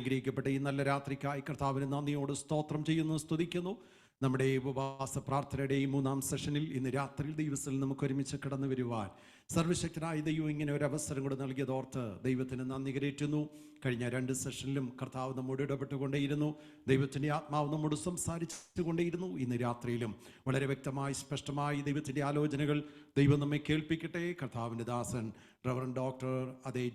അനുഗ്രഹിക്കപ്പെട്ട ഈ നല്ല രാത്രിക്കായി കർത്താവിന് നന്ദിയോട് സ്തോത്രം ചെയ്യുന്നു, സ്തുതിക്കുന്നു. നമ്മുടെ ഉപവാസ പ്രാർത്ഥനയുടെ ഈ 3-ാം സെഷനിൽ ഇന്ന് രാത്രി ദിവസത്തിൽ നമുക്ക് ഒരുമിച്ച് കടന്നു വരുവാൻ സർവശക്തനായ ദൈവം ഇങ്ങനെ ഒരു അവസരം കൂടെ നൽകിയതോർത്ത് ദൈവത്തിന് നന്ദി കരേറ്റുന്നു. കഴിഞ്ഞ 2 സെഷനിലും കർത്താവ് നമ്മോട് ഇടപെട്ടുകൊണ്ടേയിരുന്നു. ദൈവത്തിൻ്റെ ആത്മാവ് നമ്മോട് സംസാരിച്ചുകൊണ്ടേയിരുന്നു. ഇന്ന് രാത്രിയിലും വളരെ വ്യക്തമായി സ്പഷ്ടമായി ദൈവത്തിൻ്റെ ആലോചനകൾ ദൈവം നമ്മെ കേൾപ്പിക്കട്ടെ. കർത്താവിൻ്റെ ദാസൻ റവറൻഡ് ഡോക്ടർ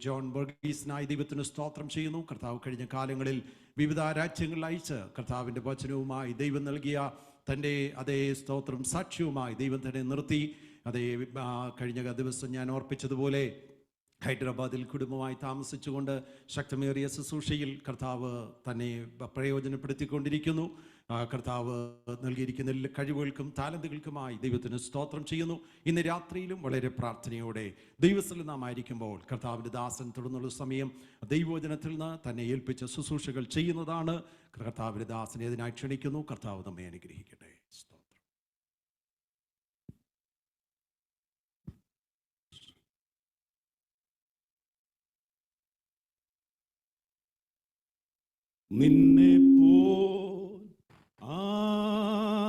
ജോൺ വർഗീസിനായി ദൈവത്തിന് സ്തോത്രം ചെയ്യുന്നു. കർത്താവ് കഴിഞ്ഞ കാലങ്ങളിൽ വിവിധ രാജ്യങ്ങളിൽ അയച്ച് കർത്താവിൻ്റെ വചനവുമായി ദൈവം നൽകിയ തൻ്റെ സ്തോത്രം സാക്ഷ്യവുമായി ദൈവം തന്നെ നിർത്തി. കഴിഞ്ഞ ദിവസം ഞാൻ ഓർപ്പിച്ചതുപോലെ ഹൈദരാബാദിൽ കുടുംബമായി താമസിച്ചുകൊണ്ട് ശക്തമേറിയ ശുശ്രൂഷയിൽ കർത്താവ് തന്നെ പ്രയോജനപ്പെടുത്തിക്കൊണ്ടിരിക്കുന്നു. കർത്താവ് നൽകിയിരിക്കുന്ന എല്ലാ കഴിവുകൾക്കും താലന്തുകൾക്കുമായി ദൈവത്തിന് സ്തോത്രം ചെയ്യുന്നു. ഇന്ന് രാത്രിയിലും വളരെ പ്രാർത്ഥനയോടെ ദൈവത്തിൽ നാം ആയിരിക്കുമ്പോൾ കർത്താവിൻ്റെ ദാസൻ തുടർന്നുള്ള സമയം ദൈവവചനത്തിൽ നിന്ന് തന്നെ ഏൽപ്പിച്ച ശുശ്രൂഷകൾ ചെയ്യുന്നതാണ്. കർത്താവിൻ്റെ ദാസനെ അതിനായി ക്ഷണിക്കുന്നു. കർത്താവ് നമ്മെ അനുഗ്രഹിക്കട്ടെ. നിന്നെ പോൽ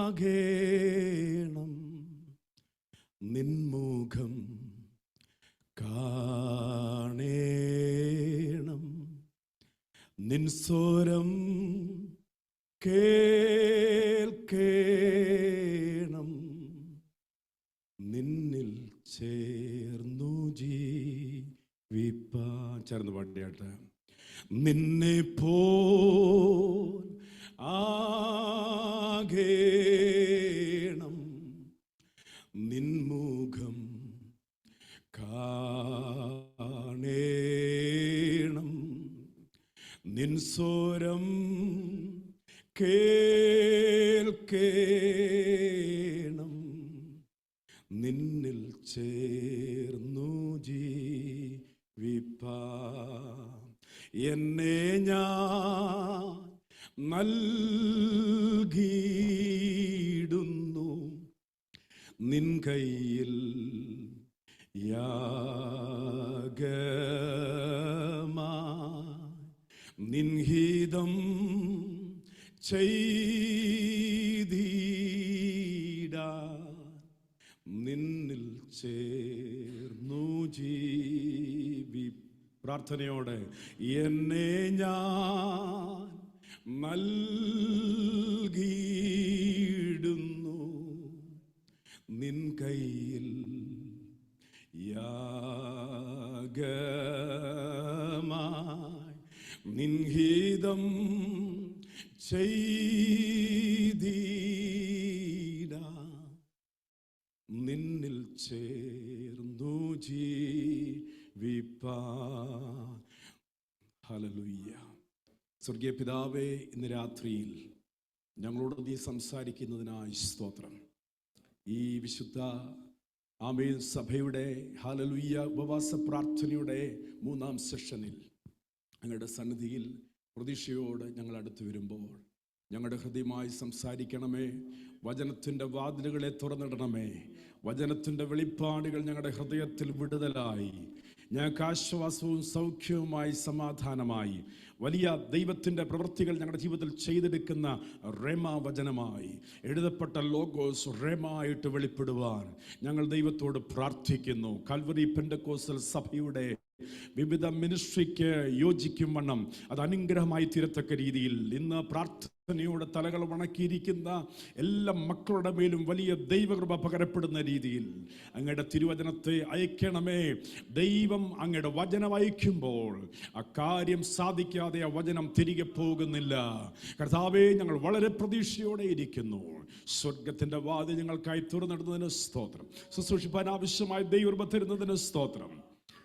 ആകേണം നിൻമുഖം കാണേണം, നിൻ സ്വരം കേൾക്കേണം, നിന്നിൽ ചേർന്നു ജീവിപ്പാൻ. ചേർന്ന് പാടിയാട്ടെ. നിന്നെ പോൽ ആകേണം നിൻമുഖം കാണേണം, നിൻ സ്വരം കേൾക്കേണം, നിന്നിൽ ചേർന്നു ജീവിപ്പാൻ. എന്നെ ഞാൻ നൽകിയിടുന്നു നിൻ കയ്യിൽ യാഗമായി, നിൻഹിതം ചെയ്തിടാൻ നിന്നിൽ ചേർന്നു ജീവിപ്പാൻ. പ്രാർത്ഥനയോടെ എന്നെ ഞാൻ നൽകിയിടുന്നു നിൻ കയ്യിൽ യാഗമായി, നിൻഹിതം ചെയ്തിടാൻ നിന്നിൽ ചേർന്നു ജീവിപ്പാൻ. ഹല്ലേലൂയ. സ്വർഗീയ പിതാവേ, ഇന്ന് രാത്രിയിൽ ഞങ്ങളോട് നീ സംസാരിക്കുന്നതിനായി സ്തോത്രം. ഈ വിശുദ്ധ ആമേൻ സഭയുടെ ഹല്ലേലൂയ ഉപവാസ പ്രാർത്ഥനയുടെ 3-ാം സെഷനിൽ ഞങ്ങളുടെ സന്നിധിയിൽ പ്രതീക്ഷയോട് ഞങ്ങൾ അടുത്ത് വരുമ്പോൾ ഞങ്ങളുടെ ഹൃദയമായി സംസാരിക്കണമേ. വചനത്തിൻ്റെ വാതിലുകളെ തുറന്നിടണമേ. വചനത്തിൻ്റെ വെളിപ്പാടുകൾ ഞങ്ങളുടെ ഹൃദയത്തിൽ വിടുതലായി ഞങ്ങൾക്ക് ആശ്വാസവും സൗഖ്യവുമായി സമാധാനമായി വലിയ ദൈവത്തിൻ്റെ പ്രവൃത്തികൾ ഞങ്ങളുടെ ജീവിതത്തിൽ ചെയ്തെടുക്കുന്ന റേമാ വചനമായി എഴുതപ്പെട്ട ലോഗോസ് റേമായിട്ട് വെളിപ്പെടുവാൻ ഞങ്ങൾ ദൈവത്തോട് പ്രാർത്ഥിക്കുന്നു. കാൽവറി പെന്തക്കോസ്റ്റൽ സഭയുടെ വിവിധ മിനിസ്ട്രിക്ക് യോജിക്കും വണ്ണം അത് അനുഗ്രഹമായി തീരത്തക്ക രീതിയിൽ ഇന്ന് പ്രാർത്ഥനയോടെ തലകൾ വണക്കിയിരിക്കുന്ന എല്ലാ മക്കളുടെ മേലും വലിയ ദൈവകൃപ പകരപ്പെടുന്ന രീതിയിൽ അങ്ങയുടെ തിരുവചനത്തെ അയക്കണമേ. ദൈവം അങ്ങയുടെ വചനം അയക്കുമ്പോൾ ആ കാര്യം സാധിക്കാതെ ആ വചനം തിരികെ പോകുന്നില്ല. കർത്താവേ, ഞങ്ങൾ വളരെ പ്രതീക്ഷയോടെ ഇരിക്കുന്നു. സ്വർഗത്തിൻ്റെ വാതിൽ ഞങ്ങൾക്കായി തുറന്നിടുന്നതിന് സ്തോത്രം. ശുശ്രൂഷിപ്പാൻ ആവശ്യമായ ദൈവകൃപ തരുന്നതിന് സ്തോത്രം.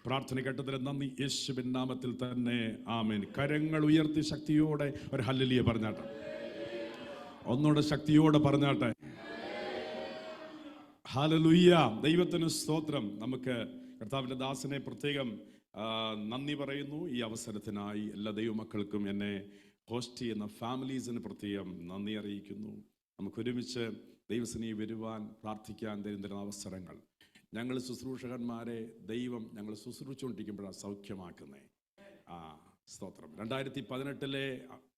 പ്രാർത്ഥന കേട്ടതിന് നന്ദി. യേശുവിൻ നാമത്തിൽ തന്നെ ആമേൻ. കരങ്ങൾ ഉയർത്തി ശക്തിയോടെ ഒരു ഹല്ലേലൂയ പറഞ്ഞാട്ടെ. ഒന്നുകൂടെ ശക്തിയോടെ പറഞ്ഞാട്ടെ. ഹല്ലേലൂയ. ദൈവത്തിന് സ്തോത്രം. നമുക്ക് കർത്താവിൻ്റെ ദാസനെ പ്രത്യേകം നന്ദി പറയുന്നു. ഈ അവസരത്തിനായി എല്ലാ ദൈവമക്കൾക്കും എന്നെ ഹോസ്റ്റ് ചെയ്യുന്ന ഫാമിലീസിന് പ്രത്യേകം നന്ദി അറിയിക്കുന്നു. നമുക്കൊരുമിച്ച് ദൈവസന്നിധി വരുവാൻ പ്രാർത്ഥിക്കാൻ തരുന്ന അവസരങ്ങൾ ഞങ്ങൾ ശുശ്രൂഷകന്മാരെ ദൈവം ഞങ്ങൾ ശുശ്രൂഷിച്ചുകൊണ്ടിരിക്കുമ്പോഴാണ് സൗഖ്യമാക്കുന്നത്. സ്തോത്രം. 2018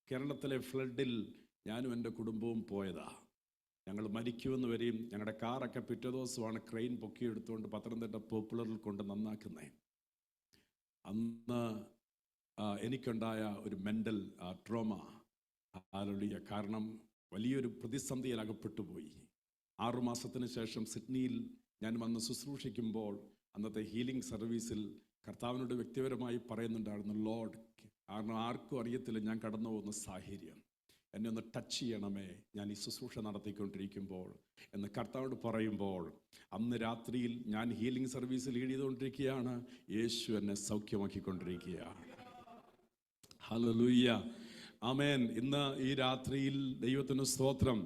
കേരളത്തിലെ ഫ്ലഡിൽ ഞാനും എൻ്റെ കുടുംബവും പോയതാ. ഞങ്ങൾ മരിക്കുമെന്ന് വരെയും ഞങ്ങളുടെ കാറൊക്കെ പിറ്റേ ദിവസമാണ് ക്രെയിൻ പൊക്കിയെടുത്തുകൊണ്ട് പത്തനംതിട്ട പോപ്പുലറിൽ കൊണ്ട് നന്നാക്കുന്നത്. അന്ന് എനിക്കുണ്ടായ ഒരു മെൻ്റൽ ട്രോമ, കാരണം വലിയൊരു പ്രതിസന്ധിയിൽ അകപ്പെട്ടു പോയി. 6 മാസത്തിന് ശേഷം സിഡ്നിയിൽ ഞാൻ വന്ന് ശുശ്രൂഷിക്കുമ്പോൾ അന്നത്തെ ഹീലിംഗ് സർവീസിൽ കർത്താവിനോട് വ്യക്തിപരമായി പറയുന്നുണ്ടായിരുന്നു, ലോർഡ്, കാരണം ആർക്കും അറിയത്തില്ല ഞാൻ കടന്നു പോകുന്ന സാഹചര്യം, എന്നെ ഒന്ന് ടച്ച് ചെയ്യണമേ ഞാൻ ഈ ശുശ്രൂഷ നടത്തിക്കൊണ്ടിരിക്കുമ്പോൾ എന്ന് കർത്താവോട് പറയുമ്പോൾ, അന്ന് രാത്രിയിൽ ഞാൻ ഹീലിംഗ് സർവീസ് ലീഡ് ചെയ്തുകൊണ്ടിരിക്കുകയാണ്. യേശു എന്നെ സൗഖ്യമാക്കിക്കൊണ്ടിരിക്കുകയാണ്. ഹല്ലേലൂയ, ആമേൻ. ഇന്ന് ഈ രാത്രിയിൽ ദൈവത്തിന് സ്തോത്രം,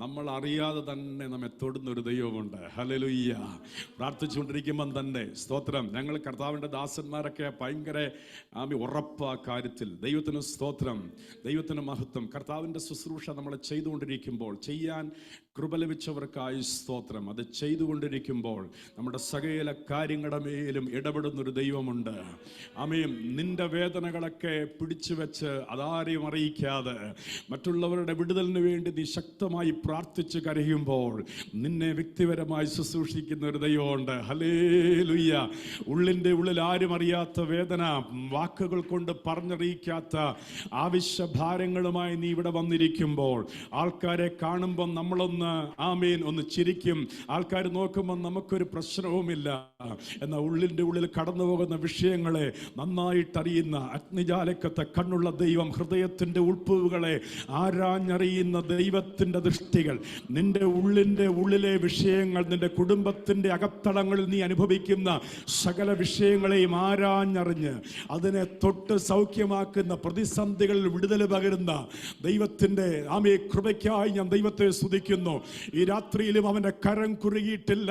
നമ്മൾ അറിയാതെ തന്നെ നമ്മെ തൊടുന്നൊരു ദൈവമുണ്ട്. ഹല്ലേലൂയ. പ്രാർത്ഥിച്ചുകൊണ്ടിരിക്കുമ്പം തന്നെ സ്തോത്രം, ഞങ്ങൾ കർത്താവിൻ്റെ ദാസന്മാരൊക്കെ ഭയങ്കര ഉറപ്പ് ആ കാര്യത്തിൽ. ദൈവത്തിന് സ്തോത്രം, ദൈവത്തിന് മഹത്വം. കർത്താവിൻ്റെ ശുശ്രൂഷ നമ്മൾ ചെയ്തുകൊണ്ടിരിക്കുമ്പോൾ, ചെയ്യാൻ കൃപ ലഭിച്ചവർക്കായി സ്തോത്രം. അത് ചെയ്തുകൊണ്ടിരിക്കുമ്പോൾ നമ്മുടെ സകല കാര്യങ്ങളുടെ മേലും ഇടപെടുന്നൊരു ദൈവമുണ്ട്. ആമേൻ. നിന്റെ വേദനകളൊക്കെ പിടിച്ചു വെച്ച് അതാരെയും അറിയിക്കാതെ മറ്റുള്ളവരുടെ വിടുതലിന് വേണ്ടി നീ ശക്തമായി പ്രാർത്ഥിച്ച് കരയുമ്പോൾ നിന്നെ വ്യക്തിപരമായി ശുശ്രൂഷിക്കുന്ന ഒരു ദൈവമുണ്ട്. ഹല്ലേലൂയ. ഉള്ളിൻ്റെ ഉള്ളിൽ ആരും അറിയാത്ത വേദന, വാക്കുകൾ കൊണ്ട് പറഞ്ഞറിയിക്കാത്ത ആവശ്യഭാരങ്ങളുമായി നീ ഇവിടെ വന്നിരിക്കുമ്പോൾ, ആൾക്കാരെ കാണുമ്പോൾ നമ്മളൊന്ന് ഒന്ന് ചിരിക്കും, ആൾക്കാർ നോക്കുമ്പോൾ നമുക്കൊരു പ്രശ്നവുമില്ല. എന്നാൽ ഉള്ളിൻ്റെ ഉള്ളിൽ കടന്നു പോകുന്ന വിഷയങ്ങളെ നന്നായിട്ടറിയുന്ന അഗ്നിജാലക്കത്തെ കണ്ണുള്ള ദൈവം, ഹൃദയത്തിൻ്റെ ഉൾപ്പുകളെ ആരാഞ്ഞറിയുന്ന ദൈവത്തിൻ്റെ ദൃഷ്ടികൾ, നിന്റെ ഉള്ളിൻ്റെ ഉള്ളിലെ വിഷയങ്ങൾ, നിന്റെ കുടുംബത്തിൻ്റെ അകത്തളങ്ങളിൽ നീ അനുഭവിക്കുന്ന സകല വിഷയങ്ങളെയും ആരാഞ്ഞറിഞ്ഞ് അതിനെ തൊട്ട് സൗഖ്യമാക്കുന്ന, പ്രതിസന്ധികളിൽ വിടുതൽ പകരുന്ന ദൈവത്തിൻ്റെ കൃപയ്ക്കായി ഞാൻ ദൈവത്തെ സ്തുതിക്കുന്നു. ഈ രാത്രിയിലും അവന്റെ കരം കുറുകിയിട്ടില്ല.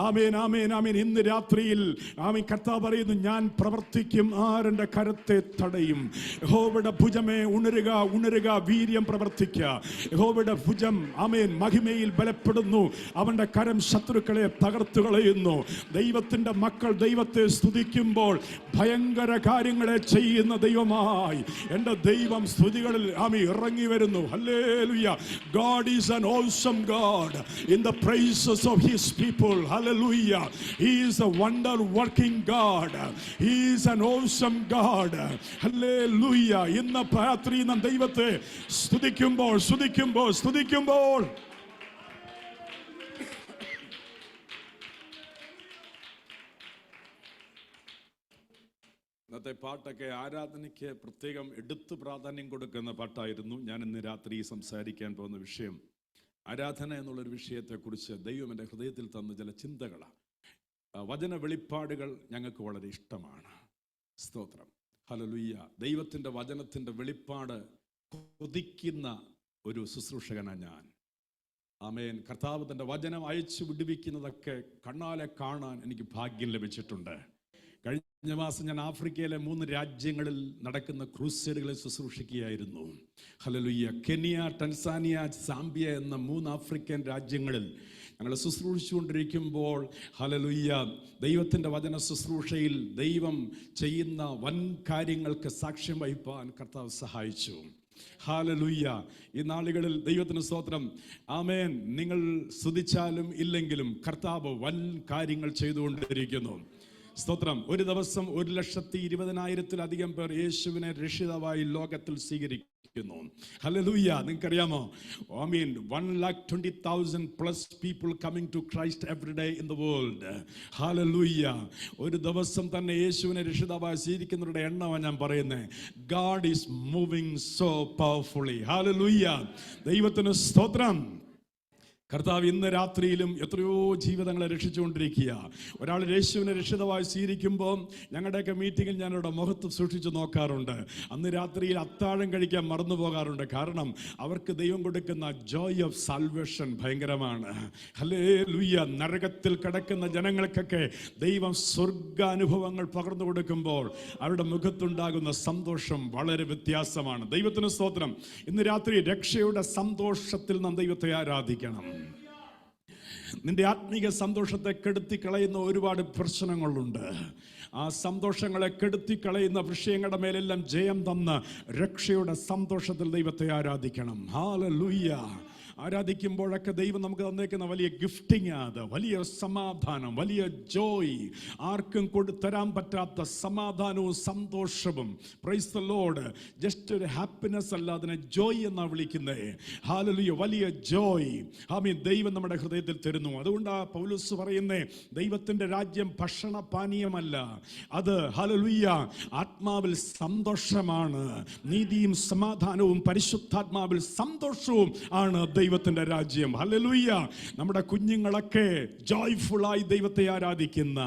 ആമേൻ, ആമേൻ, ആമേൻ. ഇന്ന് രാത്രിയിൽ ആമേൻ കർത്താവ് പറയുന്നു, ഞാൻ പ്രവർത്തിക്കും, ആരെന്റെ കരത്തെ തടയും. യഹോവയുടെ ഭുജമേ ഉണരുക, ഉണരുക, വീര്യം പ്രവർത്തിക്കുക. യഹോവയുടെ ഭുജം ആമേൻ മഹിമയിൽ ബലപ്പെടുന്നു, അവന്റെ കരം ശത്രുക്കളെ തകർത്തു കളയുന്നു. ദൈവത്തിന്റെ മക്കൾ ദൈവത്തെ സ്തുതിക്കുമ്പോൾ ഭയങ്കര കാര്യങ്ങളെ ചെയ്യുന്ന ദൈവമായി എൻ്റെ ദൈവം സ്തുതികളിൽ ആമേൻ ഇറങ്ങി വരുന്നു. Hallelujah. God is an awesome God in the praises of his people. Hallelujah. He is a wonder working God. He is an awesome God. Hallelujah. ഇന്ന് രാത്രി നാം ദൈവത്തെ സ്തുതിക്കുമ്പോൾ ഇന്നത്തെ പാട്ടൊക്കെ ആരാധനയ്ക്ക് പ്രത്യേകം എടുത്തു പ്രാധാന്യം കൊടുക്കുന്ന പാട്ടായിരുന്നു. ഞാൻ ഇന്ന് രാത്രി സംസാരിക്കാൻ പോകുന്ന വിഷയം ആരാധന എന്നുള്ളൊരു വിഷയത്തെക്കുറിച്ച് ദൈവം എൻ്റെ ഹൃദയത്തിൽ തന്ന ചില ചിന്തകളാണ്. വചന വെളിപ്പാടുകൾ ഞങ്ങൾക്ക് വളരെ ഇഷ്ടമാണ്. സ്തോത്രം. ഹല്ലേലൂയ. ദൈവത്തിൻ്റെ വചനത്തിൻ്റെ വെളിപ്പാട് കൊതിക്കുന്ന ഒരു ശുശ്രൂഷകനാണ് ഞാൻ. ആമേൻ. കർത്താവ് തൻ്റെ വചനം അയച്ചു വിടുവിക്കുന്നതൊക്കെ കണ്ണാലെ കാണാൻ എനിക്ക് ഭാഗ്യം ലഭിച്ചിട്ടുണ്ട്. കഴിഞ്ഞ മാസം ഞാൻ ആഫ്രിക്കയിലെ 3 രാജ്യങ്ങളിൽ നടക്കുന്ന ക്രൂസേഡുകളെ ശുശ്രൂഷിക്കുകയായിരുന്നു. ഹല്ലേലൂയ. കെനിയ, ടാൻസാനിയ, സാംബിയ എന്ന 3 ആഫ്രിക്കൻ രാജ്യങ്ങളിൽ ഞങ്ങൾ ശുശ്രൂഷിച്ചുകൊണ്ടിരിക്കുമ്പോൾ ഹല്ലേലൂയ ദൈവത്തിൻ്റെ വചന ശുശ്രൂഷയിൽ ദൈവം ചെയ്യുന്ന വൻ കാര്യങ്ങൾക്ക് സാക്ഷ്യം വഹിപ്പാൻ കർത്താവ് സഹായിച്ചു. ഹല്ലേലൂയ. ഈ നാളുകളിൽ ദൈവത്തിന് സ്തോത്രം. ആമേൻ. നിങ്ങൾ സ്തുതിച്ചാലും ഇല്ലെങ്കിലും കർത്താവ് വൻ കാര്യങ്ങൾ ചെയ്തുകൊണ്ടിരിക്കുന്നു. സ്തോത്രം. ഒരു ദിവസം 1,20,000-ത്തിലധികം പേർ യേശുവിനെ രക്ഷിതാവായി ലോകത്തിൽ സ്വീകരിക്കുന്നു. ഹല്ലേലൂയ. നിങ്ങൾക്കറിയാമോ, I mean 1,20,000 plus people coming to Christ every day in the world. Hallelujah. ഒരു ദിവസം തന്നെ യേശുവിനെ രക്ഷിതാവായി സ്വീകരിക്കുന്നവരുടെ എണ്ണമാണ് ഞാൻ പറയുന്നത്. God is moving so powerfully. Hallelujah. ദൈവത്തിന് സ്തോത്രം. കർത്താവ് ഇന്ന് രാത്രിയിലും എത്രയോ ജീവിതങ്ങളെ രക്ഷിച്ചുകൊണ്ടിരിക്കുക. ഒരാൾ യേശുവിനെ രക്ഷിതമായി സ്വീകരിക്കുമ്പോൾ ഞങ്ങളുടെയൊക്കെ മീറ്റിങ്ങിൽ ഞാനവിടെ മുഖത്ത് സൂക്ഷിച്ച് നോക്കാറുണ്ട്. അന്ന് രാത്രിയിൽ അത്താഴം കഴിക്കാൻ മറന്നു പോകാറുണ്ട്. കാരണം അവർക്ക് ദൈവം കൊടുക്കുന്ന ജോയ് ഓഫ് സാൽവേഷൻ ഭയങ്കരമാണ്. ഹല്ലേലൂയ. നരകത്തിൽ കിടക്കുന്ന ജനങ്ങൾക്കൊക്കെ ദൈവം സ്വർഗാനുഭവങ്ങൾ പകർന്നു കൊടുക്കുമ്പോൾ അവരുടെ മുഖത്തുണ്ടാകുന്ന സന്തോഷം വളരെ വ്യത്യാസമാണ്. ദൈവത്തിന് സ്തോത്രം. ഇന്ന് രാത്രി രക്ഷയുടെ സന്തോഷത്തിൽ നാം ദൈവത്തെ ആരാധിക്കണം. നിന്റെ ആത്മീക സന്തോഷത്തെ കെടുത്തി കളയുന്ന ഒരുപാട് പ്രശ്നങ്ങളുണ്ട്. ആ സന്തോഷങ്ങളെ കെടുത്തി കളയുന്ന വിഷയങ്ങളുടെ മേലെല്ലാം ജയം തന്ന് രക്ഷയുടെ സന്തോഷത്തിൽ ദൈവത്തെ ആരാധിക്കണം. ഹല്ലേലൂയ. ആരാധിക്കുമ്പോഴൊക്കെ ദൈവം നമുക്ക് തന്നേക്കുന്ന വലിയ ഗിഫ്റ്റിംഗ്, അത് വലിയ സമാധാനം, വലിയ ജോയ്, ആർക്കും തരാൻ പറ്റാത്ത സമാധാനവും സന്തോഷവും. Price the Lord. ജസ്റ്റ് ഒരു ഹാപ്പിനെസ് അല്ല, അതിനെ ജോയ് എന്നാണ് വിളിക്കുന്നത്. ഹല്ലേലൂയ. വലിയ ജോയ് ആമേൻ ദൈവം നമ്മുടെ ഹൃദയത്തിൽ തരുന്നു. അതുകൊണ്ടാണ് പൗലോസ് പറയുന്നേ, ദൈവത്തിൻ്റെ രാജ്യം ഭക്ഷണ പാനീയമല്ല, അത് ഹല്ലേലൂയ ആത്മാവിൽ സന്തോഷമാണ്. നീതിയും സമാധാനവും പരിശുദ്ധാത്മാവിൽ സന്തോഷവും ആണ് ദൈവത്തിന്റെ രാജ്യം. ഹല്ലേലൂയ. നമ്മുടെ കുഞ്ഞുങ്ങളൊക്കെ ജോയ്ഫുള്ളായി ദൈവത്തെ ആരാധിക്കുന്ന,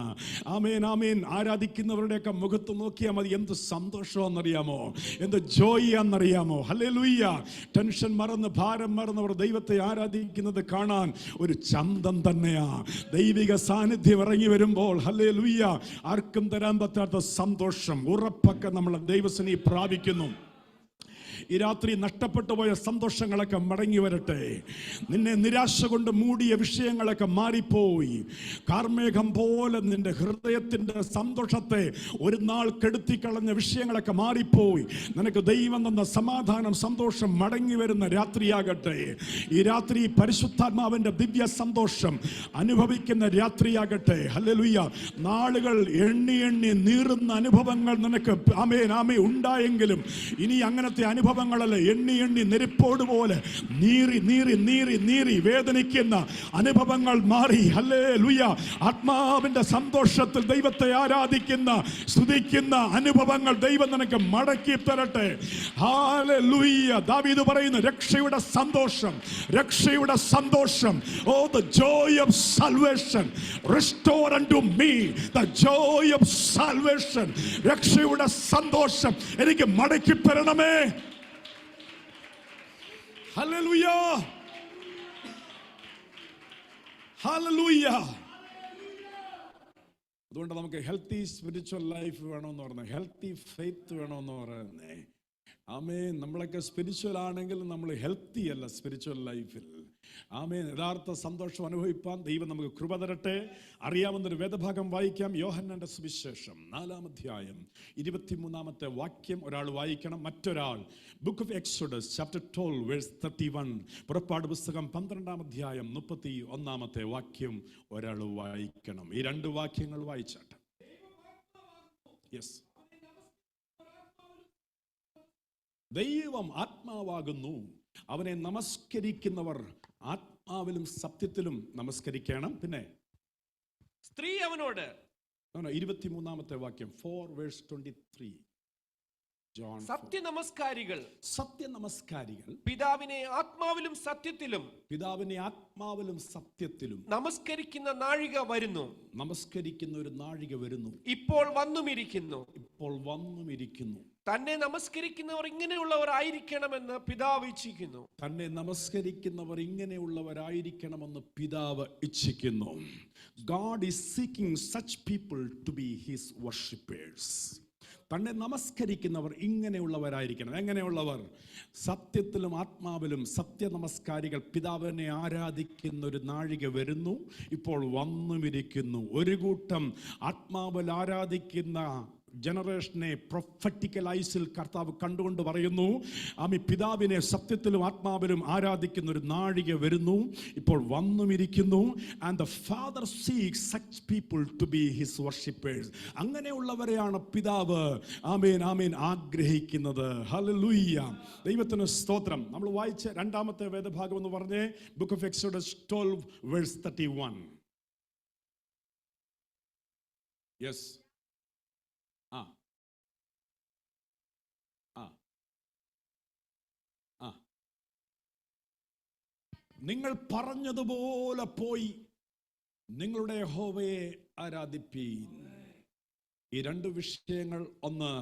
ആമേൻ ആമേൻ, ആരാധിക്കുന്നവരുടെയൊക്കെ മുഖത്ത് നോക്കിയാൽ മതി, എന്ത് സന്തോഷമാണെന്നറിയാമോ, എന്ത് ജോയ് ആണെന്നറിയാമോ. ഹല്ലേലൂയ. ടെൻഷൻ മറന്ന് ഭാരം മറന്നവർ ദൈവത്തെ ആരാധിക്കുന്നത് കാണാൻ ഒരു ചന്തം തന്നെയാ. ദൈവിക സാന്നിധ്യം ഇറങ്ങി വരുമ്പോൾ ഹല്ലേലൂയ ആർക്കും തരാൻ പറ്റാത്ത സന്തോഷം ഉറപ്പൊക്കെ നമ്മൾ ദൈവസന്നിധി പ്രാപിക്കുന്നു. ഈ രാത്രി നഷ്ടപ്പെട്ടു പോയ സന്തോഷങ്ങളൊക്കെ മടങ്ങി വരട്ടെ. നിന്നെ നിരാശ കൊണ്ട് മൂടിയ വിഷയങ്ങളൊക്കെ മാറിപ്പോയി. കാർമേഘം പോലെ നിന്റെ ഹൃദയത്തിൻ്റെ സന്തോഷത്തെ ഒരു നാൾ കെടുത്തിക്കളഞ്ഞ വിഷയങ്ങളൊക്കെ മാറിപ്പോയി. നിനക്ക് ദൈവം തന്ന സമാധാനം, സന്തോഷം മടങ്ങി വരുന്ന രാത്രിയാകട്ടെ. ഈ രാത്രി പരിശുദ്ധാത്മാവിൻ്റെ ദിവ്യ സന്തോഷം അനുഭവിക്കുന്ന രാത്രിയാകട്ടെ. ഹല്ലേലൂയ. നാളുകൾ എണ്ണി എണ്ണി നീറുന്ന അനുഭവങ്ങൾ നിനക്ക് ആമേൻ ആമേൻ ഉണ്ടായെങ്കിലും ഇനി അങ്ങനത്തെ അനുഭവങ്ങളല്ല, എണ്ണി എണ്ണി നെരുപ്പോട് പോലെ നീറി നീറി നീറി നീറി വേദനിക്കുന്ന അനുഭവങ്ങൾ മാറി. ഹല്ലേലൂയ. ആത്മാവിന്റെ സന്തോഷത്തിൽ ദൈവത്തെ ആരാധിക്കുന്ന, സ്തുതിക്കുന്ന അനുഭവങ്ങൾ ദൈവം നിനക്ക് മടക്കി തരട്ടെ. ഹല്ലേലൂയ. ദാവീദ് പറയുന്നു, രക്ഷയുടെ സന്തോഷം, രക്ഷയുടെ സന്തോഷം. ഓ, the joy of salvation restore unto me the joy of salvation. രക്ഷയുടെ സന്തോഷം എനിക്ക് മടക്കി തരണമേ. ഹല്ലേലൂയ. ഹല്ലേലൂയ. അതുകൊണ്ട് നമുക്ക് ഹെൽത്തി സ്പിരിച്വൽ ലൈഫ് വേണമെന്ന് പറഞ്ഞത്, ഹെൽത്തി ഫെയ്ത്ത് വേണമെന്ന് പറയുന്നേ. ആമേൻ. നമ്മളൊക്കെ സ്പിരിച്വൽ ആണെങ്കിൽ നമ്മൾ ഹെൽത്തി അല്ല സ്പിരിച്വൽ ലൈഫിൽ. ആമേൻ. യഥാർത്ഥ സന്തോഷം അനുഭവിപ്പാൻ ദൈവം നമുക്ക് കൃപ തരട്ടെ. അറിയാവുന്നൊരു വേദഭാഗം വായിക്കാം. യോഹന്നാന്റെ സുവിശേഷം 4-ാം അധ്യായം 23-ാമത്തെ വാക്യം ഒരാൾ വായിക്കണം. മറ്റൊരാൾ book of Exodus chapter 12 verse 31. പുറപ്പാട് പുസ്തകം 12-ാം അധ്യായം 31-ാമത്തെ വാക്യം ഒരാൾ വായിക്കണം. ഈ രണ്ട് വാക്യങ്ങൾ വായിച്ചാട്ടെ. യെസ്. ദൈവം ആത്മാവാകുന്നു, അവനെ നമസ്കരിക്കുന്നവർ ആത്മാവിലും സത്യത്തിലും നമസ്കരിക്കണം. പിന്നെ സ്ത്രീ അവനോട്, 23-ാമത്തെ വാക്യം 4:23. ജോൺ. സത്യനമസ്കാരികൾ പിതാവിനെ ആത്മാവിലും സത്യത്തിലും നമസ്കരിക്കുന്ന നാഴിക വരുന്നു. നമസ്കരിക്കുന്ന ഒരു നാഴിക വരുന്നു. ഇപ്പോൾ വന്നുമിരിക്കുന്നു. തന്നെ നമസ്കരിക്കുന്നവർ ഇങ്ങനെയുള്ളവർ ആയിരിക്കണമെന്ന് പിതാവ് ഇച്ഛിക്കുന്നു. തന്നെ നമസ്കരിക്കുന്നവർ ഇങ്ങനെയുള്ളവരായിരിക്കണമെന്ന് പിതാവ് ഇച്ഛിക്കുന്നു. God is seeking such people to be his worshippers. തന്നെ നമസ്കരിക്കുന്നവർ ഇങ്ങനെയുള്ളവരായിരിക്കണം. എങ്ങനെയുള്ളവർ? സത്യത്തിലും ആത്മാവിലും സത്യനമസ്കാരികൾ പിതാവിനെ ആരാധിക്കുന്ന ഒരു നാഴിക വരുന്നു, ഇപ്പോൾ വന്നുമിരിക്കുന്നു. ഒരു കൂട്ടം ആത്മാവിൽ ആരാധിക്കുന്ന ജനറേഷനെ പ്രൊഫറ്റിക്കൽ ഐസിൽ കർത്താവ് കണ്ടുകൊണ്ട് പറയുന്നു, ആമി പിതാവിനെ സത്യത്തിലും ആത്മാവിലും ആരാധിക്കുന്ന ഒരു നാഴിക വരുന്നു, ഇപ്പോൾ വന്നുമിരിക്കുന്നു. And the father seeks such people to be his worshippers. അങ്ങനെയുള്ളവരെയാണ് പിതാവ് ആമേൻ ആമേൻ ആഗ്രഹിക്കുന്നത്. ഹല്ലേലൂയ. ദൈവത്തിന് സ്തോത്രം. നമ്മൾ വായിച്ച രണ്ടാമത്തെ വേദഭാഗം എന്ന് പറഞ്ഞേ ബുക്ക് ഓഫ് എക്സോഡസ് 12:31. യെസ്. നിങ്ങൾ പറഞ്ഞതുപോലെ പോയി നിങ്ങളുടെ യഹോവയെ ആരാധിപ്പീൻ. ഈ രണ്ട് വിഷയങ്ങൾ ഒന്ന്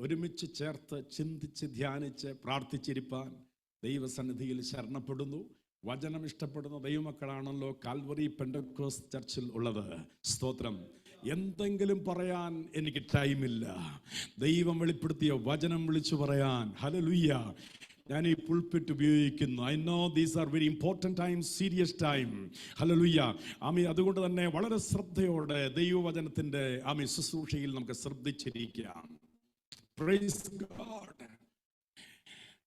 ഒരുമിച്ച് ചേർത്ത് ചിന്തിച്ച് ധ്യാനിച്ച് പ്രാർത്ഥിച്ചിരിപ്പാൻ ദൈവസന്നിധിയിൽ ശരണപ്പെടുന്നു. വചനം ഇഷ്ടപ്പെടുന്ന ദൈവമക്കളാണല്ലോ കാൽവറി പെന്തക്കോസ്ത് ചർച്ചിൽ ഉള്ളത്. സ്തോത്രം. എന്തെങ്കിലും പറയാൻ എനിക്ക് ടൈമില്ല. ദൈവം വെളിപ്പെടുത്തിയ വചനം വിളിച്ചു പറയാൻ. ഹല്ലേലൂയ. ഞാൻ ഈ പുൾപിറ്റ് ഉപയോഗിക്കുന്നു. I know these are very important time, serious time. ഹല്ലേലൂയ. ആമീൻ. അതുകൊണ്ട് തന്നെ വളരെ ശ്രദ്ധയോടെ ദൈവവചനത്തിൻ്റെ ശുശ്രൂഷയിൽ നമുക്ക് ശ്രദ്ധിച്ചിരിക്കാം. Praise God.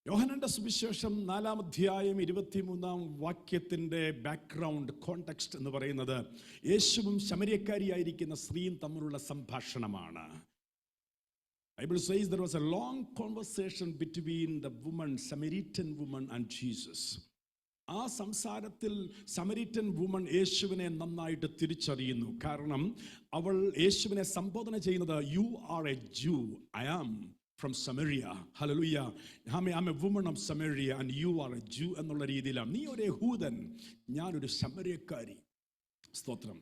യോഹന്നാന്റെ സുവിശേഷം 4-ാം അധ്യായം 23-ാം വാക്യത്തിൻ്റെ ബാക്ക്ഗ്രൗണ്ട് കോണ്ടെക്സ്റ്റ് എന്ന് പറയുന്നത് യേശുവും ശമര്യക്കാരിയായിരിക്കുന്ന സ്ത്രീയും തമ്മിലുള്ള സംഭാഷണമാണ്. Bible says there was a long conversation between the woman, Samaritan woman, and Jesus. ആ സംസാരത്തിൽ സമരിറ്റൻ വുമൺ യേശുവിനെ നന്നായിട്ട് തിരിച്ചറിയുന്നു. കാരണം അവൾ യേശുവിനെ സംബോധന ചെയ്യുന്നത് you are a Jew, I am from Samaria. Hallelujah. I am a woman of Samaria and you are a Jew എന്നുള്ള രീതിയിലാണ്. നീ ഒരു യഹൂദൻ, ഞാനൊരു ശമര്യക്കാരി. സ്തോത്രം.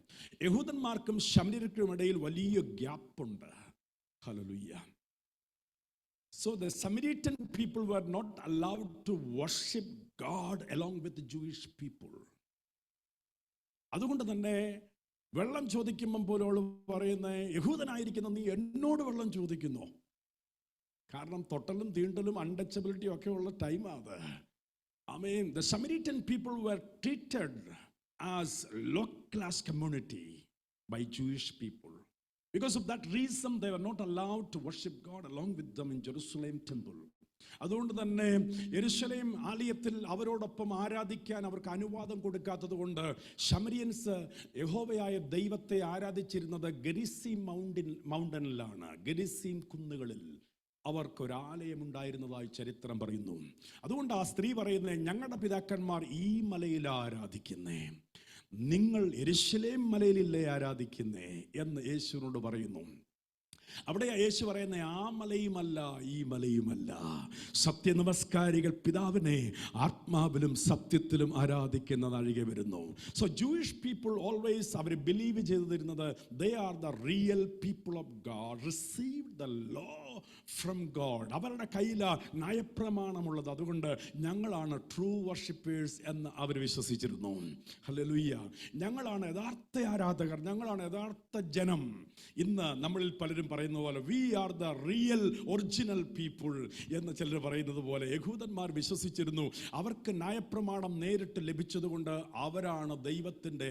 യഹൂദന്മാർക്കും ശമര്യർക്കും ഇടയിൽ വലിയ ഗ്യാപ്പുണ്ട്. Hallelujah. So the Samaritan people were not allowed to worship God along with the Jewish people. അതുകൊണ്ട് തന്നെ വെള്ളം ചോദിക്കുമ്പം പോലും പറയുന്ന യഹൂദനായിരിക്കുന്ന നീ എന്നോട് വെള്ളം ചോദിക്കുന്നു. കാരണം തൊട്ടലും തീണ്ടലും അൺടച്ചബിലിറ്റിയും ഒക്കെ ഉള്ള ടൈമാണ്. I mean, the Samaritan people were treated as low class community by Jewish people. Because of that reason, they were not allowed to worship God along with them in Jerusalem temple. അതുകൊണ്ട് തന്നെ യെരുശലേം ആലയത്തിൽ അവരോടൊപ്പം ആരാധിക്കാൻ അവർക്ക് അനുവാദം കൊടുക്കാത്തത് കൊണ്ട് ശമരിയൻസ് യഹോവയായ ദൈവത്തെ ആരാധിച്ചിരുന്നത് ഗെരിസീം മൗണ്ടനിലാണ്. ഗെരിസീം കുന്നുകളിൽ അവർക്കൊരാലയം ഉണ്ടായിരുന്നതായി ചരിത്രം പറയുന്നു. അതുകൊണ്ട് ആ സ്ത്രീ പറയുന്നത് ഞങ്ങളുടെ പിതാക്കന്മാർ ഈ മലയിൽ ആരാധിക്കുന്നേ, നിങ്ങൾ യെരുശലേം മലയിലില്ലേ ആരാധിക്കുന്നേ എന്ന് യേശുവിനോട് പറയുന്നു. അവിടെ യേശു പറയുന്ന ആ മലയുമല്ല ഈ മലയുമല്ല, സത്യനമസ്കാരികൾ പിതാവിനെ ആത്മാവിലും സത്യത്തിലും ആരാധിക്കുന്ന നാഴിക വരുന്നു. സോ ജൂയിഷ് പീപ്പിൾ ഓൾവേസ് അവർ ബിലീവ് ചെയ്തിരുന്നത് they are the real people of God, receive the law from God. അവരുടെ കയ്യിൽ നയപ്രമാണമുള്ളത്. അതുകൊണ്ട് ഞങ്ങളാണ് ട്രൂ വർഷിപ്പേഴ്സ് എന്ന് അവർ വിശ്വസിച്ചിരുന്നു. ഹല്ലേലൂയ. ഞങ്ങളാണ് യഥാർത്ഥ ആരാധകർ, ഞങ്ങളാണ് യഥാർത്ഥ ജനം. ഇന്ന് നമ്മളിൽ പലരും പറയുന്ന പോലെ we are the real original people എന്ന് ചിലർ പറയുന്നത് പോലെ യഹൂദന്മാർ വിശ്വസിച്ചിരുന്നു. അവർക്ക് ന്യായപ്രമാണം നേരിട്ട് ലഭിച്ചതുകൊണ്ട് അവരാണ് ദൈവത്തിൻ്റെ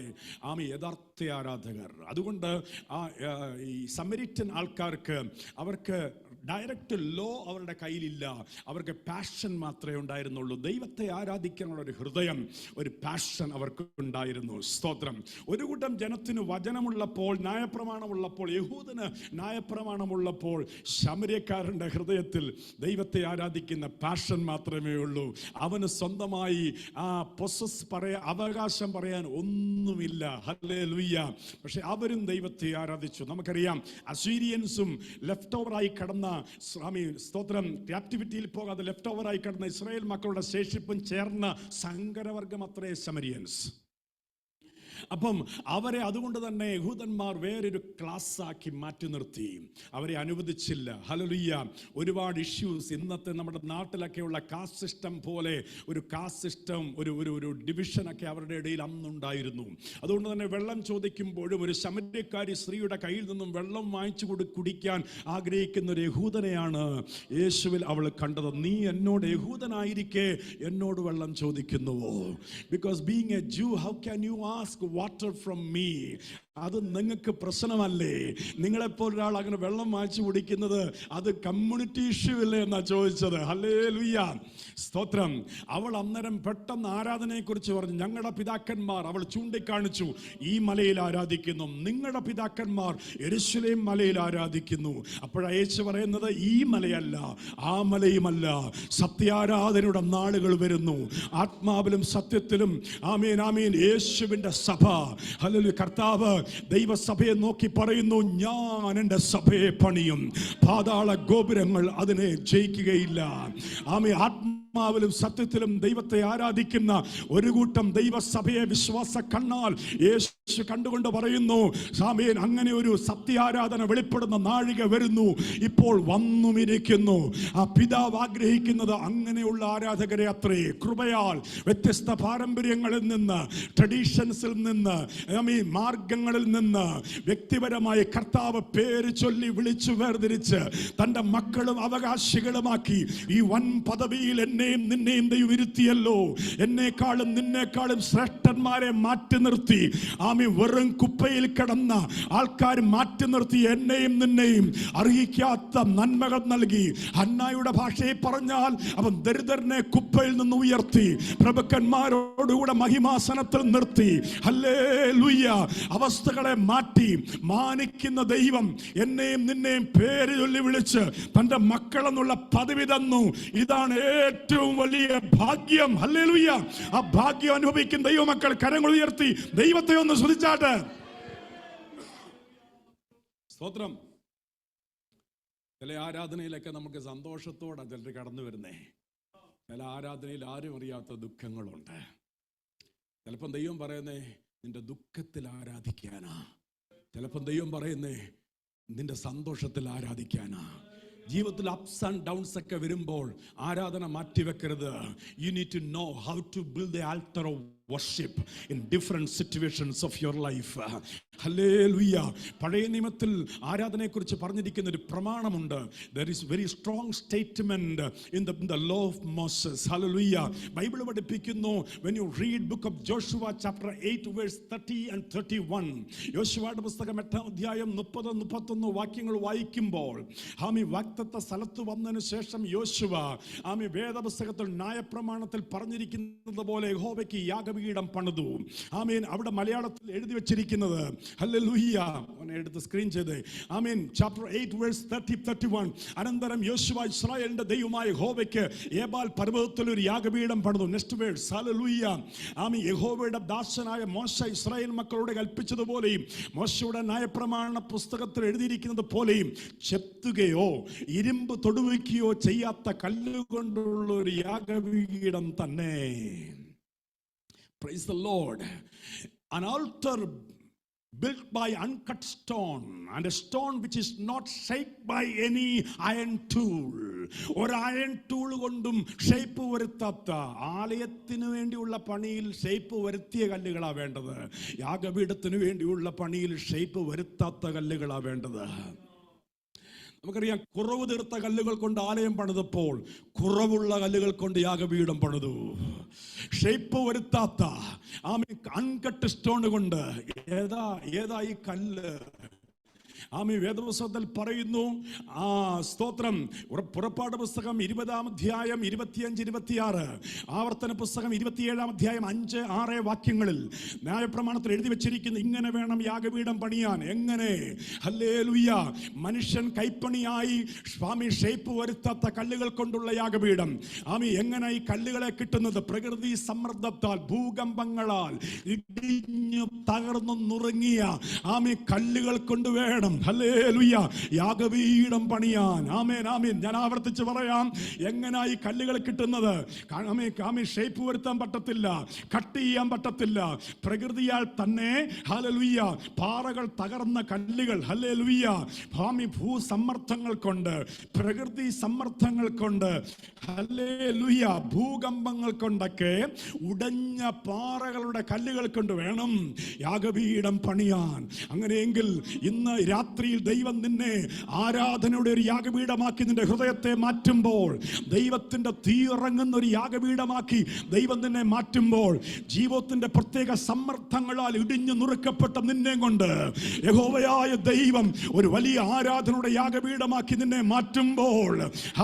യഥാർത്ഥ ആരാധകർ. അതുകൊണ്ട് ഈ സമരിറ്റൻ ആൾക്കാർക്ക് അവർക്ക് ഡയറക്റ്റ് ലോ അവരുടെ കയ്യിലില്ല, അവർക്ക് പാഷൻ മാത്രമേ ഉണ്ടായിരുന്നുള്ളൂ. ദൈവത്തെ ആരാധിക്കാനുള്ള ഒരു ഹൃദയം, ഒരു പാഷൻ അവർക്ക് ഉണ്ടായിരുന്നു. സ്തോത്രം. ഒരു കൂട്ടം ജനത്തിന് വചനമുള്ളപ്പോൾ, ന്യായപ്രമാണമുള്ളപ്പോൾ, യഹൂദന് ന്യായപ്രമാണമുള്ളപ്പോൾ, ശമര്യക്കാരൻ്റെ ഹൃദയത്തിൽ ദൈവത്തെ ആരാധിക്കുന്ന പാഷൻ മാത്രമേ ഉള്ളൂ. അവന് സ്വന്തമായി അവകാശം പറയാൻ ഒന്നുമില്ല. ഹല്ലേലൂയ. പക്ഷെ അവരും ദൈവത്തെ ആരാധിച്ചു. നമുക്കറിയാം അസീരിയൻസും ലെഫ്റ്റ് ഓവറായി കടന്ന സ്തോത്രം ക്യാപ്റ്റിവിറ്റിയിൽ പോകാതെ ലെഫ്റ്റ് ഓവറായി കടന്ന ഇസ്രായേൽ മക്കളുടെ ശേഷിപ്പും ചേർന്ന സങ്കരവർഗം അത്രേ സമരിയൻസ്. അപ്പം അവരെ അതുകൊണ്ട് തന്നെ യഹൂദന്മാർ വേറൊരു ക്ലാസ്സാക്കി മാറ്റി നിർത്തി, അവരെ അനുവദിച്ചില്ല. ഹല്ലേലൂയ. ഒരുപാട് ഇഷ്യൂസ് ഇന്നത്തെ നമ്മുടെ നാട്ടിലൊക്കെയുള്ള കാസ്റ്റ് സിസ്റ്റം പോലെ ഒരു കാസ്റ്റ് സിസ്റ്റം, ഒരു ഡിവിഷനൊക്കെ അവരുടെ ഇടയിൽ അന്നുണ്ടായിരുന്നു. അതുകൊണ്ട് തന്നെ വെള്ളം ചോദിക്കുമ്പോഴും ഒരു ശമര്യക്കാരി സ്ത്രീയുടെ കയ്യിൽ നിന്നും വെള്ളം വാങ്ങിച്ചു കുടിക്കാൻ ആഗ്രഹിക്കുന്ന ഒരു യഹൂദനെയാണ് യേശുവിൽ അവൾ കണ്ടത്. നീ എന്നോട് യഹൂദനായിരിക്കെ എന്നോട് വെള്ളം ചോദിക്കുന്നുവോ? Because being a Jew how can you ask water from me? അത് നിങ്ങൾക്ക് പ്രശ്നമല്ലേ? നിങ്ങളെപ്പോലൊരാൾ അങ്ങനെ വെള്ളം വാങ്ങിച്ചു കുടിക്കുന്നത് അത് കമ്മ്യൂണിറ്റി ഇഷ്യൂ അല്ലേ എന്നാ ചോദിച്ചത്. ഹല്ലേലൂയ. സ്തോത്രം. അവൾ അന്നേരം പെട്ടെന്ന് ആരാധനയെക്കുറിച്ച് പറഞ്ഞു. ഞങ്ങളുടെ പിതാക്കന്മാർ, അവൾ ചൂണ്ടിക്കാണിച്ചു, ഈ മലയിൽ ആരാധിക്കുന്നു. നിങ്ങളുടെ പിതാക്കന്മാർ യെരുശലേം മലയിൽ ആരാധിക്കുന്നു. അപ്പോഴാ യേശു പറയുന്നത് ഈ മലയല്ല ആ മലയുമല്ല, സത്യാരാധനയുടെ നാളുകൾ വരുന്നു. ആത്മാവിലും സത്യത്തിലും ആമേൻ ആമേൻ യേശുവിൻ്റെ സഭ. ഹല്ലേലൂയ. കർത്താവ് ദൈവസഭയെ നോക്കി പറയുന്നു, ഞാൻ എൻ്റെ സഭയെ പണിയും, പാതാള ഗോപുരങ്ങൾ അതിനെ ജയിക്കുകയില്ല. ആമേൻ. ആത്മാവിലും സത്യത്തിലും ദൈവത്തെ ആരാധിക്കുന്ന ഒരു കൂട്ടം ദൈവസഭയെ വിശ്വാസ കണ്ണാൽ യേശു കണ്ടുകൊണ്ട് പറയുന്നു, ആമേൻ, അങ്ങനെ ഒരു സത്യാരാധന വെളിപ്പെടുന്ന നാഴിക വരുന്നു, ഇപ്പോൾ വന്നുമിരിക്കുന്നു. ആ പിതാവ് ആഗ്രഹിക്കുന്നത് അങ്ങനെയുള്ള ആരാധകരെ അത്രേ. കൃപയാൽ വ്യത്യസ്ത പാരമ്പര്യങ്ങളിൽ നിന്ന്, ട്രഡീഷൻസിൽ നിന്ന്, മാർഗങ്ങളിൽ നിന്ന് വ്യക്തിപരമായി കർത്താവ് പേര് ചൊല്ലി വിളിച്ചു വേർതിരിച്ച് തൻ്റെ മക്കളും അവകാശികളുമാക്കി ഈ വൻ പദവിയിൽ എന്നെ എന്നെയും നിന്നെയും ദൈവം ഇരുത്തിയല്ലോ. എന്നെക്കാളും നിന്നെക്കാളും ശ്രേഷ്ഠന്മാരെ മാറ്റി നിർത്തി. ആമീൻ. വെറും കുപ്പയിൽ കിടന്ന ആൾക്കാർ മാറ്റി നിർത്തി എന്നെയും നിന്നെയും അർഹിക്കാത്ത നന്മകൾ നൽകി. ഹന്നായുടെ ഭാഷയിൽ പറഞ്ഞാൽ അവൻ ദരിദ്രനെ കുപ്പയിൽ നിന്ന് ഉയർത്തി, പ്രഭുക്കന്മാരോടുകൂടെ മഹിമാസനത്തിൽ നിർത്തി. ഹല്ലേലൂയ. അവസ്ഥകളെ മാറ്റി മാനിക്കുന്ന ദൈവം എന്നെയും നിന്നെയും പേര് ചൊല്ലി വിളിച്ച് തന്റെ മക്കളെന്നുള്ള പദവി തന്നു. ഇതാണ് ഏറ്റവും വലിയ ഭാഗ്യം. ഹല്ലേലൂയ. ആ ഭാഗ്യം അനുഭവിക്കുന്ന ദൈവമക്കൾ കരങ്ങൾ ഉയർത്തി ദൈവത്തെ ഒന്ന് സ്തുതിച്ചാട്ടെ. സ്തോത്രം. ചില ആരാധനയിലൊക്കെ നമുക്ക് സന്തോഷത്തോടെ ചിലർ കടന്നു വരുന്നേ. ചില ആരാധനയിൽ ആരും അറിയാത്ത ദുഃഖങ്ങളുണ്ട്. ചിലപ്പം ദൈവം പറയുന്നേ നിന്റെ ദുഃഖത്തിൽ ആരാധിക്കാനാ. ചിലപ്പം ദൈവം പറയുന്നേ നിന്റെ സന്തോഷത്തിൽ ആരാധിക്കാനാ. ജീവിതത്തിൽ അപ്സ് ആൻഡ് ഡൗൺസ് ഒക്കെ വരുമ്പോൾ ആരാധന മാറ്റിവെക്കരുത്. You need to know how to build the altar of worship in different situations of your life. ഹല്ലേലൂയ. പഴയ നിയമത്തിൽ ആരാധനയെക്കുറിച്ച് പറഞ്ഞിരിക്കുന്ന ഒരു പ്രമാണമുണ്ട്. There is very strong statement in the law of Moses. Hallelujah. Bible പഠിപ്പിക്കുന്നു, when you read book of Joshua chapter 8 verse 30 and 31, യോശുവയുടെ പുസ്തകം 8-ാം അധ്യായം 30-31 വാക്യങ്ങൾ വായിക്കുമ്പോൾ ആമി വാഗ്ദത്ത സ്ഥലത്ത് വന്നതിന് ശേഷം യോശുവ ആമി വേദപുസ്തകത്തിൽ ന്യായപ്രമാണത്തിൽ പറഞ്ഞിരിക്കുന്നത് പോലെ യഹോവയ്ക്ക് യാഗപീഠം പണിതു. ആമീൻ. അവിടെ മലയാളത്തിൽ എഴുതി വെച്ചിരിക്കുന്നത് ഹല്ലേലൂയ. എടുത്ത് സ്ക്രീൻ ചെയ്ത് ആമീൻ. Chapter 8 verse 30-31. അനന്തരം യോശുവ ഇസ്രായേലിന്റെ ദൈവമായ യഹോവയ്ക്ക് ഏബാൽ പർവ്വതത്തിൽ ഒരു യാഗപീഠം പണിതു. Next verse. ഹല്ലേലൂയ. ആമീൻ. യഹോവയുടെ ദാസനായ മോശ ഇസ്രായേൽ മക്കളോട് കൽപ്പിച്ചതുപോലെയും മോശയുടെ ന്യായപ്രമാണ പുസ്തകത്തിൽ എഴുതിയിരിക്കുന്നത് പോലെയും ചെത്തുകയോ ഇരുമ്പ് തൊടുവിക്കുകയോ ചെയ്യാത്ത കല്ലുകൊണ്ടുള്ള ഒരു യാഗപീഠം തന്നെ. Praise the Lord. An altar built by uncut stone, and a stone which is not shaped by any iron tool. ഒരു അയൺ ടൂൾ കൊണ്ടും ഷേപ്പ് വരുത്താത്ത, ആലയത്തിന് വേണ്ടിയുള്ള പണിയിൽ ഷേപ്പ് വരുത്തിയ കല്ലുകളാ വേണ്ടത്. യാഗപീഠത്തിന് വേണ്ടിയുള്ള പണിയിൽ ഷേപ്പ് വരുത്താത്ത കല്ലുകളാ വേണ്ടത്. നമുക്കറിയാം, കുറവ് തീർത്ത കല്ലുകൾ കൊണ്ട് ആലയം പണിതപ്പോൾ കുറവുള്ള കല്ലുകൾ കൊണ്ട് യാഗപീഠം പണിതു. ഷേപ്പ് വരുത്താത്ത അൺകട്ട് സ്റ്റോൺ കൊണ്ട്. ഏതാ ഈ കല്ല്? ആമീൻ. വേദപുസ്തകത്തിൽ പറയുന്നു, സ്തോത്രം, പുറപ്പാട് പുസ്തകം 20-ാം അധ്യായം 25-26, ആവർത്തന പുസ്തകം 27-ാം അധ്യായം 5-6 വാക്യങ്ങളിൽ ന്യായപ്രമാണത്തിൽ എഴുതി വെച്ചിരിക്കുന്നു, ഇങ്ങനെ വേണം യാഗപീഠം പണിയാൻ. എങ്ങനെ? ഹല്ലേലൂയ. മനുഷ്യൻ കൈപ്പണിയായി സ്വാമി ഷേപ്പ് വരുത്താത്ത കല്ലുകൾ കൊണ്ടുള്ള യാഗപീഠം. ആമി. എങ്ങനെ ഈ കല്ലുകളെ കിട്ടുന്നത്? പ്രകൃതി സമ്മർദ്ദത്താൽ, ഭൂകമ്പങ്ങളാൽ ഇടിഞ്ഞു തകർന്നു നുറുങ്ങിയ ആമി കല്ലുകൾ കൊണ്ടുവേണം ഹല്ലേലൂയ യാഗപീഠം പണിയാൻ. ആമേൻ, ആമേൻ. ഞാൻ ആവർത്തിച്ച് പറയാം, എങ്ങനെ ഈ കല്ലുകൾ കിട്ടുന്നത്? ഷേപ്പ് വരുത്താൻ പറ്റത്തില്ല, കട്ട് ചെയ്യാൻ പറ്റത്തില്ല. പ്രകൃതിയാൽ തന്നെ ഹല്ലേലൂയ പാറകൾ തകർന്ന കല്ലുകൾ, ഹല്ലേലൂയ, ഭൂസമ്മർദ്ദങ്ങൾ കൊണ്ട്, പ്രകൃതി സമ്മർദ്ദങ്ങൾ കൊണ്ട്, ഹല്ലേലൂയ, ഭൂകമ്പങ്ങൾ കൊണ്ടൊക്കെ ഉടഞ്ഞ പാറകളുടെ കല്ലുകൾ കൊണ്ട് വേണം യാഗപീഠം പണിയാൻ. അങ്ങനെയെങ്കിൽ ഇന്ന് രാത്രിയിൽ ദൈവം നിന്നെ ആരാധനയുടെ ഒരു യാഗപീഠമാക്കി നിന്റെ ഹൃദയത്തെ മാറ്റുമ്പോൾ, ദൈവത്തിന്റെ തീ ഇറങ്ങുന്ന ഒരു യാഗപീഠമാക്കി ദൈവം നിന്നെ മാറ്റുമ്പോൾ, ജീവിതത്തിന്റെ പ്രത്യേക സമ്മർദ്ദങ്ങളാൽ ഇടിഞ്ഞു നുറുക്കപ്പെട്ട നിന്നെ കൊണ്ട് യഹോവയായ ദൈവം ഒരു വലിയ ആരാധനയുടെ യാഗപീഠമാക്കി നിന്നെ മാറ്റുമ്പോൾ,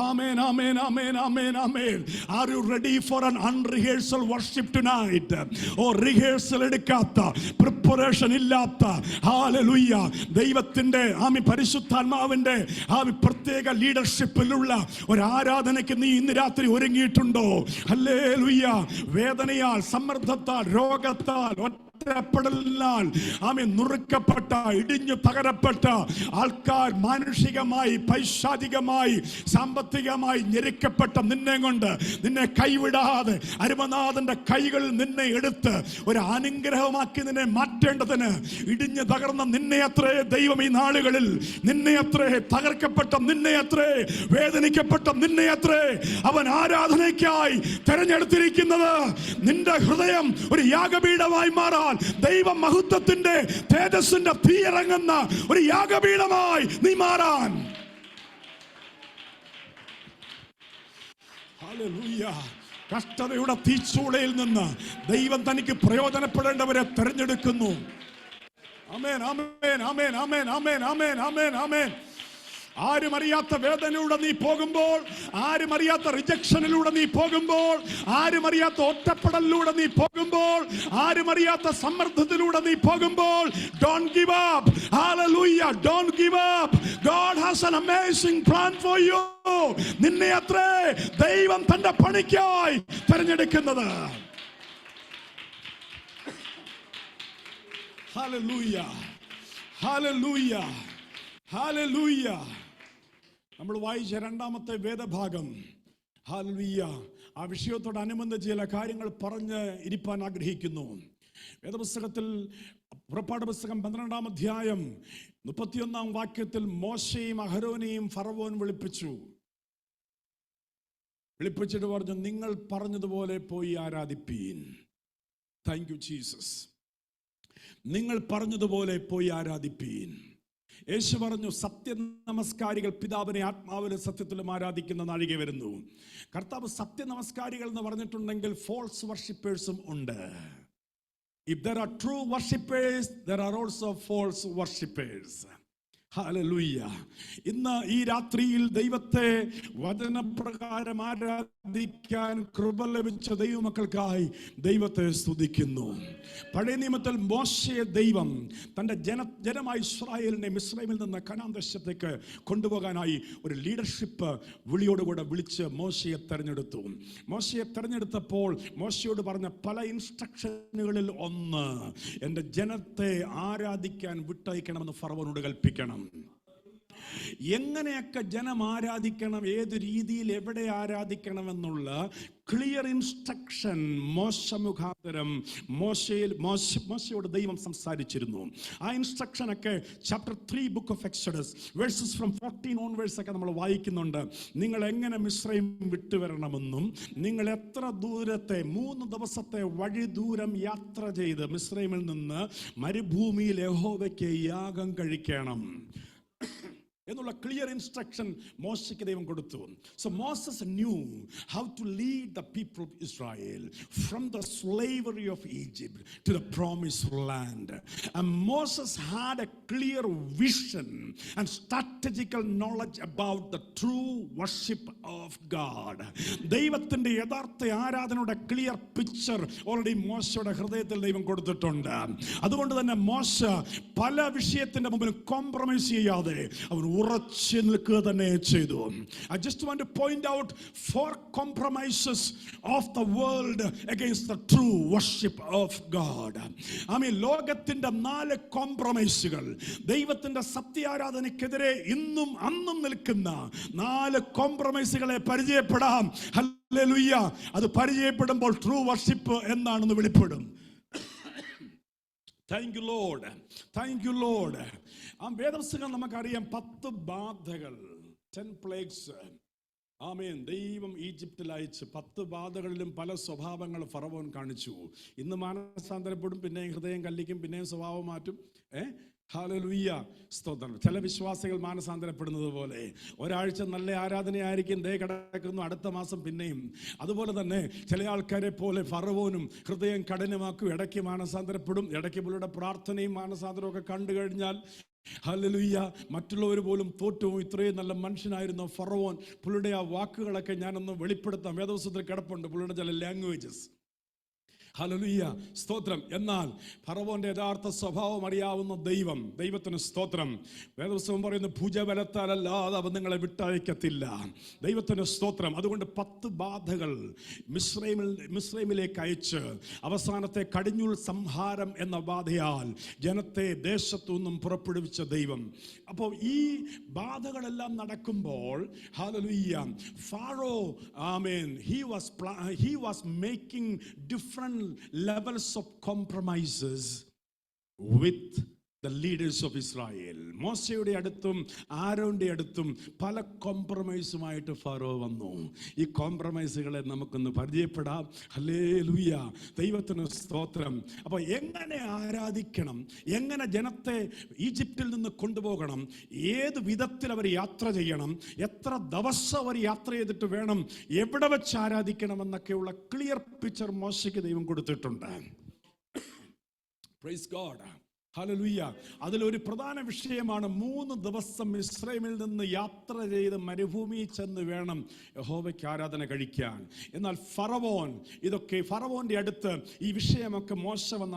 ആമേൻ, ആമേൻ, ആമേൻ, ആമേൻ, ആമേൻ. Are you ready for an unrehearsal worship tonight? Rehearsal എടുക്കാത്ത, പ്രിപ്പറേഷൻ ഇല്ലാത്ത, ഹല്ലേലൂയ, ദൈവത്തിന്റെ പരിശുദ്ധാത്മാവിന്റെ പ്രത്യേക ലീഡർഷിപ്പിലുള്ള ഒരു ആരാധനയ്ക്ക് നീ ഇന്ന് രാത്രി ഒരുങ്ങിയിട്ടുണ്ടോ? ഹല്ലേലൂയ. വേദനയാൽ, സമ്മർദ്ദത്താൽ, രോഗത്താൽ, നുറുക്കപ്പെട്ട, ഇടിഞ്ഞു തകരപ്പെട്ട ആൾക്കാർ, മാനുഷികമായി, പൈശാചികമായി, സാമ്പത്തികമായി ഞെരുക്കപ്പെട്ട നിന്നെ കൊണ്ട്, നിന്നെ കൈവിടാതെ അരുമനാഥന്റെ കൈകളിൽ നിന്നെ എടുത്ത് ഒരു അനുഗ്രഹമാക്കി നിന്നെ മാറ്റേണ്ടതിന്, ഇടിഞ്ഞു തകർന്ന നിന്നെ അത്രേ ദൈവം ഈ നാളുകളിൽ, നിന്നെ അത്രേ തകർക്കപ്പെട്ട നിന്നെ അത്രേ, വേദനിക്കപ്പെട്ട നിന്നെ അത്രേ അവൻ ആരാധനയ്ക്കായി തെരഞ്ഞെടുത്തിരിക്കുന്നത്. നിന്റെ ഹൃദയം ഒരു യാഗപീഠമായി മാറാൻ, ദൈവ മഹത്വത്തിന്റെ തേജസ്സിന്റെ തീ ഇറങ്ങുന്ന ഒരു യാഗപീഠമായി നീ മാറാൻ. ഹല്ലേലൂയ. കഷ്ടതയുടെ തീച്ചൂളയിൽ നിന്ന് ദൈവം തനിക്ക് പ്രയോജനപ്പെടേണ്ടവരെ തെരഞ്ഞെടുക്കുന്നു. ആമേൻ, ആമേൻ, ആമേൻ, ആമേൻ, ആമേൻ, ആമേൻ, ആമേൻ, ആമേൻ. ആരും അറിയാത്ത വേദനയിലൂടെ നീ പോകുമ്പോൾ, ആരും അറിയാത്ത റിജക്ഷനിലൂടെ നീ പോകുമ്പോൾ, ആരും അറിയാത്ത ഒറ്റപ്പെടലിലൂടെ നീ പോകുമ്പോൾ, ആരും അറിയാത്ത സമ്മർദ്ദത്തിലൂടെ നീ പോകുമ്പോൾ, don't give up. Hallelujah, don't give up. God has an amazing plan for you. നിന്നെ അത്രേ ദൈവം തന്റെ പണിക്കായി തിരഞ്ഞെടുക്കുന്നത്. Hallelujah, hallelujah, hallelujah. നമ്മൾ വായിച്ച രണ്ടാമത്തെ വേദഭാഗം, ഹല്ലേലൂയ, ആ വിഷയത്തോടനുബന്ധിച്ച് ചില കാര്യങ്ങൾ പറഞ്ഞ് ഇരിപ്പാൻ ആഗ്രഹിക്കുന്നു. വേദപുസ്തകത്തിൽ പുറപ്പാട് പുസ്തകം 12-ാം അധ്യായം 31-ാം വാക്യത്തിൽ മോശയും അഹരോനെയും ഫറവോൻ വിളിപ്പിച്ചിട്ട് പറഞ്ഞു, നിങ്ങൾ പറഞ്ഞതുപോലെ പോയി ആരാധിപ്പീൻ. Thank you Jesus. നിങ്ങൾ പറഞ്ഞതുപോലെ പോയി ആരാധിപ്പീൻ. യേശു പറഞ്ഞു, സത്യ നമസ്കാരികൾ പിതാവിനെ ആത്മാവിലും സത്യത്തിലും ആരാധിക്കുന്ന നാഴിക വരുന്നു. കർത്താവ് സത്യ നമസ്കാരികൾ എന്ന് പറഞ്ഞിട്ടുണ്ടെങ്കിൽ ഫോൾസ് വർഷിപ്പേഴ്സും ഉണ്ട്. If there are true worshippers, there are also false worshippers. Hallelujah. ഇന്ന് ഈ രാത്രിയിൽ ദൈവത്തെ വചനപ്രകാരം ആരാധിക്കാൻ കൃപ ലഭിച്ച ദൈവമക്കൾക്കായി ദൈവത്തെ സ്തുതിക്കുന്നു. പഴയ നിയമത്തിൽ മോശയെ ദൈവം തൻ്റെ ജനമായി ഇസ്രായേലിനെ മിസ്രൈമിൽ നിന്ന് കനാൻ ദേശത്തേക്ക് കൊണ്ടുപോകാനായി ഒരു ലീഡർഷിപ്പ് വിളിയോടുകൂടെ വിളിച്ച് മോശയെ തെരഞ്ഞെടുത്തു. മോശയെ തെരഞ്ഞെടുത്തപ്പോൾ മോശയോട് പറഞ്ഞ പല ഇൻസ്ട്രക്ഷനുകളിൽ ഒന്ന്, എൻ്റെ ജനത്തെ ആരാധിക്കാൻ വിട്ടയക്കണമെന്ന് ഫറവോനോട് കൽപ്പിക്കണം. എങ്ങനെയൊക്കെ ജനം ആരാധിക്കണം, ഏത് രീതിയിൽ എവിടെ ആരാധിക്കണമെന്നുള്ള ക്ലിയർ ഇൻസ്ട്രക്ഷൻ മോശ മുഖാന്തരം മോശയോട് ദൈവം സംസാരിച്ചിരുന്നു. ആ ഇൻസ്ട്രക്ഷനൊക്കെ chapter 3 book of Exodus verses from 14 onwards ഒക്കെ നമ്മൾ വായിക്കുന്നുണ്ട്. നിങ്ങൾ എങ്ങനെ മിസ്രൈം വിട്ടുവരണമെന്നും, നിങ്ങൾ എത്ര ദൂരത്തെ 3 ദിവസത്തെ വഴി ദൂരം യാത്ര ചെയ്ത് മിസ്രൈമിൽ നിന്ന് മരുഭൂമിയിൽ യഹോവയ്ക്ക് യാഗം കഴിക്കണം എന്നുള്ള ക്ലിയർ ഇൻസ്ട്രക്ഷൻ മോശയ്ക്ക് ദൈവം കൊടുത്തു. So Moses knew how to lead the people of Israel from the slavery of Egypt to the promised land. And Moses had a clear vision and strategical knowledge about the true worship of God. ദൈവത്തിന്റെ യഥാർത്ഥ ആരാധനയുടെ clear picture already മോശയുടെ ഹൃദയത്തിൽ ദൈവം കൊടുത്തിട്ടുണ്ട്. അതുകൊണ്ട് തന്നെ മോശ പല വിഷയത്തിന്റെ മുമ്പിൽ കോംപ്രമൈസ് ചെയ്യാതെ അവൻ ഉറച്ചു നിൽക്കുക തന്നെ ചെയ്തു. I just want to point out 4 compromises of the world against the true worship of God. ലോകത്തിന്റെ 4 കോംപ്രമൈസുകൾ, ദൈവത്തിന്റെ സത്യാരാധനയ്ക്കെതിരെ ഇന്നും അന്നും നിൽക്കുന്ന 4 കോംപ്രമൈസുകളെ പരിചയപ്പെടാം. ഹല്ലേലൂയ. അത് പരിചയപ്പെടുമ്പോൾ ട്രൂ വർഷിപ്പ് എന്താണെന്ന് വെളിപ്പെടും. Thank you Lord, thank you Lord. ആ വേദപുസ്തകം നമുക്കറിയാം 10 ബാധകൾ, 10 പ്ലേഗ്സ്. ആമേൻ. ദൈവം ഈജിപ്തിൽ അയച്ച് 10 ബാധകളിലും പല സ്വഭാവങ്ങൾ ഫറവോൻ കാണിച്ചു. ഇന്ന് മാനസാന്തരപ്പെടും, പിന്നെയും ഹൃദയം കല്ലിക്കും, പിന്നെയും സ്വഭാവം മാറ്റും. ഹല്ലേലൂയ, സ്തോത്രം. ചില വിശ്വാസികൾ മാനസാന്തരപ്പെടുന്നത് പോലെ ഒരാഴ്ച നല്ല ആരാധനയായിരിക്കും, ദേ കിടക്കുന്നു, അടുത്ത മാസം പിന്നെയും. അതുപോലെ തന്നെ ചില ആൾക്കാരെ പോലെ ഫറവോനും ഹൃദയം കഠിനമാക്കും, ഇടയ്ക്ക് മാനസാന്തരപ്പെടും, ഇടയ്ക്ക് പുള്ളിയുടെ പ്രാർത്ഥനയും മാനസാന്തരവും ഒക്കെ കണ്ടു കഴിഞ്ഞാൽ ഹല്ലേലൂയ, മറ്റുള്ളവർ പോലും തോറ്റും. ഇത്രയും നല്ല മനുഷ്യനായിരുന്നു ഫറവോൻ. പുള്ളിയുടെ ആ വാക്കുകളൊക്കെ ഞാനൊന്ന് വെളിപ്പെടുത്താം. വേദപുസ്തകത്തിൽ കിടപ്പുണ്ട് പുള്ളിയുടെ ചില ലാംഗ്വേജസ്. ഹല്ലേലൂയ, സ്തോത്രം. എന്നാൽ ഫറവോന്റെ യഥാർത്ഥ സ്വഭാവം അറിയാവുന്ന ദൈവത്തിന് സ്തോത്രം. വേദപുസ്തകം പറയുന്നു, ഭുജബലത്താലല്ലാതെ അവൻ നിങ്ങളെ വിട്ടയക്കത്തില്ല. ദൈവത്തിന് സ്തോത്രം. അതുകൊണ്ട് 10 ബാധകൾ മിസ്രൈമിലേക്ക് അയച്ച് അവസാനത്തെ കടിഞ്ഞൂൽ സംഹാരം എന്ന ബാധയാൽ ജനത്തെ ദേശത്തു നിന്നും പുറപ്പെടുവിച്ച ദൈവം. അപ്പോൾ ഈ ബാധകളെല്ലാം നടക്കുമ്പോൾ hallelujah, pharaoh amen, he was making different levels of compromises with the leaders of Israel. മോശയുടെ അടുത്തും ആരോന്റെ അടുത്തും പല കോംപ്രമൈസുമായിട്ട് ഫറോ വന്നു. ഈ കോംപ്രമൈസുകളെ നമുക്കൊന്ന് പരിചയപ്പെടാം. ഹല്ലേലൂയ, ദൈവത്തിന് സ്തോത്രം. അപ്പോൾ എങ്ങനെ ആരാധിക്കണം, എങ്ങനെ ജനത്തെ ഈജിപ്തിൽ നിന്ന് കൊണ്ടുപോകണം, ഏത് വിധത്തിൽ അവർ യാത്ര ചെയ്യണം, എത്ര ദിവസം അവർ യാത്ര ചെയ്തിട്ട് വേണം, എവിടെ വെച്ച് ആരാധിക്കണം എന്നൊക്കെയുള്ള ക്ലിയർ പിക്ചർ മോശയ്ക്ക് ദൈവം കൊടുത്തിട്ടുണ്ട്. Praise God, hallelujah. അതിലൊരു പ്രധാന വിഷയമാണ് 3 ദിവസം ഇസ്രായേലിൽ നിന്ന് യാത്ര ചെയ്ത് മരുഭൂമിയിൽ ചെന്ന് വേണം യഹോവയ്ക്ക് ആരാധന കഴിക്കാൻ. എന്നാൽ ഫറവോന്റെ അടുത്ത് ഈ വിഷയമൊക്കെ മോശ വന്ന്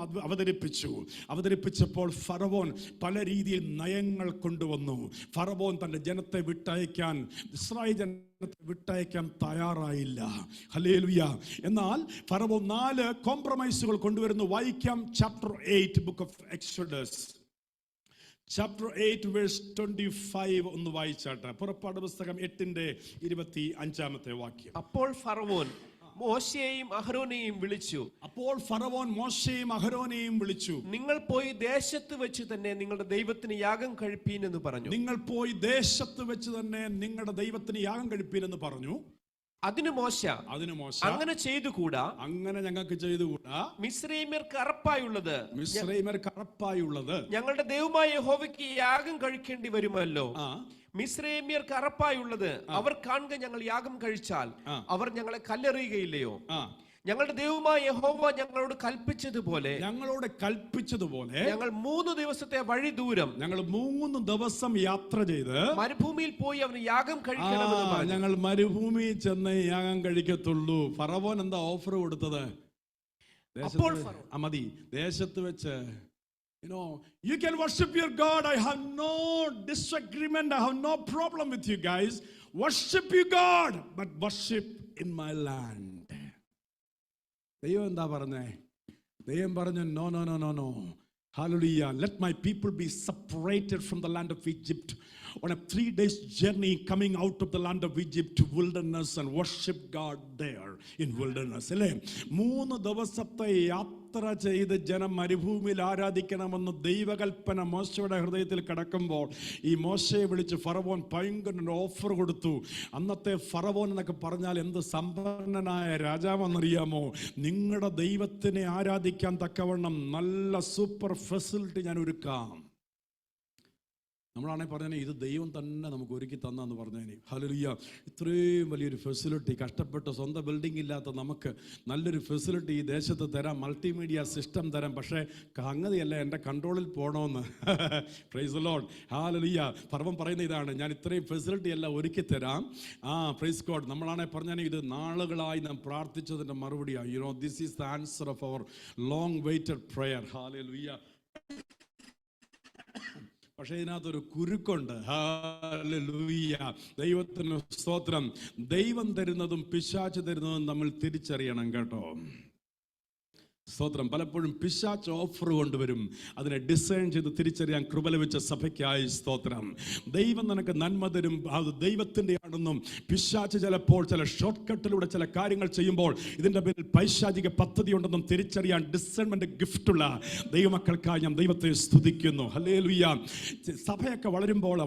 അവതരിപ്പിച്ചപ്പോൾ ഫറവോൻ പല രീതിയിൽ നയങ്ങൾ കൊണ്ടുവന്നു. ഫറവോൻ തൻ്റെ ജനത്തെ ഇസ്രായേൽ വിട്ടയക്കാൻ തയ്യാറായില്ല. ഹല്ലേലൂയ. എന്നാൽ ഫറവോൻ 4 കോംപ്രമൈസുകൾ കൊണ്ടുവരുന്നു. വായിക്കാം chapter 8 book of Exodus, chapter 8 verse 25 ഒന്ന് വായിച്ചാട്ടെ. പുറപ്പാട് പുസ്തകം 8:25 വാക്യം. അപ്പോൾ ഫറവോൻ മോശയെയും അഹരോനെയും വിളിച്ചു. നിങ്ങൾ പോയി ദേശത്ത് വെച്ച് തന്നെ നിങ്ങളുടെ ദൈവത്തിന് യാഗം കഴിപ്പീൻ എന്ന് പറഞ്ഞു. അതിന് മോശ അങ്ങനെ ചെയ്തുകൂടാ, അങ്ങനെ ഞങ്ങൾക്ക് ചെയ്തുകൂടാ. മിസ്രൈമ്യർക്ക് അറപ്പായുള്ളത് ഞങ്ങളുടെ ദൈവമായ യഹോവയ്ക്ക് യാഗം കഴിക്കേണ്ടി വരുമല്ലോ. മിസ്രൈമ്യർക്ക് അറപ്പായുള്ളത് അവർ കാണുക ഞങ്ങൾ യാഗം കഴിച്ചാൽ അവർ ഞങ്ങളെ കല്ലെറിയുകയില്ലയോ? ഞങ്ങളുടെ ദൈവമായ യഹോവ ഞങ്ങളോട് കൽപ്പിച്ചതുപോലെ ഞങ്ങൾ 3 ദിവസത്തെ വഴി ദൂരം 3 ദിവസം യാത്ര ചെയ്ത് മരുഭൂമിയിൽ പോയി അവന് യാഗം കഴിക്കണമെന്ന് പറഞ്ഞു. ഞങ്ങൾ മരുഭൂമിയിൽ ചെന്ന് യാഗം കഴിക്കത്തുള്ളൂ. ഫറവോൻ എന്താ ഓഫർ കൊടുത്തത്? മതി, ദേശത്ത് വെച്ച് you can worship your God. I have no disagreement. I have no problem with you guys. Worship your God, but worship in my land. ദൈവം എന്താ പറഞ്ഞേ? ദൈവം പറഞ്ഞു no no no no no. Hallelujah. Let my people be separated from the land of Egypt on a 3 days journey, coming out of the land of Egypt to wilderness and worship God there in wilderness. അല്ലേ? 3 ദിവസത്തെ യാത്ര ചെയ്ത് ജനം മരുഭൂമിയിൽ ആരാധിക്കണമെന്ന് ദൈവകൽപ്പന മോശയുടെ ഹൃദയത്തിൽ കിടക്കുമ്പോൾ ഈ മോശയെ വിളിച്ച് ഫറവോൻ ഭയങ്കര ഓഫർ കൊടുത്തു. അന്നത്തെ ഫറവോൻ എന്നൊക്കെ പറഞ്ഞാൽ എന്ത് സമ്പന്നനായ രാജാവെന്നറിയാമോ? നിങ്ങളുടെ ദൈവത്തിനെ ആരാധിക്കാൻ തക്കവണ്ണം നല്ല സൂപ്പർ ഫെസിലിറ്റി ഞാൻ ഒരുക്കാം. നമ്മളാണെങ്കിൽ പറഞ്ഞേ ഇത് ദൈവം തന്നെ നമുക്ക് ഒരുക്കി തന്നെന്ന് പറഞ്ഞേനെ. ഹല്ലേലൂയ. ഇത്രയും വലിയൊരു ഫെസിലിറ്റി, കഷ്ടപ്പെട്ട് സ്വന്തം ബിൽഡിംഗ് ഇല്ലാത്ത നമുക്ക് നല്ലൊരു ഫെസിലിറ്റി ഈ ദേശത്ത് തരാം, മൾട്ടിമീഡിയ സിസ്റ്റം തരാം. പക്ഷേ സംഗതിയല്ല എൻ്റെ കൺട്രോളിൽ പോകണമെന്ന്. Praise the Lord. ഹല്ലേലൂയ. ഫറവോൻ പറയുന്ന ഇതാണ്, ഞാൻ ഇത്രയും ഫെസിലിറ്റി എല്ലാം ഒരുക്കി തരാം. Praise God. നമ്മളാണെങ്കിൽ പറഞ്ഞാൽ ഇത് നാളുകളായി നാം പ്രാർത്ഥിച്ചതിൻ്റെ മറുപടിയാണ്. This is the answer of our long waited prayer. Hallelujah. പക്ഷേ ഇതിനകത്തൊരു കുരുക്കുണ്ട്. ഹല്ലേലൂയ. ദൈവത്തിന് സ്തോത്രം. ദൈവം തരുന്നതും പിശാച് തരുന്നതും നമ്മൾ തിരിച്ചറിയണം കേട്ടോ. സ്തോത്രം. പലപ്പോഴും പിശാച് ഓഫർ കൊണ്ടുവരും, അതിനെ ഡിസൈൻ ചെയ്ത് തിരിച്ചറിയാൻ കൃപ ലഭിച്ച സഭയ്ക്കായി സ്തോത്രം. ദൈവം നിനക്ക് നന്മ തരും, അത് ദൈവത്തിൻ്റെ ആണെന്നും പിശാച് ചിലപ്പോൾ ചില ഷോർട്ട് കട്ടിലൂടെ ചില കാര്യങ്ങൾ ചെയ്യുമ്പോൾ ഇതിൻ്റെ പേരിൽ പൈശാചിക പദ്ധതി ഉണ്ടെന്നും തിരിച്ചറിയാൻ ഡിസൈൻമെന്റ് ഗിഫ്റ്റുള്ള ദൈവമക്കൾക്കായി ഞാൻ ദൈവത്തെ സ്തുതിക്കുന്നു. ഹല്ലേലൂയ. സഭയൊക്കെ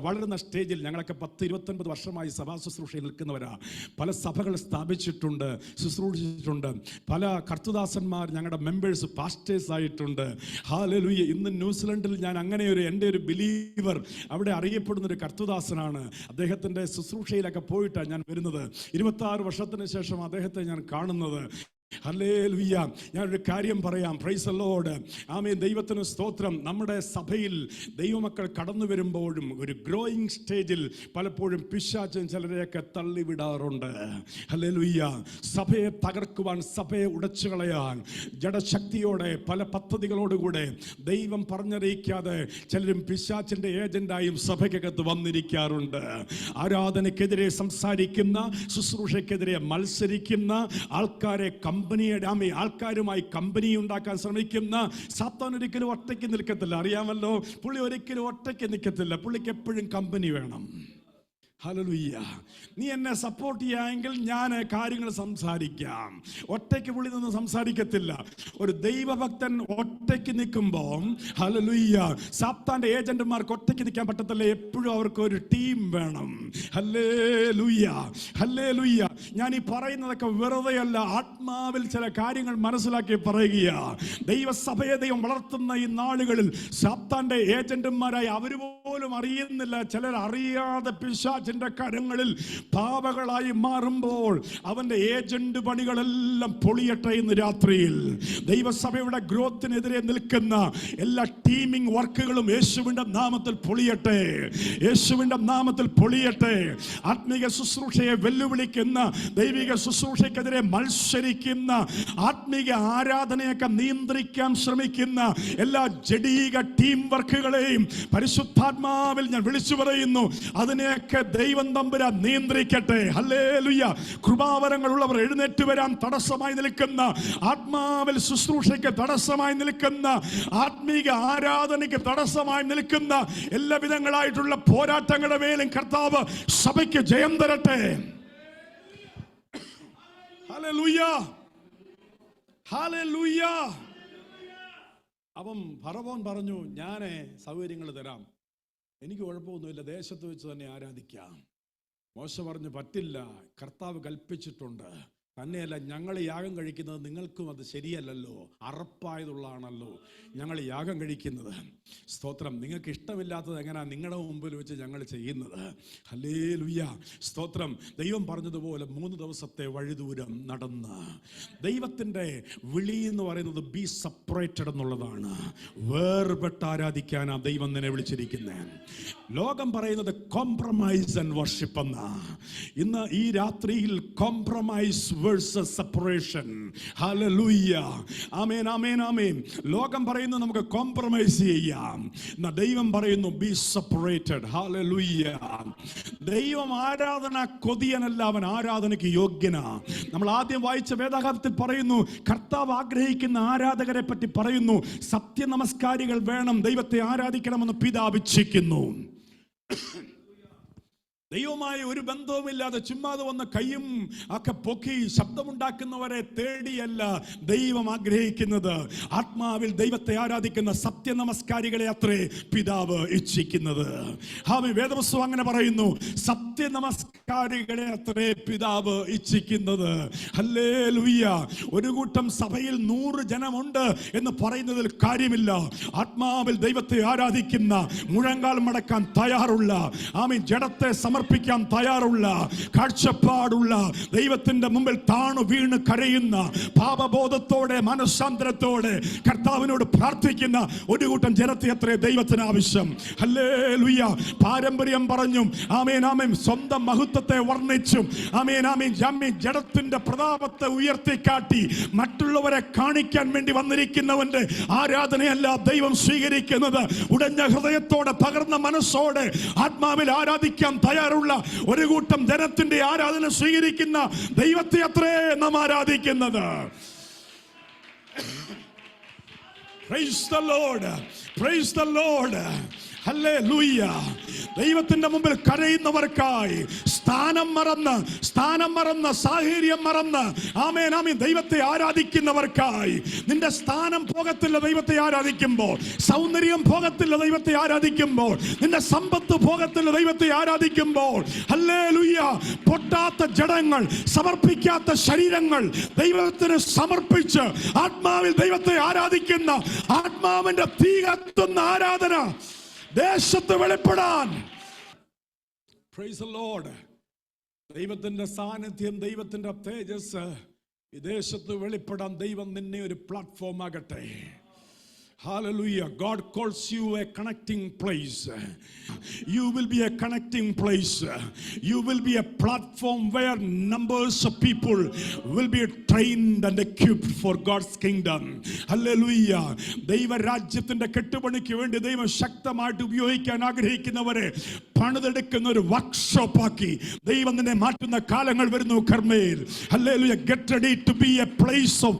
വളരുന്ന സ്റ്റേജിൽ ഞങ്ങളൊക്കെ 10-29 വർഷമായി സഭാ ശുശ്രൂഷയിൽ നിൽക്കുന്നവരാ. പല സഭകൾ സ്ഥാപിച്ചിട്ടുണ്ട്, ശുശ്രൂഷിച്ചിട്ടുണ്ട്. പല കർത്തുദാസന്മാർ ഞങ്ങളുടെ മെമ്പേഴ്സ് പാസ്റ്റേഴ്സ് ആയിട്ടുണ്ട്. ഹല്ലേലൂയ. ഇന്ന് ന്യൂസിലൻഡിൽ ഞാൻ എൻ്റെ ഒരു ബിലീവർ അവിടെ അറിയപ്പെടുന്ന ഒരു കർത്തുദാസനാണ്. അദ്ദേഹത്തിൻ്റെ ശുശ്രൂഷയിലൊക്കെ പോയിട്ടാണ് ഞാൻ വരുന്നത്. 26 വർഷത്തിന് ശേഷം അദ്ദേഹത്തെ ഞാൻ കാണുന്നത്. ഹല്ലേലൂയ. ഞാനൊരു കാര്യം പറയാം. Praise the Lord. ആമേൻ. ദൈവത്തിന് സ്തോത്രം. നമ്മുടെ സഭയിൽ ദൈവമക്കൾ കടന്നു വരുമ്പോഴും ഒരു ഗ്രോയിങ് സ്റ്റേജിൽ പലപ്പോഴും പിശാചൻ ചിലരെയൊക്കെ തള്ളിവിടാറുണ്ട്. ഹല്ലേലൂയ. സഭയെ തകർക്കുവാൻ, സഭയെ ഉടച്ചു കളയാൻ ജഡശക്തിയോടെ പല പദ്ധതികളോടുകൂടെ ദൈവം പറഞ്ഞറിയിക്കാതെ ചിലരും പിശാചിന്റെ ഏജന്റായും സഭയ്ക്കകത്ത് വന്നിരിക്കാറുണ്ട്. ആരാധനയ്ക്കെതിരെ സംസാരിക്കുന്ന, ശുശ്രൂഷയ്ക്കെതിരെ മത്സരിക്കുന്ന ആൾക്കാരെ ആൾക്കാരുമായി കമ്പനി ഉണ്ടാക്കാൻ ശ്രമിക്കുന്ന സാത്താൻ ഒരിക്കലും ഒറ്റയ്ക്ക് നിൽക്കത്തില്ല. അറിയാമല്ലോ, പുള്ളി ഒരിക്കലും ഒറ്റയ്ക്ക് നിൽക്കത്തില്ല. പുള്ളിക്ക് എപ്പോഴും കമ്പനി വേണം. ഹല്ലേലൂയ. നീ എന്നെ സപ്പോർട്ട് ചെയ്യാമെങ്കിൽ ഞാൻ കാര്യങ്ങൾ സംസാരിക്കാം. ഒറ്റയ്ക്ക് പുള്ളി നിന്ന് സംസാരിക്കത്തില്ല. ഒരു ദൈവഭക്തൻ ഒറ്റയ്ക്ക് നിൽക്കുമ്പോൾ ഹല്ലേലൂയ, സാത്താന്റെ ഏജന്റുമാർക്ക് ഒറ്റയ്ക്ക് നിൽക്കാൻ പറ്റത്തില്ല. എപ്പോഴും അവർക്ക് ഒരു ടീം വേണം. Hallelujah, hallelujah. ഞാൻ ഈ പറയുന്നതൊക്കെ വെറുതെയല്ല, ആത്മാവിൽ ചില കാര്യങ്ങൾ മനസ്സിലാക്കി പറയുക. ദൈവസഭയെ ദൈവം വളർത്തുന്ന ഈ നാളുകളിൽ സാത്താന്റെ ഏജന്റുമാരായി അവർ പോലും അറിയുന്നില്ല. ചിലർ അറിയാതെ പിശാചിന്റെ കരങ്ങളിൽ പാവകളായി മാറുമ്പോൾ അവന്റെ ഏജന്റ് പണികളെല്ലാം പൊളിയട്ടെ. ഇന്ന് രാത്രിയിൽ ദൈവസഭയുടെ ഗ്രോത്തിനെതിരെ നിൽക്കുന്ന എല്ലാ ടീമിംഗ് വർക്കുകളും യേശുവിന്റെ നാമത്തിൽ പൊളിയട്ടെ, യേശുവിന്റെ നാമത്തിൽ പൊളിയട്ടെ. ആത്മീക ശുശ്രൂഷയെ വെല്ലുവിളിക്കുന്ന, ദൈവിക ശുശ്രൂഷയ്ക്കെതിരെ മത്സരിക്കുന്ന, ആത്മീക ആരാധനയൊക്കെ നിയന്ത്രിക്കാൻ ശ്രമിക്കുന്ന എല്ലാ ജഡീക ടീം വർക്കുകളെയും പരിശുദ്ധാത്മാവിൽ ഞാൻ വിളിച്ചു പറയുന്നു. അതിനെയൊക്കെ ദൈവം തമ്പുരാൻ നിയന്ത്രിക്കട്ടെ. ഹല്ലേലൂയ. കൃപാവരങ്ങളുള്ളവർ എഴുന്നേറ്റ് വരാൻ തടസ്സമായി നിൽക്കുന്ന, ആത്മാവിൽ ശുശ്രൂഷയ്ക്ക് തടസ്സമായി നിൽക്കുന്ന, ആത്മീക ആരാധനയ്ക്ക് തടസ്സമായി നിൽക്കുന്ന എല്ലാ വിധങ്ങളായിട്ടുള്ള പോരാട്ടങ്ങളുടെ മേലും കർത്താവ് സഭയ്ക്ക് ജയം തരട്ടെ. Hallelujah, hallelujah. അപ്പം ഫറവോൻ പറഞ്ഞു, ഞാൻ സൗകര്യങ്ങൾ തരാം, എനിക്ക് കുഴപ്പമൊന്നുമില്ല, ദേശത്ത് വെച്ച് തന്നെ ആരാധിക്കാം. മോശ പറഞ്ഞു, പറ്റില്ല, കർത്താവ് കൽപ്പിച്ചിട്ടുണ്ട്. തന്നെയല്ല, ഞങ്ങൾ യാഗം കഴിക്കുന്നത് നിങ്ങൾക്കും അത് ശരിയല്ലല്ലോ, അറപ്പായതുള്ളതാണല്ലോ ഞങ്ങൾ യാഗം കഴിക്കുന്നത്. സ്തോത്രം. നിങ്ങൾക്ക് ഇഷ്ടമില്ലാത്തത് എങ്ങനെയാണ് നിങ്ങളുടെ മുമ്പിൽ വെച്ച് ഞങ്ങൾ ചെയ്യുന്നത്? ഹല്ലേലൂയ, സ്തോത്രം. ദൈവം പറഞ്ഞതുപോലെ 3 ദിവസത്തെ വഴിദൂരം നടന്ന്, ദൈവത്തിൻ്റെ വിളി എന്ന് പറയുന്നത് ബി സെപ്പറേറ്റഡ് എന്നുള്ളതാണ്. വേർപെട്ട് ആരാധിക്കാനാണ് ദൈവം നിന്നെ വിളിച്ചിരിക്കുന്നത്. ലോകം പറയുന്നത് കോംപ്രമൈസ് ആൻഡ് വർഷിപ്പ് എന്നാ. ഇന്ന് ഈ രാത്രിയിൽ compromise versus separation. Hallelujah. Amen, amen, amen. ലോകം പറയുന്നു നമുക്ക് കോംപ്രമൈസ് ചെയ്യാം. ദൈവം പറയുന്നു ബി സെപ്പറേറ്റഡ്. Hallelujah. ദൈവം ആരാധന കൊതിയനല്ല, അവൻ ആരാധനയ്ക്ക് യോഗ്യനാ. നമ്മൾ ആദ്യം വായിച്ച വേദഭാഗത്തിൽ പറയുന്നു, കർത്താവ് ആഗ്രഹിക്കുന്ന ആരാധകരെ പറ്റി പറയുന്നു, സത്യനമസ്കാരികൾ വേണം, ദൈവത്തെ ആരാധിക്കണമെന്ന് പിതാവ് ഇച്ഛിക്കുന്നു. ദൈവവുമായി ഒരു ബന്ധവുമില്ലാതെ ചുമ്മാതെ വന്ന് കയ്യും ഒക്കെ പൊക്കി ശബ്ദമുണ്ടാക്കുന്നവരെ തേടിയല്ല ദൈവം ആഗ്രഹിക്കുന്നത്. ആത്മാവിൽ ദൈവത്തെ ആരാധിക്കുന്ന സത്യനമസ്കാരികളെ അത്രേ പിതാവ് ഇച്ഛിക്കുന്നത്. വേദപുസ്തകം അങ്ങനെ പറയുന്നു, സത്യനമസ്കാരികളെ അത്രേ പിതാവ് ഇച്ഛിക്കുന്നത്. ഹല്ലേലൂയ. ഒരു കൂട്ടം സഭയിൽ 100 ജനമുണ്ട് എന്ന് പറയുന്നതിൽ കാര്യമില്ല. ആത്മാവിൽ ദൈവത്തെ ആരാധിക്കുന്ന, മുഴങ്കാൽ മടക്കാൻ തയ്യാറുള്ള, ആമീൻ, ജഡത്തെ സമർപ്പിക്കാൻ തയ്യാറുള്ള, കാഴ്ചപ്പാടുള്ള, ദൈവത്തിന്റെ മുമ്പിൽ താണു വീണ് കരയുന്ന, പാപബോധത്തോടെ മനസ്സാന്തരത്തോടെ കർത്താവിനോട് പ്രാർത്ഥിക്കുന്ന ഒരു കൂട്ടം ജനത്തെ അത്രേ ദൈവത്തിന് ആവശ്യം. ഹല്ലേലൂയ. പാരമ്പര്യം പറഞ്ഞും, ആമേൻ ആമേൻ, സ്വന്തം മഹത്വത്തെ വർണ്ണിച്ചും, ആമേൻ ആമേൻ, ജഡത്തിന്റെ പ്രതാപത്തെ ഉയർത്തിക്കാട്ടി മറ്റുള്ളവരെ കാണിക്കാൻ വേണ്ടി വന്നിരിക്കുന്നവന്റെ ആരാധനയല്ല ദൈവം സ്വീകരിക്കുന്നത്. ഉടഞ്ഞ ഹൃദയത്തോടെ, തകർന്ന മനസ്സോടെ ആത്മാവിൽ ആരാധിക്കാൻ തയ്യാറുള്ള ഒരു കൂട്ടം ജനത്തിന്റെ ആരാധന സ്വീകരിക്കുന്ന ദൈവത്തെ അത്രേ നാം ആരാധിക്കുന്നത്. Praise the Lord. Praise the Lord. Hallelujah. ദൈവത്തിന്റെ മുമ്പിൽ കരയുന്നവർക്കായി സ്ഥാനം മറന്ന് സാഹചര്യം മറന്ന്, ആമേൻ ആമേൻ, ദൈവത്തെ ആരാധിക്കുന്നവർക്കായി. നിന്റെ സ്ഥാനം പോകത്തില്ല ദൈവത്തെ ആരാധിക്കുമ്പോൾ, സൗന്ദര്യം പോകത്തില്ല ദൈവത്തെ ആരാധിക്കുമ്പോൾ, നിന്റെ സമ്പത്ത് പോകത്തില്ല ദൈവത്തെ ആരാധിക്കുമ്പോൾ. ഹല്ലേലൂയ. പൊട്ടാത്ത ജഡങ്ങൾ, സമർപ്പിക്കാത്ത ശരീരങ്ങൾ ദൈവത്തിന് സമർപ്പിച്ച് ആത്മാവിൽ ദൈവത്തെ ആരാധിക്കുന്ന, ആത്മാവിന്റെ തീ കത്തുന്ന ആരാധന ദേശത്ത് വെളിപ്പെടാൻ. Praise the Lord. ദൈവത്തിന്റെ സാന്നിധ്യം, ദൈവത്തിന്റെ തേജസ് ഈ ദേശത്ത് വെളിപ്പെടാൻ ദൈവം നിന്നെ ഒരു പ്ലാറ്റ്ഫോം ആകട്ടെ. Hallelujah. God calls you a connecting place. You will be a connecting place. You will be a platform where numbers of people will be trained and equipped for God's kingdom. Hallelujah. ദൈവരാജ്യത്തിന്റെ കെട്ടുപണിക്ക് വേണ്ടി ദൈവം ശക്തമായിട്ട് ഉപയോഗിക്കാൻ ആഗ്രഹിക്കുന്നവരെ പണിതെടുക്കുന്ന ഒരു workshop ആക്കി ദൈവം നിന്നെ മാറ്റുന്ന കാലങ്ങൾ വരുന്നു. Carmel. Hallelujah. Get ready to be a place of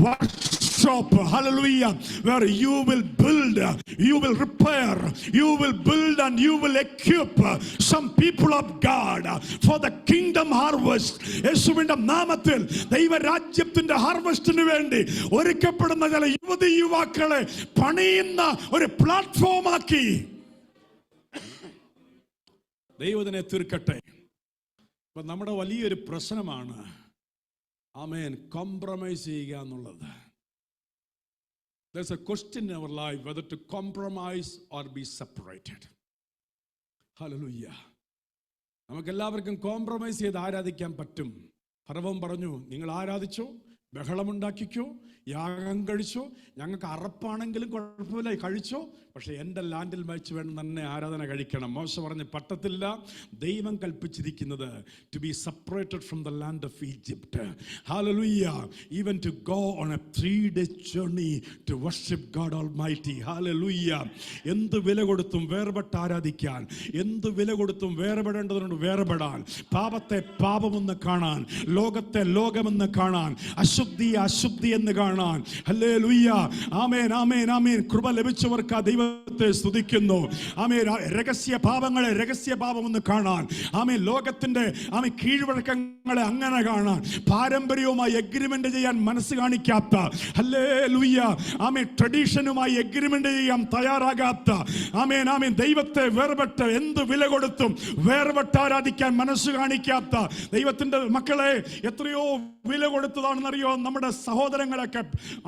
worship. workshop, hallelujah, where you will build, you will repair, you will build and you will equip some people of God for the kingdom harvest. യേശുവിന്റെ നാമത്തിൽ ദൈവരാജ്യത്തിന്റെ ഹാർവസ്റ്റിന് വേണ്ടി ഒരുക്കപ്പെടുന്ന ചില യുവതി യുവാക്കളെ പണിയുന്ന ഒരു പ്ലാറ്റ്ഫോമാക്കി ദൈവത്തിനെ തീർക്കട്ടെ. ഇപ്പൊ നമ്മുടെ വലിയൊരു പ്രശ്നമാണ് ആമേൻ കോംപ്രമൈസ് ചെയ്യുക എന്നുള്ളത്. There's a question in our life whether to compromise or be separated. Hallelujah. നമുക്കെല്ലാവർക്കും കോംപ്രമൈസ് ചെയ്ത് ആരാധിക്കാൻ പറ്റും. ഫറവോൻ പറഞ്ഞു, നിങ്ങൾ ആരാധിച്ചോ, ബഹളമുണ്ടാക്കിക്കോ, യാഗം കഴിച്ചോ, ഞങ്ങൾക്ക് അറപ്പാണെങ്കിലും കുഴപ്പമില്ല കഴിച്ചോ, പക്ഷെ എൻ്റെ ലാൻഡിൽ വെച്ച് വേണം തന്നെ ആരാധന കഴിക്കണം. മോശ പറഞ്ഞ് പറ്റത്തില്ല. ദൈവം കൽപ്പിച്ചിരിക്കുന്നത് to be separated from the land of Egypt. ഹല്ലേലൂയ. Even to go on a 3-day journey to worship God Almighty. ഹല്ലേലൂയ. എന്ത് വില കൊടുത്തും വേർപെട്ട് ആരാധിക്കാൻ, എന്ത് വില കൊടുത്തും വേർപെടേണ്ടതുകൊണ്ട് വേർപെടാൻ, പാപത്തെ പാപമെന്ന് കാണാൻ, ലോകത്തെ ലോകമെന്ന് കാണാൻ, അശുദ്ധി അശുദ്ധി എന്ന് കാണാൻ. ഹല്ലേലൂയ. ആമേൻ ആമേൻ ആമേൻ. കൃപ ലഭിച്ചവർക്ക് ആ ദൈവത്തെ സ്തുതിക്കുന്നു. ആമേൻ. രഹസ്യ പാപങ്ങളെ രഹസ്യ പാപമെന്ന് കാണാൻ, ആമേൻ. ലോകത്തിന്റെ ആമേൻ കീഴ്വഴക്കങ്ങളെ അങ്ങനെ കാണാൻ, പാരമ്പര്യവുമായി എഗ്രിമെന്റ് ചെയ്യാൻ മനസ്സ് കാണിക്കാത്ത, ഹല്ലേലൂയ, ആമേൻ, ട്രഡീഷനുമായി എഗ്രിമെന്റ് ചെയ്യാൻ തയ്യാറാകാത്ത, ആമേൻ ആമേൻ, ദൈവത്തെ വേർപെട്ട് എന്ത് വില കൊടുത്തും വേർപെട്ട് ആരാധിക്കാൻ മനസ്സ് കാണിക്കാത്ത ദൈവത്തിന്റെ മക്കളെ എത്രയോ വില കൊടുത്തതാണെന്നറിയോ നമ്മുടെ സഹോദരങ്ങളൊക്കെ,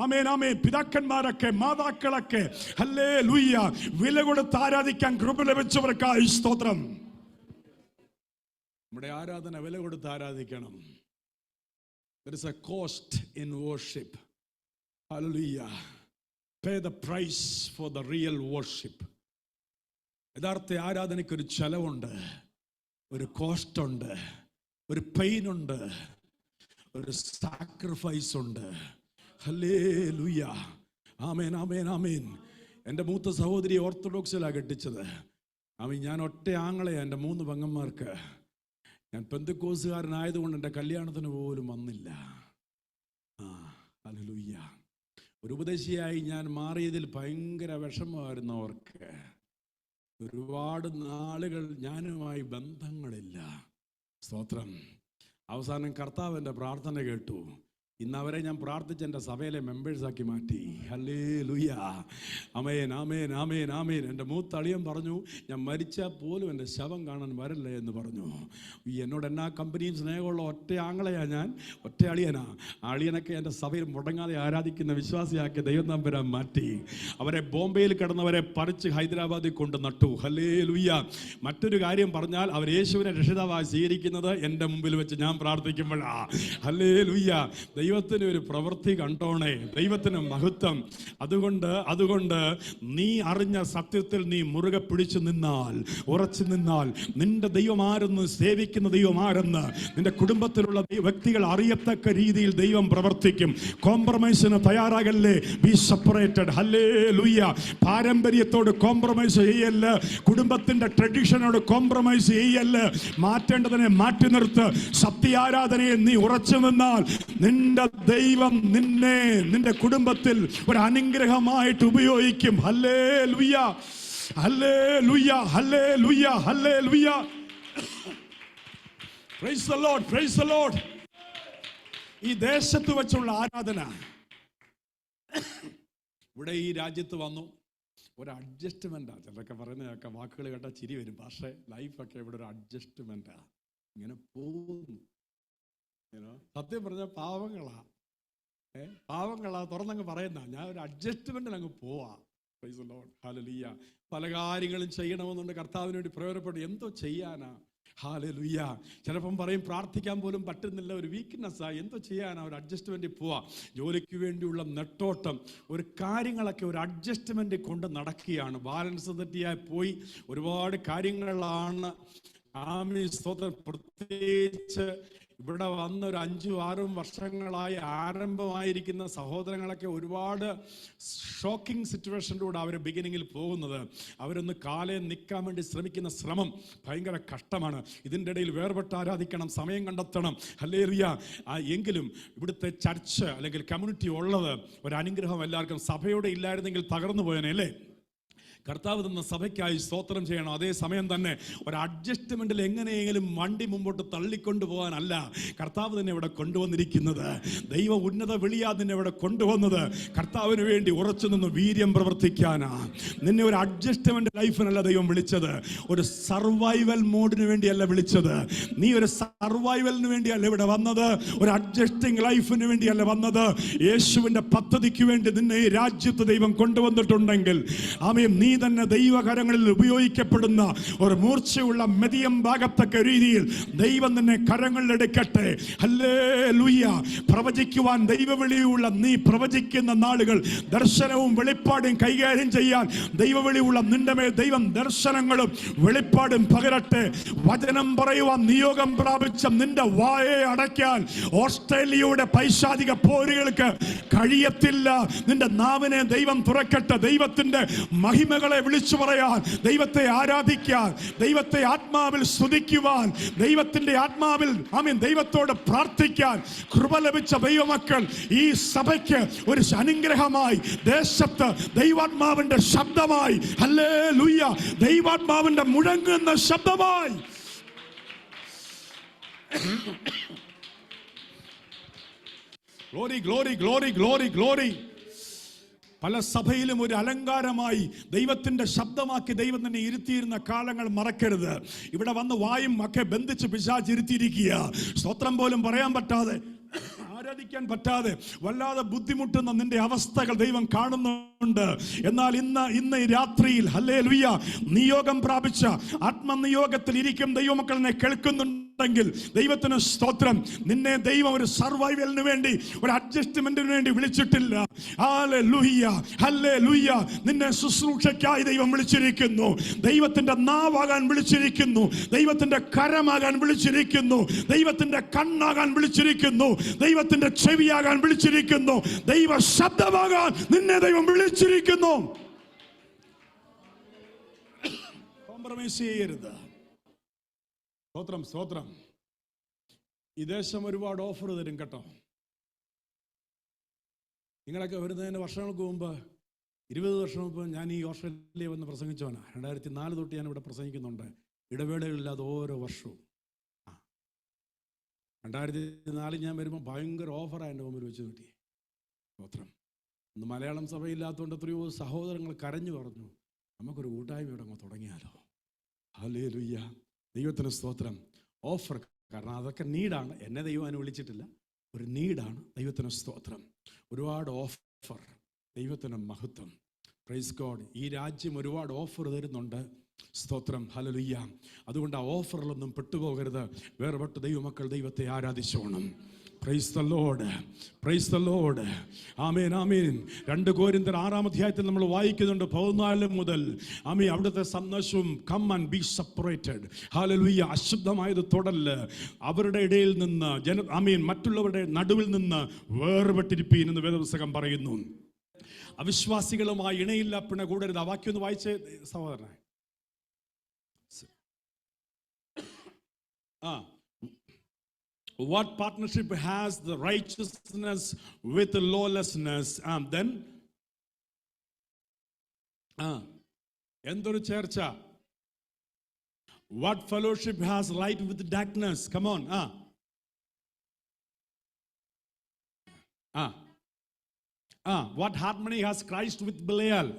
ആമേൻ ആമേൻ, പിതാക്കന്മാരൊക്കെ, മാതാക്കളൊക്കെ, ഹല്ലേലൂയ, വില കൊടുത്ത് ആരാധിക്കാൻ കൃപ ലഭിച്ചവർക്കായി സ്തോത്രം. നമ്മുടെ ആരാധന വില കൊടുത്ത് ആരാധിക്കണം. There is a cost in worship. Hallelujah. Pay the price for the real worship. യഥാർത്ഥ ആരാധനയ്ക്ക് ഒരു ചെലവുണ്ട്, ഒരു കോസ്റ്റ് ഉണ്ട്, ഒരു പെയിൻ ഉണ്ട്, ഒരു സാക്രിഫൈസ് ഉണ്ട്. ഹല്ലേലൂയ. ആമേൻ ആമേൻ ആമേൻ. എൻ്റെ മൂത്ത സഹോദരി ഓർത്തഡോക്സിലാണ് കെട്ടിച്ചത്. ആമേൻ. ഞാൻ ഒറ്റ ആങ്ങളെയാണ് എൻ്റെ 3 പെങ്ങന്മാർക്ക്. ഞാൻ പെന്തക്കോസുകാരനായതുകൊണ്ട് എൻ്റെ കല്യാണത്തിന് പോലും വന്നില്ല. ഹല്ലേലൂയ. ഒരു ഉപദേശിയായി ഞാൻ മാറിയതിൽ ഭയങ്കര വിഷമമായിരുന്നു അവർക്ക്. ഒരുപാട് നാളുകൾ ഞാനുമായി ബന്ധങ്ങളില്ല. സ്തോത്രം. അവസാനം കർത്താവ് എൻ്റെ പ്രാർത്ഥന കേട്ടു. ഇന്ന് അവരെ ഞാൻ പ്രാർത്ഥിച്ച് എൻ്റെ സഭയിലെ മെമ്പേഴ്സാക്കി മാറ്റി. ഹല്ലേലൂയ. ആമേൻ ആമേൻ ആമേൻ ആമേൻ. എൻ്റെ മൂത്ത അളിയൻ പറഞ്ഞു, ഞാൻ മരിച്ചാൽ പോലും എൻ്റെ ശവം കാണാൻ വരല്ലേ എന്ന് പറഞ്ഞു. എന്നോട് എന്നാ കമ്പനിയും സ്നേഹമുള്ള ഒറ്റ ആങ്ങളെയാ ഞാൻ, ഒറ്റ അളിയനാ. അളിയനൊക്കെ എൻ്റെ സഭയിൽ മുടങ്ങാതെ ആരാധിക്കുന്ന വിശ്വാസിയാക്കി ദൈവം തമ്പുരാൻ മാറ്റി. അവരെ ബോംബെയിൽ കിടന്നവരെ പറിച്ച് ഹൈദരാബാദിൽ കൊണ്ട് നട്ടു. ഹല്ലേലൂയ. മറ്റൊരു കാര്യം പറഞ്ഞാൽ അവർ യേശുവിനെ രക്ഷിതാവായി സ്വീകരിക്കുന്നത് എൻ്റെ മുമ്പിൽ വെച്ച് ഞാൻ പ്രാർത്ഥിക്കുമ്പോഴാണ്. ഹല്ലേലൂയ. ദൈവത്തിന് ഒരു പ്രവൃത്തി കണ്ടോണേ, ദൈവത്തിന് മഹത്വം. അതുകൊണ്ട് നീ അറിഞ്ഞ സത്യത്തിൽ നീ മുറുകെ പിടിച്ചു നിന്നാൽ, ഉറച്ചു നിന്നാൽ, നിന്റെ ദൈവം ആരെന്ന്, സേവിക്കുന്ന ദൈവം ആരെന്ന് നിന്റെ കുടുംബത്തിലുള്ള വ്യക്തികൾ അറിയത്തക്ക രീതിയിൽ ദൈവം പ്രവർത്തിക്കും. കോംപ്രമൈസിന് തയ്യാറാകല്ലേ. Be separated. ഹല്ലേലൂയ. പാരമ്പര്യത്തോട് കോംപ്രമൈസ് ചെയ്യല്ല, കുടുംബത്തിന്റെ ട്രഡീഷനോട് കോംപ്രമൈസ് ചെയ്യല്ല. മാറ്റേണ്ടതിനെ മാറ്റി നിർത്ത്. സത്യാരാധനയെ നീ ഉറച്ചു നിന്നാൽ നിന്റെ ദൈവം നിന്നെ നിന്റെ കുടുംബത്തിൽ ഒരു അനുഗ്രഹമായിട്ട് ഉപയോഗിക്കും. ഹല്ലേലൂയ ഹല്ലേലൂയ ഹല്ലേലൂയ hallelujah. Price the Lord, price the Lord. ഈ ദേശത്ത് വെച്ചുള്ള ആരാധന ഇവിടെ ഈ രാജ്യത്ത് വന്നു. ഒരു അഡ്ജസ്റ്റ്മെന്റാ. ചിലരൊക്കെ പറയുന്നതൊക്കെ വാക്കുകൾ കേട്ടാൽ ചിരി വരും. പക്ഷേ ലൈഫൊക്കെ ഇവിടെ ഒരു അഡ്ജസ്റ്റ്മെന്റാ. ഇങ്ങനെ പോകുന്നു. സത്യം പറഞ്ഞ പാവങ്ങളാ തുറന്നങ്ങ് പറയുന്ന. ഞാൻ ഒരു അഡ്ജസ്റ്റ്മെന്റിൽ അങ്ങ് പോവാ. Price the Lord. ഹല്ലേലൂയ. പല കാര്യങ്ങളും ചെയ്യണമെന്നുണ്ട് കർത്താവിന് വേണ്ടി പ്രയോജനപ്പെട്ടു. എന്തോ ചെയ്യാനാ. ഹല്ലേലൂയ. ചിലപ്പം പറയും പ്രാർത്ഥിക്കാൻ പോലും പറ്റുന്നില്ല, ഒരു വീക്ക്നെസ്സാണ്. എന്തോ ചെയ്യാനാ, ഒരു അഡ്ജസ്റ്റ്മെന്റിൽ പോവാ. ജോലിക്ക് വേണ്ടിയുള്ള നെട്ടോട്ടം, ഒരു കാര്യങ്ങളൊക്കെ ഒരു അഡ്ജസ്റ്റ്മെന്റ് കൊണ്ട് നടക്കുകയാണ്. ബാലൻസ് തെറ്റിയായി പോയി ഒരുപാട് കാര്യങ്ങളാണ്. ആമേൻ. സ്തോത്രം. പ്രത്യേകിച്ച് ഇവിടെ വന്ന് ഒരു 5-6 വർഷങ്ങളായി ആരംഭമായിരിക്കുന്ന സഹോദരങ്ങളൊക്കെ ഒരുപാട് ഷോക്കിംഗ് സിറ്റുവേഷനിലൂടെ അവർ ബിഗിനിങ്ങിൽ പോകുന്നത്. അവരൊന്ന് കാലേ നിൽക്കാൻ വേണ്ടി ശ്രമിക്കുന്ന ശ്രമം ഭയങ്കര കഷ്ടമാണ്. ഇതിൻ്റെ ഇടയിൽ വേർപെട്ട് ആരാധിക്കണം, സമയം കണ്ടെത്തണം, ഹല്ലേലൂയ. എങ്കിലും ഇവിടുത്തെ ചർച്ച് അല്ലെങ്കിൽ കമ്മ്യൂണിറ്റി ഉള്ളത് ഒരു അനുഗ്രഹം. എല്ലാവർക്കും സഭയോടെ ഇല്ലായിരുന്നെങ്കിൽ തകർന്നു പോയനെ അല്ലേ? കർത്താവ് തന്ന സഭയ്ക്കായി സ്തോത്രം ചെയ്യണം. അതേസമയം തന്നെ ഒരു അഡ്ജസ്റ്റ്മെന്റിൽ എങ്ങനെയെങ്കിലും വണ്ടി മുമ്പോട്ട് തള്ളിക്കൊണ്ടു പോകാനല്ല കർത്താവ് തന്നെ ഇവിടെ കൊണ്ടുവന്നിരിക്കുന്നത്. ദൈവ ഉന്നത വിളിയാ നിന്നെ ഇവിടെ കൊണ്ടുവന്നത്. കർത്താവിന് വേണ്ടി ഉറച്ചു നിന്ന് വീര്യം പ്രവർത്തിക്കാനാ. നിന്നെ ഒരു അഡ്ജസ്റ്റ്മെന്റ് ലൈഫിനല്ല ദൈവം വിളിച്ചത്, ഒരു സർവൈവൽ മോഡിന് വേണ്ടിയല്ല വിളിച്ചത്. നീ ഒരു സർവൈവലിന് വേണ്ടിയല്ല ഇവിടെ വന്നത്, ഒരു അഡ്ജസ്റ്റിംഗ് ലൈഫിന് വേണ്ടിയല്ല വന്നത്. യേശുവിന്റെ പദ്ധതിക്ക് വേണ്ടി നിന്നെ ഈ രാജ്യത്ത് ദൈവം കൊണ്ടുവന്നിട്ടുണ്ടെങ്കിൽ ആമേൻ, നീ തന്നെ ദൈവകരങ്ങളിൽ ഉപയോഗിക്കപ്പെടുന്ന ഒരു മൂർച്ചയുള്ള മെതിയം ഭാഗത്തക്ക രീതിയിൽ ദൈവം നിന്നെ കരങ്ങളിലെടുക്കട്ടെ. ഹല്ലേലൂയ. പ്രവചിക്കുവാൻ ദൈവവിളിയുള്ള നീ പ്രവചിക്കുന്ന നാളുകൾ ദർശനവും വെളിപ്പാടും കൈകാര്യം ചെയ്യാൻ ദൈവവിളിയുള്ള നിന്റെ മേൽ ദൈവം ദർശനങ്ങളും വെളിപ്പാടും പകരട്ടെ. വചനം പറയുവാൻ നിയോഗം പ്രാപിച്ച നിന്റെ വായെ അടയ്ക്കാൻ ഓസ്ട്രേലിയയുടെ പൈശാചിക പോരുകൾക്ക് കഴിയത്തില്ല. നിന്റെ നാവിനെ ദൈവം തുറക്കട്ടെ. ദൈവത്തിന്റെ മഹിമകളെ വിളിച്ചു പറയാൻ, ദൈവത്തെ ആരാധിക്കാൻ, ദൈവത്തെ ആത്മാവിൽ സ്തുതിക്കുവാൻ, ദൈവത്തിന്റെ ആത്മാവിൽ ആമേൻ ദൈവത്തോട് പ്രാർത്ഥിക്കാൻ കൃപ ലഭിച്ച ദൈവമക്കൾ ഈ സഭയ്ക്ക് ഒരു അനുഗ്രഹമായി, ദേശത്ത് ദൈവാത്മാവിന്റെ ശബ്ദമായി, ഹല്ലേലൂയ, ദൈവാത്മാവിന്റെ മുഴങ്ങുന്ന ശബ്ദമായി. Glory glory glory glory glory. പല സഭയിലും ഒരു അലങ്കാരമായി ദൈവത്തിന്റെ ശബ്ദമാക്കി ദൈവം തന്നെ ഇരുത്തിയിരുന്ന കാലങ്ങൾ മറക്കരുത്. ഇവിടെ വന്ന് വായും ഒക്കെ ബന്ധിച്ച് പിശാച് ഇരുത്തിയിരിക്കുക. സ്തോത്രം പോലും പറയാൻ പറ്റാതെ, ആരാധിക്കാൻ പറ്റാതെ വല്ലാതെ ബുദ്ധിമുട്ടുന്ന നിന്റെ അവസ്ഥകൾ ദൈവം കാണുന്നുണ്ട്. എന്നാൽ ഇന്ന് ഈ രാത്രിയിൽ ഹല്ലേലൂയ നിയോഗം പ്രാപിച്ച ആത്മനിയോഗത്തിൽ ഇരിക്കും ദൈവമക്കളെ കേൾക്കുന്നുണ്ടെങ്കിൽ ദൈവത്തിന് സ്തോത്രം. നിന്നെ ദൈവം ഒരു സർവൈവലിന് വേണ്ടി, ഒരു അഡ്ജസ്റ്റ്മെന്റിന് വേണ്ടി വിളിച്ചിട്ടില്ല. Hallelujah hallelujah. നിന്നെ ശുശ്രൂഷയ്ക്കായി ദൈവം വിളിച്ചിരിക്കുന്നു. ദൈവത്തിന്റെ നാവാകാൻ വിളിച്ചിരിക്കുന്നു. ദൈവത്തിന്റെ കരമാകാൻ വിളിച്ചിരിക്കുന്നു. ദൈവത്തിന്റെ കണ്ണാകാൻ വിളിച്ചിരിക്കുന്നു. ദൈവത്തിന്റെ ചെവിയാകാൻ വിളിച്ചിരിക്കുന്നു. ദൈവ ശബ്ദമാകാൻ നിന്നെ ദൈവം വിളിച്ചിരിക്കുന്നു. കോംപ്രമൈസ് ചെയ്യരുത്. സ്തോത്രം സ്തോത്രം. ഈ ദേശം ഒരുപാട് ഓഫർ തരും കേട്ടോ. നിങ്ങളൊക്കെ വരുന്നതിന് വർഷങ്ങൾക്ക് മുമ്പ്, 20 വർഷം മുമ്പ് ഞാൻ ഈ ഓസ്ട്രേലിയ വന്ന് പ്രസംഗിച്ചവനാ. 2004 തൊട്ട് ഞാൻ ഇവിടെ പ്രസംഗിക്കുന്നുണ്ട്, ഇടവേളകളില്ലാതെ ഓരോ വർഷവും. 2004 ഞാൻ വരുമ്പോൾ ഭയങ്കര ഓഫറാണ് എൻ്റെ മുമ്പിൽ വെച്ച് കിട്ടി. സ്തോത്രം. ഇന്ന് മലയാളം സഭയില്ലാത്തതുകൊണ്ട് എത്രയോ സഹോദരങ്ങൾ കരഞ്ഞു പറഞ്ഞു, നമുക്കൊരു കൂട്ടായ്മ ഇവിടെ അങ്ങ് തുടങ്ങിയാലോ. ഹല്ലേലൂയ. ദൈവത്തിന് സ്തോത്രം. ഓഫർ, കാരണം അതൊക്കെ നീഡാണ്. എന്നെ ദൈവം അനുവിളിച്ചിട്ടില്ല, ഒരു നീഡാണ്. ദൈവത്തിന് സ്തോത്രം. ഒരുപാട് ഓഫർ. ദൈവത്തിന് മഹത്വം. Praise God. ഈ രാജ്യം ഒരുപാട് ഓഫർ തരുന്നുണ്ട്. സ്തോത്രം. ഹല്ലേലൂയ. അതുകൊണ്ട് ആ ഓഫറിലൊന്നും പെട്ടുപോകരുത്. വേർപെട്ട് ദൈവമക്കൾ ദൈവത്തെ ആരാധിച്ചോണം. Praise the Lord. Praise the Lord. ആമേൻ ആമേൻ. 2 കൊരിന്ത്യർ 6-ാം അധ്യായത്തിൽ നമ്മൾ വായിക്കുന്നുണ്ട് 14 മുതൽ. ആമേൻ. അവിടുത്തെ സന്ദേശവും കം ആൻഡ് ബി സെപ്പറേറ്റഡ്. ഹല്ലേലൂയ. അശുദ്ധമായത് തൊടല്. അവരുടെ ഇടയിൽ നിന്ന് ആമേൻ മറ്റുള്ളവരുടെ നടുവിൽ നിന്ന് വേർപെട്ടിരിപ്പീൻ എന്ന് വേദപുസ്തകം പറയുന്നു. അവിശ്വാസികളുമായി ഇണയില്ല പിണ കൂടരുത്. ആ വാക്യം ഒന്ന് വായിച്ചേ സഹോദരനെ. What partnership has the righteousness with the lawlessness? Then എന്തൊരു ചേർച്ച. What fellowship has light with darkness? Come on. What harmony has Christ with Belial?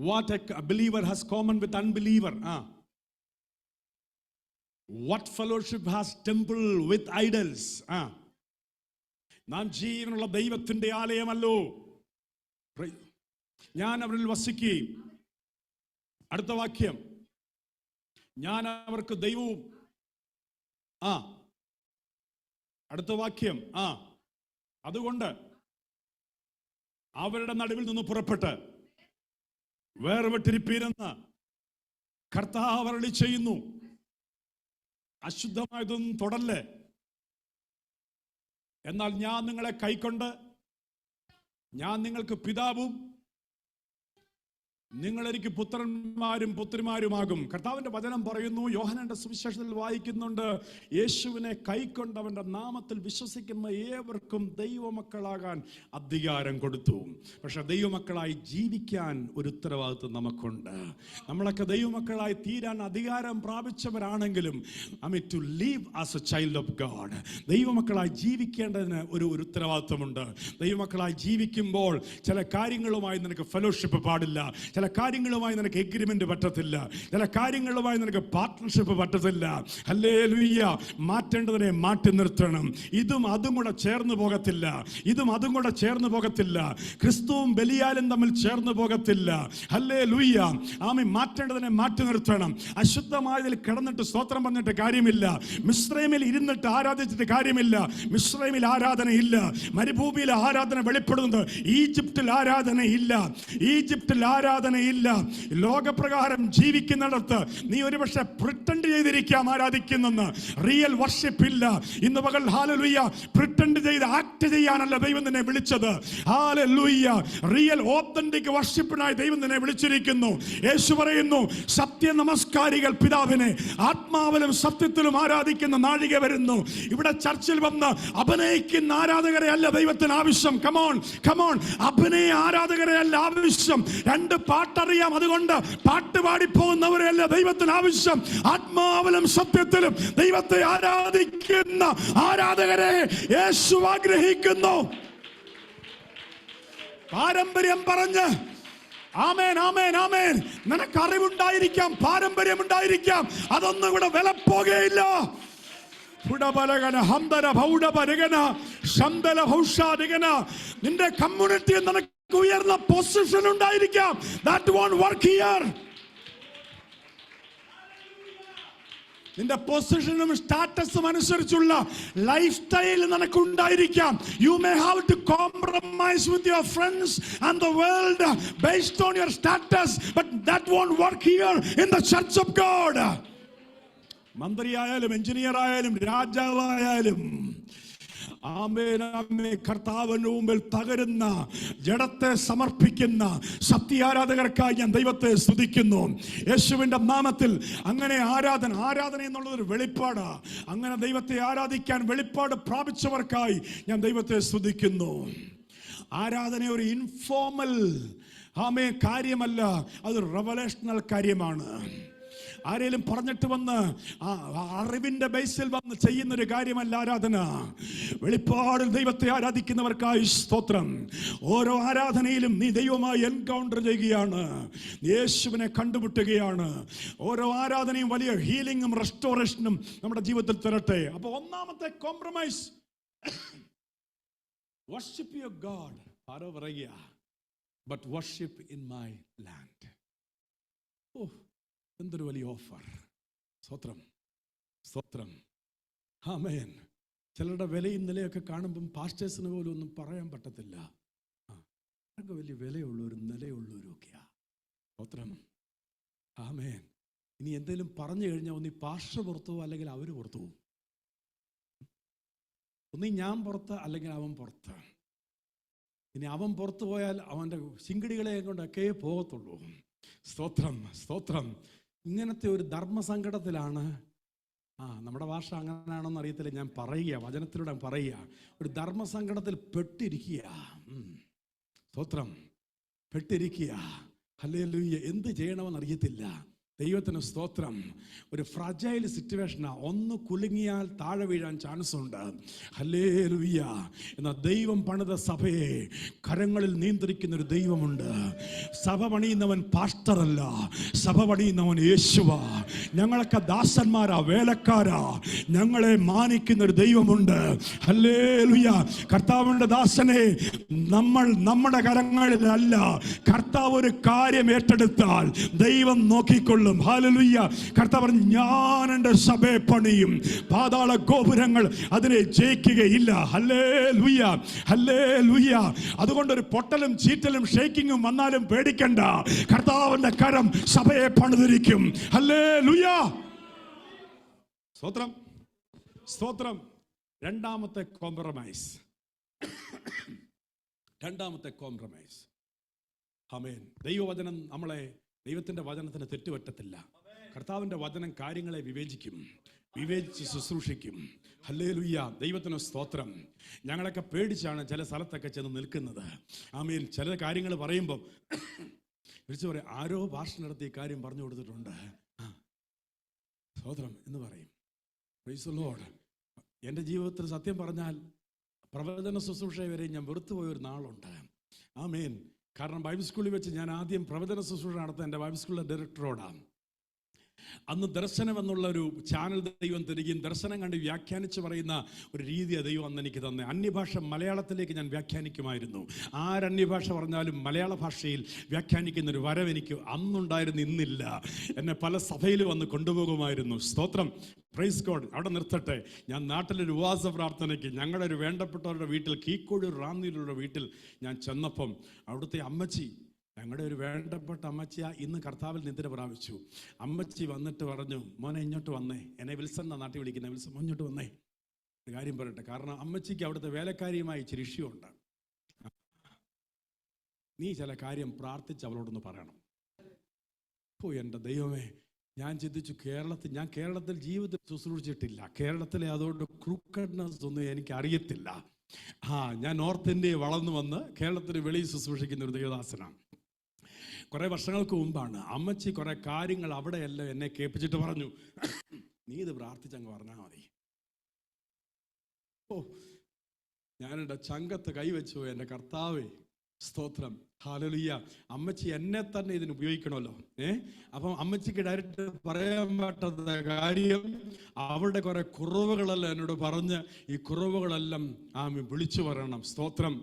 What a believer has common with unbeliever? What fellowship has temple with idols? നാം ജീവനുള്ള ദൈവത്തിന്റെ ആലയമല്ലോ, ഞാൻ അവരിൽ വസിക്കുകയും. അടുത്ത വാക്യം, ഞാൻ അവർക്ക് ദൈവവും. അടുത്ത വാക്യം, അതുകൊണ്ട് അവരുടെ നടുവിൽ നിന്ന് പുറപ്പെട്ട് വേർപെട്ടിരിപ്പീരെന്ന് കർത്താവ് അരുളി ചെയ്യുന്നു. അശുദ്ധമായതൊന്നും തൊടല്ലേ. എന്നാൽ ഞാൻ നിങ്ങളെ കൈക്കൊണ്ട് ഞാൻ നിങ്ങൾക്ക് പിതാവും നിങ്ങൾ എനിക്ക് പുത്രന്മാരും പുത്രിമാരുമാകും. കർത്താവിന്റെ വചനം പറയുന്നു, യോഹന്നാന്റെ സുവിശേഷത്തിൽ വായിക്കുന്നുണ്ട്, യേശുവിനെ കൈക്കൊണ്ടവന്റെ നാമത്തിൽ വിശ്വസിക്കുന്ന ഏവർക്കും ദൈവമക്കളാകാൻ അധികാരം കൊടുത്തു. പക്ഷെ ദൈവമക്കളായി ജീവിക്കാൻ ഒരു ഉത്തരവാദിത്വം നമുക്കുണ്ട്. നമ്മളൊക്കെ ദൈവമക്കളായി തീരാൻ അധികാരം പ്രാപിച്ചവരാണെങ്കിലും to live as a child of God, ദൈവമക്കളായി ജീവിക്കേണ്ടതിന് ഒരു ഉത്തരവാദിത്വമുണ്ട്. ദൈവമക്കളായി ജീവിക്കുമ്പോൾ ചില കാര്യങ്ങളുമായി നിനക്ക് ഫെലോഷിപ്പ് പാടില്ല, ചില കാര്യങ്ങളുമായി നിനക്ക് എഗ്രിമെന്റ് പറ്റത്തില്ല, ചില കാര്യങ്ങളുമായി നിനക്ക് പാർട്ട്ണർഷിപ്പ് പറ്റത്തില്ല. ഹല്ലേലൂയ. മാറ്റേണ്ടതിനെ മാറ്റി നിർത്തണം. ഇതും അതും കൂടെ ചേർന്ന് പോകത്തില്ല, ഇതും അതും കൂടെ ചേർന്ന് പോകത്തില്ല. ക്രിസ്തുവും ബലിയാലും തമ്മിൽ ചേർന്ന് പോകത്തില്ല. ഹല്ലേലൂയ. ആമേൻ. മാറ്റേണ്ടതിനെ മാറ്റി നിർത്തണം. അശുദ്ധമായതിൽ കിടന്നിട്ട് സ്തോത്രം പറഞ്ഞിട്ട് കാര്യമില്ല. മിസ്രൈമിൽ ഇരുന്നിട്ട് ആരാധിച്ചിട്ട് കാര്യമില്ല. മിസ്രൈമിൽ ആരാധനയില്ല. മരുഭൂമിയിൽ ആരാധന വെളിപ്പെടുന്നത്. ഈജിപ്തിൽ ആരാധനയില്ല. ഈജിപ്തിൽ ആരാധനയില്ല. ലോകപ്രകാരം ജീവിക്കുന്നിടത്ത് നീ ഒരുപക്ഷെ പ്രിറ്റൻഡ് ചെയ്തിരിക്കാം ആരാധിക്കുന്നെന്ന്. റിയൽ വർഷിപ്പ് ഇല്ല. ഇന്ന് പകൽ ഹല്ലേലൂയ പ്രിറ്റൻഡ് ചെയ്ത് ആക്ട് ചെയ്യാനല്ല ദൈവം നിന്നെ വിളിച്ചത്. ഹല്ലേലൂയ. റിയൽ ഓത്തന്റിക് വർഷിപ്പിനായി ദൈവം നിന്നെ വിളിച്ചിരിക്കുന്നു. യേശു പറയുന്നു, സത്യ നമസ്കാരികൾ പിതാവിനെ ആത്മാവിലും സത്യത്തിലും ആരാധിക്കുന്ന നാഴിക വരുന്നു. ഇവിടെ ചർച്ചിൽ വന്ന് അഭിനയിക്കുന്ന ആരാധകരെ അല്ല ദൈവത്തിന് ആവശ്യം. Come on come on. അഭിനയ ആരാധകരെ അല്ല ആവശ്യം. രണ്ട് പാട്ടറിയാം അതുകൊണ്ട് പാട്ട് പാടിപ്പോകുന്നവരെയല്ല ദൈവത്തിന് ആവശ്യം. ആത്മാവിലും സത്യത്തിലും ദൈവത്തെ ആരാധിക്കുന്ന ആരാധകരെ യേശു ആഗ്രഹിക്കുന്നു. പാരമ്പര്യം പറഞ്ഞ് ആമേൻ ആമേൻ ആമേൻ നിനക്ക് അറിവുണ്ടായിരിക്കാം, പാരമ്പര്യമുണ്ടായിരിക്കാം, അതൊന്നും ഇവിടെ വിലപ്പോകുകയില്ല. നിന്റെ കമ്മ്യൂണിറ്റി നിനക്ക് ഉയർന്ന പൊസിഷൻ ഉണ്ടായിരിക്കാം. That won't work here. നിന്റെ പൊസിഷനും സ്റ്റാറ്റസും അനുസരിച്ചുള്ള ലൈഫ് സ്റ്റൈൽ നിനക്കുണ്ടായിരിക്കാം. You may have to compromise with your friends and the world based on your status, but that won't work here in the church of God. മന്ത്രിയായാലും engineer ആയാലും രാജാവായാലും കർത്താവിന്റെ മുമ്പിൽ തകരുന്ന ജഡത്തെ സമർപ്പിക്കുന്ന സത്യാരാധകർക്കായി ഞാൻ ദൈവത്തെ സ്തുതിക്കുന്നു. യേശുവിന്റെ നാമത്തിൽ അങ്ങനെ ആരാധന എന്നുള്ളതൊരു വെളിപ്പാടാ. അങ്ങനെ ദൈവത്തെ ആരാധിക്കാൻ വെളിപ്പാട് പ്രാപിച്ചവർക്കായി ഞാൻ ദൈവത്തെ സ്തുതിക്കുന്നു. ആരാധന ഒരു ഇൻഫോർമൽ കാര്യമല്ല, അതൊരു റെവലേഷണൽ കാര്യമാണ്. ആരെങ്കിലും പറഞ്ഞിട്ട് വന്ന് അറിവിന്റെ ബേസിൽ വന്ന് ചെയ്യുന്നൊരു കാര്യമല്ല ആരാധന. വെളിപ്പാടിൽ ദൈവത്തെ ആരാധിക്കുന്നവർക്കായി സ്തോത്രം. ഓരോ ആരാധനയിലും നീ ദൈവമായി എൻകൗണ്ടർ ചെയ്യുകയാണ്, യേശുവിനെ കണ്ടുമുട്ടുകയാണ്. ഓരോ ആരാധനയും വലിയ ഹീലിംഗും റെസ്റ്റോറേഷനും നമ്മുടെ ജീവിതത്തിൽ തരട്ടെ. അപ്പൊ ഒന്നാമത്തെ കോംപ്രമൈസ്, വർഷിപ്പ് യുവർ ഗോഡ്. ആരോ പറയുക, but worship in my land. ഓ, എന്തൊരു വലിയ ഓഫർ. സ്തോത്രം സ്തോത്രം. ആമേൻ. ചിലരുടെ വിലയും നിലയൊക്കെ കാണുമ്പം പാസ്റ്റേഴ്സിന് പോലും ഒന്നും പറയാൻ പറ്റത്തില്ല. അവർക്ക് വലിയ വിലയുള്ളവരും നിലയുള്ളവരൊക്കെയാ. സ്തോത്രം. ആമേൻ. ഇനി എന്തെങ്കിലും പറഞ്ഞു കഴിഞ്ഞാൽ ഒന്നീ പാസ്റ്റർ പുറത്തു പോകും, അല്ലെങ്കിൽ അവർ പുറത്തു പോകും. ഒന്നീ ഞാൻ പുറത്ത്, അല്ലെങ്കിൽ അവൻ പുറത്ത്. ഇനി അവൻ പുറത്തു പോയാൽ അവൻ്റെ ചിങ്കിടികളെ കൊണ്ടൊക്കെ പോകത്തുള്ളൂ. സ്തോത്രം സ്തോത്രം. ഇങ്ങനത്തെ ഒരു ധർമ്മസങ്കടത്തിലാണ്. നമ്മുടെ ഭാഷ അങ്ങനെയാണെന്ന് അറിയത്തില്ല, ഞാൻ പറയുക, വചനത്തിലൂടെ പറയുക. ഒരു ധർമ്മസങ്കടത്തിൽ പെട്ടിരിക്കുക. സ്തോത്രം. പെട്ടിരിക്കുക. ഹല്ലേലൂയ. എന്ത് ചെയ്യണമെന്ന് അറിയത്തില്ല. ദൈവത്തിന് സ്തോത്രം. ഒരു ഫ്രജൈൽ സിറ്റുവേഷനാ. ഒന്ന് കുലുങ്ങിയാൽ താഴെ വീഴാൻ ചാൻസ് ഉണ്ട്. ഹല്ലേലൂയ. എന്നാൽ ദൈവം പണിത സഭയെ കരങ്ങളിൽ നിയന്ത്രിക്കുന്ന ഒരു ദൈവമുണ്ട്. സഭ പണിയുന്നവൻ പാസ്റ്ററല്ല, സഭ പണിയുന്നവൻ യേശുവാ. ഞങ്ങളൊക്കെ ദാസന്മാരാ, വേലക്കാരാ. ഞങ്ങളെ മാനിക്കുന്ന ഒരു ദൈവമുണ്ട്. ഹല്ലേലൂയ. കർത്താവിന്റെ ദാസനെ നമ്മൾ നമ്മുടെ കരങ്ങളിലല്ല. കർത്താവ് ഒരു കാര്യം ഏറ്റെടുത്താൽ ദൈവം നോക്കിക്കൊള്ളും. ഹല്ലേലൂയ. കർത്താവ് പറഞ്ഞു, ഞാൻ എൻ്റെ സഭയെ പണിയും, പാതാള ഗോപുരങ്ങൾ അതിനെ ജയിക്കുകയില്ല. Hallelujah hallelujah. അതുകൊണ്ടൊരു പൊട്ടലും ചീറ്റലും ഷേക്കിങ്ങും വന്നാലും പേടിക്കണ്ട. കർത്താവിന്റെ കരം സഭയെ പണിതിരിക്കും. ഹല്ലേലൂയ. സ്തോത്രം, സ്തോത്രം. രണ്ടാമത്തെ കോംപ്രമൈസ്. ആമേൻ. ദൈവവചനം നമ്മളെ, ദൈവത്തിന്റെ വചനത്തിന് തെറ്റുപറ്റത്തില്ല. കർത്താവിന്റെ വചനം കാര്യങ്ങളെ വിവേചിച്ച് ശുശ്രൂഷിക്കും. ഹല്ലേലൂയ, ദൈവത്തിന് സ്തോത്രം. ഞങ്ങളൊക്കെ പേടിച്ചാണ് ചില സ്ഥലത്തൊക്കെ ചെന്ന് നിൽക്കുന്നത്. ആമേൻ. ചില കാര്യങ്ങൾ പറയുമ്പോൾ വിളിച്ചു പറയും, ആരോ ഭാഷ നടത്തി കാര്യം പറഞ്ഞു കൊടുത്തിട്ടുണ്ട്, സ്തോത്രം എന്ന് പറയും. Price the Lord. എൻ്റെ ജീവിതത്തിൽ സത്യം പറഞ്ഞാൽ പ്രവചന ശുശ്രൂഷ വരെ ഞാൻ വെറുത്തുപോയൊരു നാളുണ്ട്. ആമേൻ. കാരണം ബൈബിൾ സ്കൂളിൽ വെച്ച് ഞാൻ ആദ്യം പ്രവചന ശുശ്രൂഷ നടത്താൻ എൻ്റെ ബൈബിൾ സ്കൂളിലെ ഡയറക്ടറോടാണ്. അന്ന് ദർശനം എന്നുള്ളൊരു ചാനൽ ദൈവം തരികയും ദർശനം കണ്ട് വ്യാഖ്യാനിച്ച് പറയുന്ന ഒരു രീതിയാണ് ദൈവം അന്ന് എനിക്ക് തന്നെ. അന്യഭാഷ മലയാളത്തിലേക്ക് ഞാൻ വ്യാഖ്യാനിക്കുമായിരുന്നു. ആരന്യഭാഷ പറഞ്ഞാലും മലയാള ഭാഷയിൽ വ്യാഖ്യാനിക്കുന്നൊരു വരവ് എനിക്ക് അന്നുണ്ടായിരുന്നു, ഇന്നില്ല. എന്നെ പല സഭയിൽ വന്ന് കൊണ്ടുപോകുമായിരുന്നു. സ്തോത്രം, പ്രൈസ് ഗോഡ്. അവിടെ നിർത്തട്ടെ. ഞാൻ നാട്ടിലൊരു ഉപവാസ പ്രാർത്ഥനയ്ക്ക് ഞങ്ങളുടെ ഒരു വേണ്ടപ്പെട്ടവരുടെ വീട്ടിൽ, കീക്കോട് റാന്നിയിലുള്ള വീട്ടിൽ ഞാൻ ചെന്നപ്പം അവിടുത്തെ അമ്മച്ചി, ഞങ്ങളുടെ ഒരു വേണ്ടപ്പെട്ട അമ്മച്ചിയ ഇന്ന് കർത്താവിൽ നിദ്ര പ്രാപിച്ചു. അമ്മച്ചി വന്നിട്ട് പറഞ്ഞു, മോനെ ഇങ്ങോട്ട് വന്നേ. എന്നെ വിൽസൺ എന്നാ നാട്ടിൽ വിളിക്കുന്നത്. വിൽസൺ ഇങ്ങോട്ട് വന്നേ, ഒരു കാര്യം പറയട്ടെ. കാരണം അമ്മച്ചിക്ക് അവിടുത്തെ വേലക്കാരിയുമായി ഇച്ചിരി ഇഷ്യൂ ഉണ്ട്. നീ ചില കാര്യം പ്രാർത്ഥിച്ച് അവളോടൊന്ന് പറയണം. ഓ എൻ്റെ ദൈവമേ, ഞാൻ ചിന്തിച്ചു, ഞാൻ കേരളത്തിൽ ജീവിതത്തിൽ ശുശ്രൂഷിച്ചിട്ടില്ല. കേരളത്തിലെ അതുകൊണ്ട് ക്രൂക്കഡ്നെസ് ഒന്നും എനിക്ക് അറിയത്തില്ല. ഞാൻ നോർത്ത് ഇന്ത്യയിൽ വളർന്നു വന്ന് കേരളത്തിന് വെളിയിൽ ശുശ്രൂഷിക്കുന്ന ഒരു ദൈവദാസനാണ്. കുറേ വർഷങ്ങൾക്ക് മുമ്പാണ്. അമ്മച്ചി കുറേ കാര്യങ്ങൾ അവിടെയെല്ലാം എന്നെ കേൾപ്പിച്ചിട്ട് പറഞ്ഞു, നീ ഇത് പ്രാർത്ഥിച്ചങ്ങ് പറഞ്ഞാൽ മതി. ഓ, ഞാനെൻ്റെ ചങ്കത്ത് കൈവച്ചു. എൻ്റെ കർത്താവേ, സ്തോത്രം, ഹല്ലേലൂയ. അമ്മച്ചി എന്നെ തന്നെ ഇതിന് ഉപയോഗിക്കണമല്ലോ. അപ്പം അമ്മച്ചിക്ക് ഡയറക്റ്റ് പറയാൻ പറ്റാത്ത കാര്യം അവരുടെ കുറെ കുറവുകളെല്ലാം എന്നോട് പറഞ്ഞ് ഈ കുറവുകളെല്ലാം വിളിച്ചു പറയണം. സ്തോത്രം.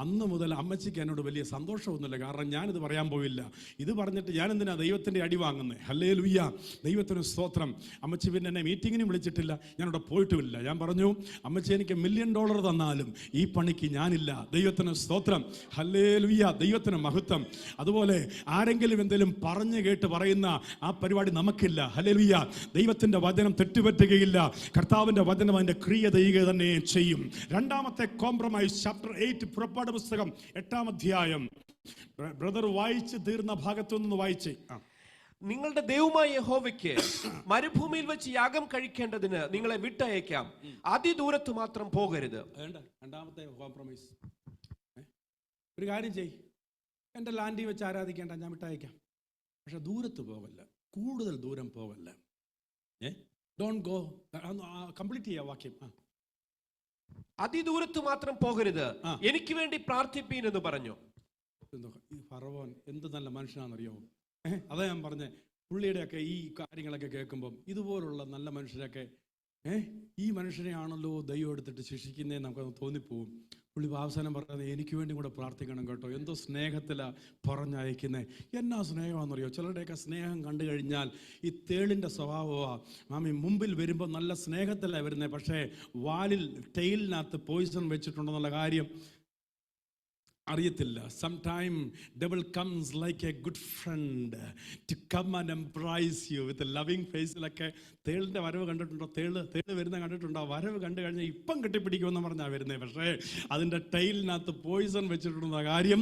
അന്ന് മുതൽ അമ്മച്ചിക്ക് എന്നോട് വലിയ സന്തോഷമൊന്നുമില്ല. കാരണം ഞാനിത് പറയാൻ പോയില്ല. ഇത് പറഞ്ഞിട്ട് ഞാൻ എന്തിനാ ദൈവത്തിൻ്റെ അടി വാങ്ങുന്നത്? ഹല്ലേലൂയ, ദൈവത്തിന് സ്തോത്രം. അമ്മച്ചി പിന്നെ എന്നെ മീറ്റിങ്ങിനും വിളിച്ചിട്ടില്ല, ഞാനവിടെ പോയിട്ടുമില്ല. ഞാൻ പറഞ്ഞു, അമ്മച്ചി എനിക്ക് $1 മില്യൺ തന്നാലും ഈ പണിക്ക് ഞാനില്ല. ദൈവത്തിന് സ്തോത്രം, ഹല്ലേലൂയ, ദൈവത്തിന് മഹത്വം. അതുപോലെ ആരെങ്കിലും എന്തെങ്കിലും പറഞ്ഞു കേട്ട് പറയുന്ന ആ പരിപാടി നമുക്കില്ല. ഹല്ലേലൂയ, ദൈവത്തിൻ്റെ വചനം തെറ്റുപറ്റുകയില്ല. കർത്താവിൻ്റെ വചനം അതിൻ്റെ ക്രിയ ചെയ്യുക തന്നെ ചെയ്യും. രണ്ടാമത്തെ കോംപ്രമൈസ്, ചാപ്റ്റർ 8, പുറപ്പാട് പുസ്തകം 8-ാം അധ്യായം. ബ്രദർ വായിച്ച് തീർന്ന ഭാഗത്തുനിന്ന് വായിച്ചേ. നിങ്ങളുടെ ദൈവമായ യഹോവയ്ക്ക് മരുഭൂമിയിൽ വെച്ച് യാഗം കഴിക്കേണ്ടതിന് നിങ്ങളെ വിട്ടയക്കാം, അതിദൂരത്ത് മാത്രം പോകരുത്. രണ്ടാമത്തെ കോംപ്രമൈസ്. ഒരു കാര്യം ചെയ്, എൻ്റെ ലാൻഡിൽ വെച്ച് ആരാധിക്കേണ്ട, ഞാൻ വിട്ടയക്കാം. പക്ഷെ ദൂരത്ത് പോകല്ല, കൂടുതൽ ദൂരം പോകല്ല. Don't go. കംപ്ലീറ്റ് ചെയ്യാം വാക്യം. അതിദൂരത്ത് മാത്രം പോകരുത്, എനിക്ക് വേണ്ടി പ്രാർത്ഥിപ്പീൻ എന്ന് പറഞ്ഞു. ഈ ഫറവോൻ എന്ത് നല്ല മനുഷ്യനാണെന്നറിയോ? അതാ ഞാൻ പറഞ്ഞേ, പുള്ളിയുടെയൊക്കെ ഈ കാര്യങ്ങളൊക്കെ കേൾക്കുമ്പം ഇതുപോലുള്ള നല്ല മനുഷ്യരൊക്കെ ഈ മനുഷ്യനെയാണല്ലോ ദൈവം എടുത്തിട്ട് ശിക്ഷിക്കുന്നതെന്ന് നമുക്കത് തോന്നിപ്പോവും. പുള്ളി അവസാനം പറഞ്ഞത്, എനിക്ക് വേണ്ടി കൂടെ പ്രാർത്ഥിക്കണം കേട്ടോ. എന്തോ സ്നേഹത്തിലാണ് പറഞ്ഞയക്കുന്നത്. എന്നാ സ്നേഹമാണെന്നറിയോ? ചിലരുടെയൊക്കെ സ്നേഹം കണ്ടു കഴിഞ്ഞാൽ ഈ തേളിൻ്റെ സ്വഭാവമാണ്. മുമ്പിൽ വരുമ്പോൾ നല്ല സ്നേഹത്തിലാണ് വരുന്നത്, പക്ഷേ വാലിൽ ടെയിലിനകത്ത് പോയിസൺ വെച്ചിട്ടുണ്ടെന്നുള്ള കാര്യം അറിയത്തില്ല. Sometime devil comes like a good friend to come and embrace you with a loving face. ലൊക്കെ തേളിൻ്റെ വരവ് കണ്ടിട്ടുണ്ടോ? തേള് വരുന്ന കണ്ടിട്ടുണ്ടോ? വരവ് കണ്ടു കഴിഞ്ഞാൽ ഇപ്പം കെട്ടിപ്പിടിക്കുമെന്ന് പറഞ്ഞാൽ വരുന്നത്, പക്ഷേ അതിൻ്റെ ടൈലിനകത്ത് പോയിസൺ വെച്ചിട്ടുണ്ടെന്ന കാര്യം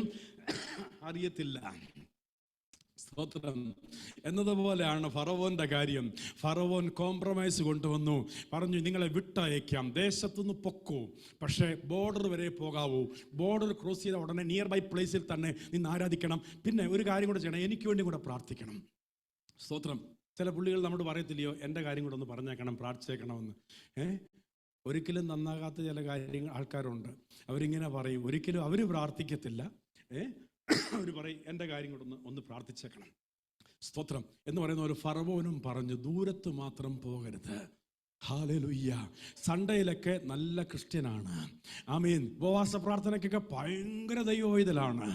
അറിയത്തില്ല. സ്തോത്രം. എന്നതുപോലെയാണ് ഫറവോന്റെ കാര്യം. ഫറവോൻ കോംപ്രമൈസ് കൊണ്ടുവന്നു, പറഞ്ഞു, നിങ്ങളെ വിട്ടയക്കാം, ദേശത്തുനിന്ന് പൊക്കൂ, പക്ഷേ ബോർഡർ വരെ പോകാവൂ. ബോർഡർ ക്രോസ് ചെയ്ത ഉടനെ നിയർ ബൈ പ്ലേസിൽ തന്നെ നിന്ന് ആരാധിക്കണം. പിന്നെ ഒരു കാര്യം കൂടെ ചെയ്യണം, എനിക്ക് വേണ്ടി കൂടെ പ്രാർത്ഥിക്കണം. സ്തോത്രം. ചില പുള്ളികൾ നമ്മോട് പറയത്തില്ലയോ, എൻ്റെ കാര്യം കൂടെ ഒന്ന് പറഞ്ഞേക്കണം, പ്രാർത്ഥിച്ചേക്കണമെന്ന്. ഒരിക്കലും നന്നാകാത്ത ചില കാര്യങ്ങൾ ആൾക്കാരുണ്ട്. അവരിങ്ങനെ പറയും, ഒരിക്കലും അവർ പ്രാർത്ഥിക്കത്തില്ല. അവർ പറയും, എൻ്റെ കാര്യം കൂടെ ഒന്ന് പ്രാർത്ഥിച്ചേക്കണം. സ്തോത്രം. എന്ന് പറയുന്ന ഒരു ഫറവോനും പറഞ്ഞു, ദൂരത്ത് മാത്രം പോകരുത്. ഹല്ലേലൂയ. സൺഡേയിലൊക്കെ നല്ല ക്രിസ്ത്യനാണ്. ആമീൻ. ഉപവാസ പ്രാർത്ഥനയ്ക്കൊക്കെ ഭയങ്കര ദൈവവൈതലാണ്.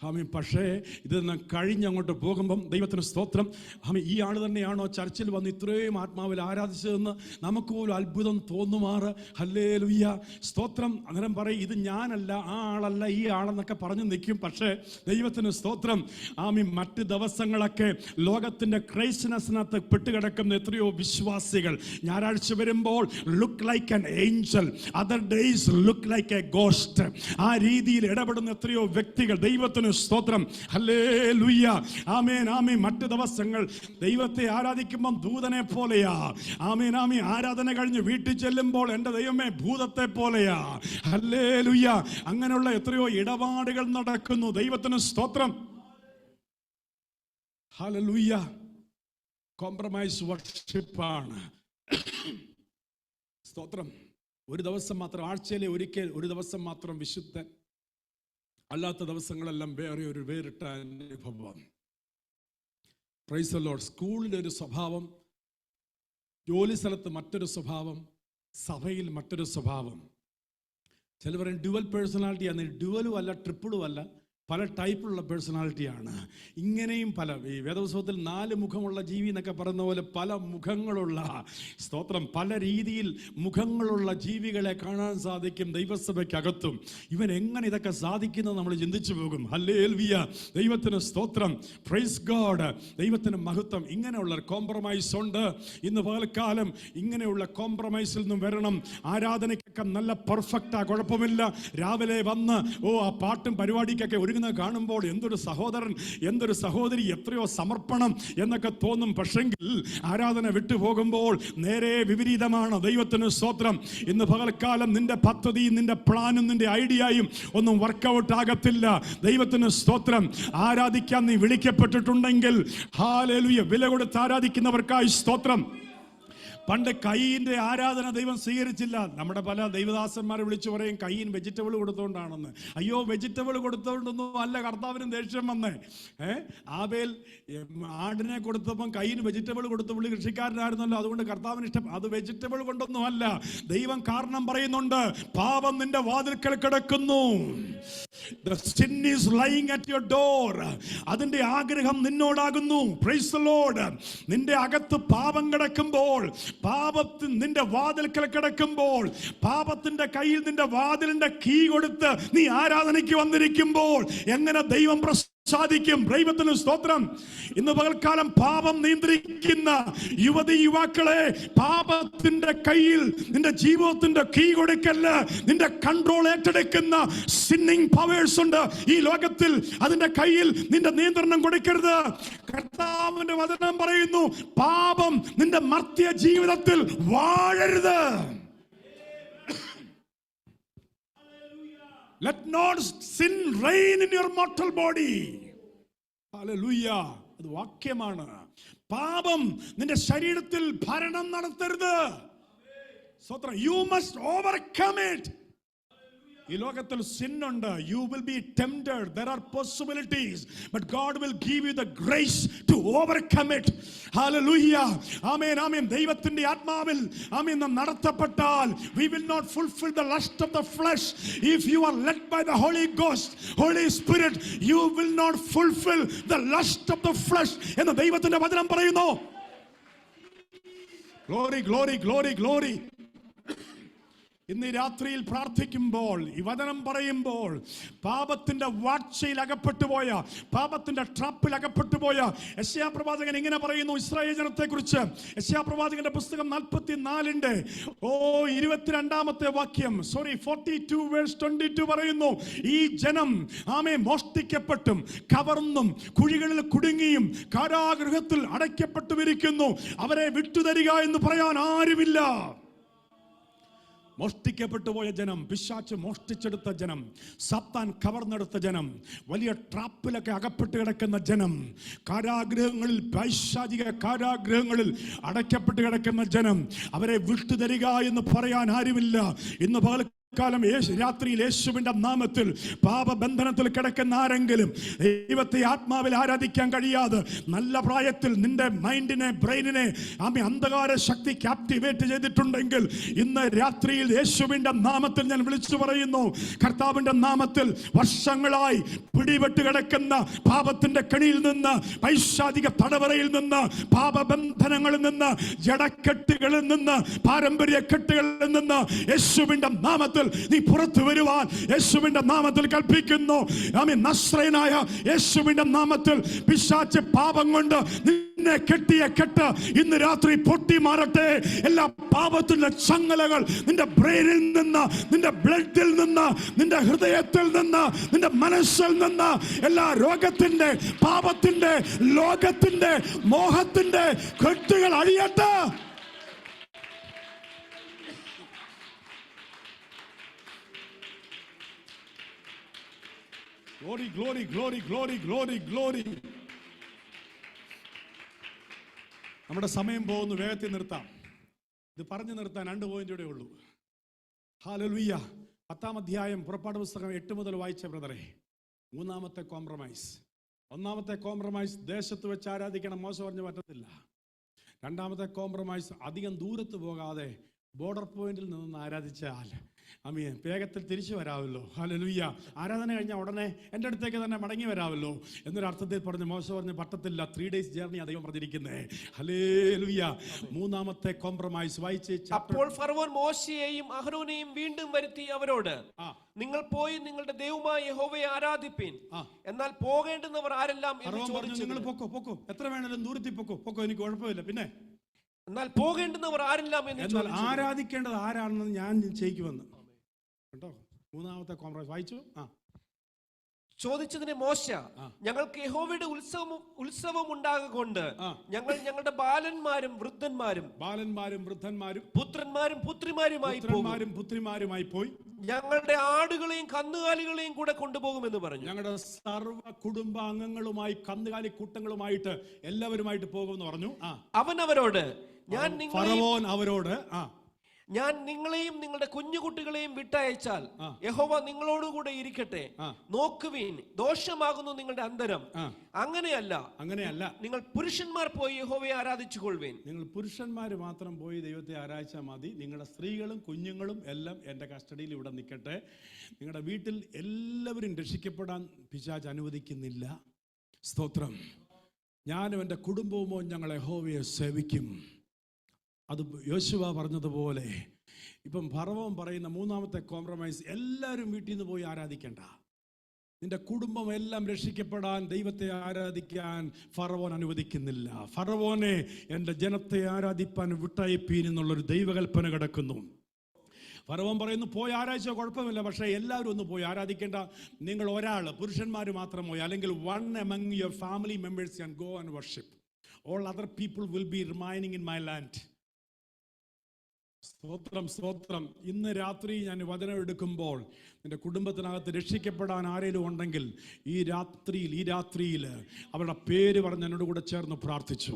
ആമീൻ. പക്ഷേ ഇതൊന്ന് കഴിഞ്ഞങ്ങോട്ട് പോകുമ്പം ദൈവത്തിന് സ്തോത്രം. ആമീൻ. ഈ ആൾ തന്നെയാണോ ചർച്ചിൽ വന്ന് ഇത്രയും ആത്മാവിൽ ആരാധിച്ചതെന്ന് നമുക്ക് പോലും അത്ഭുതം തോന്നുമാറ്. ഹല്ലേലൂയ, സ്തോത്രം. അന്നേരം പറയും, ഇത് ഞാനല്ല, ആ ആളല്ല, ഈ ആളെന്നൊക്കെ പറഞ്ഞു നിൽക്കും. പക്ഷേ ദൈവത്തിന് സ്തോത്രം. ആമീൻ. മറ്റ് ദിവസങ്ങളൊക്കെ ലോകത്തിൻ്റെ ക്രൈസ്റ്റ്നെസ്സിനകത്ത് പെട്ടുകിടക്കുന്ന എത്രയോ വിശ്വാസികൾ ഞായറാഴ്ച ആഴ്ച വരുമ്പോൾ look like an Angel, other days look like A ghost. ആ രീതിയിൽ ഇടപെടുന്ന എത്രയോ വ്യക്തികൾ. ദൈവത്തിന് സ്തോത്രം. ഹല്ലേലൂയ. ആമേൻ ആമേൻ. മറ്റു ദിവസങ്ങൾ ദൈവത്തെ ആരാധിക്കുമ്പോൾ ദൂതനെ പോലെയാ. ആമേൻ ആമേൻ. ആരാധന കഴിഞ്ഞ് വീട്ടിൽ ചെല്ലുമ്പോൾ എൻ്റെ ദൈവമേ ഭൂതത്തെ പോലെയാ. ഹല്ലേലൂയ. അങ്ങനെയുള്ള എത്രയോ ഇടപാടുകൾ നടക്കുന്നു. ദൈവത്തിന് സ്തോത്രം. ഹല്ലേലൂയ. കോംപ്രമൈസ് വർഷിപ്പാണ്. സ്തോത്രം. ഒരു ദിവസം മാത്രം, ആഴ്ചയിലെ ഒരിക്കൽ ഒരു ദിവസം മാത്രം വിശുദ്ധൻ, അല്ലാത്ത ദിവസങ്ങളെല്ലാം വേറിട്ട അനുഭവം. Price the Lord. സ്കൂളിലൊരു സ്വഭാവം, ജോലി സ്ഥലത്ത് മറ്റൊരു സ്വഭാവം, സഭയിൽ മറ്റൊരു സ്വഭാവം. ചില പറയും ഡ്യുവൽ പേഴ്സണാലിറ്റി ആണ്. ഡ്യുവലും അല്ല, ട്രിപ്പിളും അല്ല, പല ടൈപ്പിലുള്ള പേഴ്സണാലിറ്റിയാണ്. ഇങ്ങനെയും പല, ഈ വേദപുസ്തകത്തിൽ 4 മുഖമുള്ള ജീവി എന്നൊക്കെ പറയുന്ന പോലെ പല മുഖങ്ങളുള്ള, സ്തോത്രം, പല രീതിയിൽ മുഖങ്ങളുള്ള ജീവികളെ കാണാൻ സാധിക്കും ദൈവസഭയ്ക്കകത്തും. ഇവൻ എങ്ങനെ ഇതൊക്കെ സാധിക്കുന്നത് നമ്മൾ ചിന്തിച്ചു പോകും. ഹല്ലേലൂയ. ദൈവത്തിന് സ്തോത്രം. Praise God. ദൈവത്തിന് മഹത്വം. ഇങ്ങനെയുള്ള കോംപ്രമൈസ് ഉണ്ട്. ഇന്ന് പകൽക്കാലം ഇങ്ങനെയുള്ള കോംപ്രമൈസിൽ നിന്നും വരണം. ആരാധനയ്ക്കൊക്കെ നല്ല പെർഫെക്റ്റാ, കുഴപ്പമില്ല. രാവിലെ വന്ന് ആ പാട്ടും പരിപാടിക്കൊക്കെ ഒരുങ്ങുന്ന കാണുമ്പോൾ എന്തൊരു സഹോദരൻ, എന്തൊരു സഹോദരി, എത്രയോ സമർപ്പണം എന്നൊക്കെ തോന്നും. പക്ഷെങ്കിൽ ആരാധന വിട്ടുപോകുമ്പോൾ നേരെ വിപരീതമാണ്. ദൈവത്തിന് സ്തോത്രം. ഇന്ന് പകൽക്കാലം നിന്റെ പദ്ധതിയും നിന്റെ പ്ലാനും നിന്റെ ഐഡിയയും ഒന്നും വർക്കൗട്ട് ആകത്തില്ല. ദൈവത്തിന് സ്തോത്രം. ആരാധിക്കാൻ നീ വിളിക്കപ്പെട്ടിട്ടുണ്ടെങ്കിൽ ഹല്ലേലൂയ, വില കൊടുത്ത് ആരാധിക്കുന്നവർക്കായി സ്തോത്രം. പണ്ട് കയ്യിൻ്റെ ആരാധന ദൈവം സ്വീകരിച്ചില്ല. നമ്മുടെ പല ദൈവദാസന്മാരെ വിളിച്ചു പറയും കയ്യിൻ വെജിറ്റബിൾ കൊടുത്തോണ്ടാണെന്ന്. അയ്യോ, വെജിറ്റബിൾ കൊടുത്തോണ്ടൊന്നും അല്ല കർത്താവിനും ദേഷ്യം വന്നേ. ആബേൽ ആടിനെ കൊടുത്തപ്പം കയ്യിന് വെജിറ്റബിൾ കൊടുത്ത പുള്ളി കൃഷിക്കാരനായിരുന്നല്ലോ, അതുകൊണ്ട് കർത്താവിന് ഇഷ്ടം. അത് വെജിറ്റബിൾ കൊണ്ടൊന്നും അല്ല. ദൈവം കാരണം പറയുന്നുണ്ട്, പാപം നിന്റെ വാതിൽക്കൽ കിടക്കുന്നു. The sin is lying at your door. അതിന്റെ ആഗ്രഹം നിന്നോടാകുന്നു. Praise the Lord. നിന്റെ അകത്ത് പാപം കിടക്കുമ്പോൾ, പാപത്തിൽ നിന്റെ വാതിൽക്കൽ കിടക്കുമ്പോൾ, പാപത്തിന്റെ കയ്യിൽ നിന്റെ വാതിലിന്റെ കീ കൊടുത്ത് നീ ആരാധനയ്ക്ക് വന്നിരിക്കുമ്പോൾ എങ്ങനെ ദൈവം സാധിക്കും? ദൈവത്തിന് സ്തോത്രം. ഇന്ന് പകൽക്കാലം പാപം നിയന്ത്രിക്കുന്ന യുവതി യുവാക്കളെ, പാപത്തിന്റെ കയ്യിൽ നിന്റെ ജീവിതത്തിന്റെ കീ കൊടുക്കല്ല. നിന്റെ കൺട്രോൾ ഏറ്റെടുക്കുന്ന സിന്നിങ് പവേഴ്സ് ഉണ്ട് ഈ ലോകത്തിൽ. അതിന്റെ കയ്യിൽ നിന്റെ നിയന്ത്രണം കൊടുക്കരുത്. കർത്താവിന്റെ വചനം പറയുന്നു, പാപം നിന്റെ മർത്യ ജീവിതത്തിൽ വാഴരുത്. Let not sin reign in your mortal body. Hallelujah. അത് വാക്യമാണ്. പാപം നിന്റെ ശരീരത്തിൽ ഭരണം നടത്തരുത്. സ്തോത്രം. You must overcome it. ഈ ലോകത്തിൽ sin ഉണ്ട്. You will be tempted. There are possibilities, but God will give you the grace to overcome it. Hallelujah. Amen. Amen. ദൈവത്തിന്റെ ആത്മാവിൽ ആമേൻ നടത്തപ്പെട്ടാൽ we will not fulfill the lust of the flesh. If you are led by the Holy Ghost, Holy Spirit, you will not fulfill the lust of the flesh. എന്ന് ദൈവത്തിന്റെ വചനം പറയുന്നു. Glory, glory, glory, glory. ഇന്ന് രാത്രിയിൽ പ്രാർത്ഥിക്കുമ്പോൾ ഈ വചനം പറയുമ്പോൾ പാപത്തിന്റെ വാഴ്ചയിൽ അകപ്പെട്ടുപോയ, പാപത്തിന്റെ ട്രാപ്പിൽ അകപ്പെട്ടുപോയ യെശയ്യാ പ്രവാചകൻ ഇങ്ങനെ പറയുന്നു ഇസ്രായേൽ ജനത്തെ കുറിച്ച്. യെശയ്യാ പ്രവാചകന്റെ പുസ്തകം 44-ന്റെ 22-ാമത്തെ വാക്യം, 42:22 പറയുന്നു, ഈ ജനം മോഷ്ടിക്കപ്പെട്ടും കവർന്നും കുഴികളിൽ കുടുങ്ങിയും കാരാഗൃഹത്തിൽ അടയ്ക്കപ്പെട്ടുമിരിക്കുന്നു. അവരെ വിട്ടുതരിക എന്ന് പറയാൻ ആരുമില്ല. മോഷ്ടിക്കപ്പെട്ടു പോയ ജനം, പിശാച് മോഷ്ടിച്ചെടുത്ത ജനം, സാത്താൻ കവർന്നെടുത്ത ജനം, വലിയ ട്രാപ്പിലൊക്കെ അകപ്പെട്ട് കിടക്കുന്ന ജനം, കാരാഗ്രഹങ്ങളിൽ, പൈശാചിക കാരാഗ്രഹങ്ങളിൽ അടയ്ക്കപ്പെട്ട് കിടക്കുന്ന ജനം, അവരെ വിട്ടുതരിക എന്ന് പറയാൻ ആരുമില്ല. ഇന്ന് കാലം രാത്രിയിൽ യേശുവിന്റെ നാമത്തിൽ പാപബന്ധനത്തിൽ കിടക്കുന്ന ആരെങ്കിലും ദൈവത്തെ ആത്മാവിൽ ആരാധിക്കാൻ കഴിയാതെ നല്ല പ്രായത്തിൽ നിന്റെ മൈൻഡിനെ, ബ്രെയിനിനെ അന്ധകാര ശക്തി ക്യാപ്റ്റിവേറ്റ് ചെയ്തിട്ടുണ്ടെങ്കിൽ ഇന്ന് രാത്രിയിൽ യേശുവിന്റെ നാമത്തിൽ ഞാൻ വിളിച്ചു പറയുന്നു, കർത്താവിന്റെ നാമത്തിൽ വർഷങ്ങളായി പിടിപെട്ട് കിടക്കുന്ന പാപത്തിന്റെ കെണിയിൽ നിന്ന്, പൈശാചിക തടവറയിൽ നിന്ന്, പാപബന്ധനങ്ങളിൽ നിന്ന്, ജഡക്കെട്ടുകളിൽ നിന്ന്, പാരമ്പര്യ കെട്ടുകളിൽ നിന്ന് യേശുവിന്റെ നാമത്തിൽ നാമത്തിൽ നീ പുറത്തു വരുവാൻ യേശുവിന്റെ നാമത്തിൽ കൽപ്പിക്കുന്നു. ആമേൻ. നസ്രയനായ യേശുവിന്റെ നാമത്തിൽ പിശാച് പാപം കൊണ്ട് നിന്നെ കെട്ടിയ കെട്ട് ഇന്ന് രാത്രി പൊട്ടി മാറട്ടെ. എല്ലാ പാപത്തിന്റെ ചങ്ങലകൾ നിന്റെ ബ്രെയിനിൽ നിന്ന്, നിന്റെ ബ്ലഡിൽ നിന്ന്, നിന്റെ ഹൃദയത്തിൽ നിന്ന്, നിന്റെ മനസ്സിൽ നിന്ന്, എല്ലാ രോഗത്തിന്റെ, പാപത്തിന്റെ, ലോകത്തിന്റെ, മോഹത്തിന്റെ കെട്ടുകൾ അഴിയട്ടെ. Glory, glory, glory, glory, glory, glory. നമ്മുടെ സമയം പോകുന്നു, വേഗത്തിൽ നിർത്താം. ഇത് പറഞ്ഞു നിർത്താൻ 2 പോയിന്റേ ഉള്ളൂ. ഹല്ലേലൂയ. 10-ാം അധ്യായം പുറപ്പാട് പുസ്തകം 8 മുതൽ വായിച്ച ബ്രദറെ. 3-ാമത്തെ കോംപ്രമൈസ്. 1-ാമത്തെ കോംപ്രമൈസ് ദേശത്ത് വെച്ച് ആരാധിക്കണം, മോശം പറഞ്ഞു പറ്റത്തില്ല. 2-ാമത്തെ കോംപ്രമൈസ് അധികം ദൂരത്ത് പോകാതെ ബോർഡർ പോയിന്റിൽ നിന്ന് ആരാധിച്ചാൽ ആമേൻ വേഗത്തിൽ തിരിച്ചു വരാമല്ലോ. ഹല്ലേലൂയ. ആരാധന കഴിഞ്ഞാൽ ഉടനെ എൻ്റെ അടുത്തേക്ക് തന്നെ മടങ്ങി വരാമല്ലോ എന്നൊരു അർത്ഥത്തിൽ പറഞ്ഞു. മോശം പറഞ്ഞു പറ്റത്തില്ല, 3 days ജേർണി അദ്ദേഹം പറഞ്ഞിരിക്കുന്നത്. ഹല്ലേലൂയ. 3-ാമത്തെ കോംപ്രമൈസ് വായിച്ച്. അപ്പോൾ ഫറവോൻ മോശയെയും അഹരോനെയും വീണ്ടും വരുത്തി അവരോട്, നിങ്ങൾ പോയി നിങ്ങളുടെ ദൈവമായ യഹോവയെ ആരാധിപ്പിൻ, എന്നാൽ പോകേണ്ടുന്നവർ ആരെല്ലാം എന്ന് ചോദിച്ചു. നിങ്ങൾ പൊക്കോ, എത്ര വേണേലും ദൂരത്തിൽ പൊക്കോ, എനിക്ക് കുഴപ്പമില്ല. പിന്നെ എന്നാൽ പോകേണ്ടുന്നവർ ആരെല്ലാം എന്ന് ചോദിച്ചു. ആരാധിക്കേണ്ടത് ആരാണെന്ന് ഞാൻ ചെയ്യിക്കുമെന്ന് കേട്ടോ. 3-ാമത്തെ കോംപ്രമൈസ് വായിച്ചു. ചോദിച്ചതിന് മോശ, ഞങ്ങൾക്ക് യഹോവയുടെ ഉത്സവം ഉണ്ടാകൊണ്ട് ഞങ്ങൾ ഞങ്ങളുടെ ബാലന്മാരും വൃദ്ധന്മാരും പുത്രന്മാരും പുത്രിമാരുമായി പോയി ഞങ്ങളുടെ ആടുകളെയും കന്നുകാലികളെയും കൂടെ കൊണ്ടുപോകുമെന്ന് പറഞ്ഞു. ഞങ്ങളുടെ സർവ്വ കുടുംബ അംഗങ്ങളുമായി കന്നുകാലി കൂട്ടങ്ങളുമായിട്ട് എല്ലാവരുമായിട്ട് പോകുമെന്ന് പറഞ്ഞു. അവൻ അവരോട്, ഞാൻ നിങ്ങളെയും നിങ്ങളുടെ കുഞ്ഞുകുട്ടികളെയും വിട്ടയച്ചാൽ യഹോവ നിങ്ങളോടുകൂടെ ഇരിക്കട്ടെ. നോക്കുവീൻ, ദോഷമാകുന്നു നിങ്ങളുടെ അന്തരം. അങ്ങനെയല്ല, നിങ്ങൾ പുരുഷന്മാർ പോയി യഹോവയെ ആരാധിച്ചുകൊള്ളുവീൻ. നിങ്ങൾ പുരുഷന്മാർ മാത്രം പോയി ദൈവത്തെ ആരാധിച്ചാൽ മതി. നിങ്ങളുടെ സ്ത്രീകളും കുഞ്ഞുങ്ങളും എല്ലാം എൻ്റെ കസ്റ്റഡിയിൽ ഇവിടെ നിൽക്കട്ടെ. നിങ്ങളുടെ വീട്ടിൽ എല്ലാവരും രക്ഷിക്കപ്പെടാൻ പിശാച് അനുവദിക്കുന്നില്ല. സ്തോത്രം. ഞാനും എൻ്റെ കുടുംബവുമോ ഞങ്ങൾ യഹോവയെ സേവിക്കും. അത് യോശുവ പറഞ്ഞതുപോലെ ഇപ്പം ഫറവോൻ പറയുന്ന 3-ാമത്തെ കോംപ്രമൈസ്, എല്ലാവരും വീട്ടിൽ നിന്ന് പോയി ആരാധിക്കേണ്ട. നിന്റെ കുടുംബം എല്ലാം രക്ഷിക്കപ്പെടാൻ, ദൈവത്തെ ആരാധിക്കാൻ ഫറവോൻ അനുവദിക്കുന്നില്ല. ഫറവോനെ എൻ്റെ ജനത്തെ ആരാധിപ്പാൻ വിട്ടയപ്പീൻ എന്നുള്ളൊരു ദൈവകൽപ്പന കിടക്കുന്നു. ഫറവോൻ പറയുന്നു പോയി ആരാധിച്ചോ കുഴപ്പമില്ല, പക്ഷേ എല്ലാവരും ഒന്ന് പോയി ആരാധിക്കേണ്ട. നിങ്ങൾ ഒരാൾ, പുരുഷന്മാർ മാത്രം പോയി, അല്ലെങ്കിൽ one among your family members can go and worship. All other people will be remaining in my land. സ്തോത്രം. ഇന്ന് രാത്രി ഞാൻ വചനം എടുക്കുമ്പോൾ നിന്റെ കുടുംബത്തിനകത്ത് രക്ഷിക്കപ്പെടാൻ ആരെങ്കിലും ഉണ്ടെങ്കിൽ ഈ രാത്രിയിൽ അവരുടെ പേര് പറഞ്ഞ് എന്നോട് കൂടെ ചേർന്ന് പ്രാർത്ഥിച്ചു.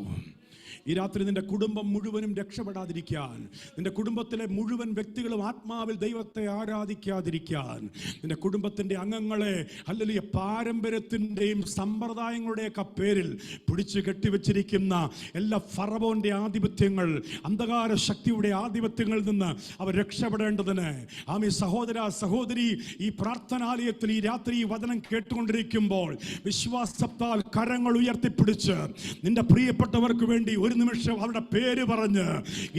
ഈ രാത്രി നിന്റെ കുടുംബം മുഴുവനും രക്ഷപ്പെടാതിരിക്കാൻ, നിന്റെ കുടുംബത്തിലെ മുഴുവൻ വ്യക്തികളും ആത്മാവിൽ ദൈവത്തെ ആരാധിക്കാതിരിക്കാൻ, നിന്റെ കുടുംബത്തിൻ്റെ അംഗങ്ങളെ ഹല്ലേലൂയ പാരമ്പര്യത്തിൻ്റെയും സമ്പ്രദായങ്ങളുടെയൊക്കെ പേരിൽ പിടിച്ചു കെട്ടിവെച്ചിരിക്കുന്ന എല്ലാ ഫറവോന്റെ ആധിപത്യങ്ങൾ, അന്ധകാര ശക്തിയുടെ ആധിപത്യങ്ങളിൽ നിന്ന് അവർ രക്ഷപ്പെടേണ്ടതിന് ആമേ സഹോദര സഹോദരി, ഈ പ്രാർത്ഥനാലയത്തിൽ ഈ രാത്രി ഈ വചനം കേട്ടുകൊണ്ടിരിക്കുമ്പോൾ വിശ്വാസത്താൽ കരങ്ങൾ ഉയർത്തിപ്പിടിച്ച് നിന്റെ പ്രിയപ്പെട്ടവർക്ക് വേണ്ടി ഒരു നിമിഷം അവരുടെ പേര് പറഞ്ഞ്,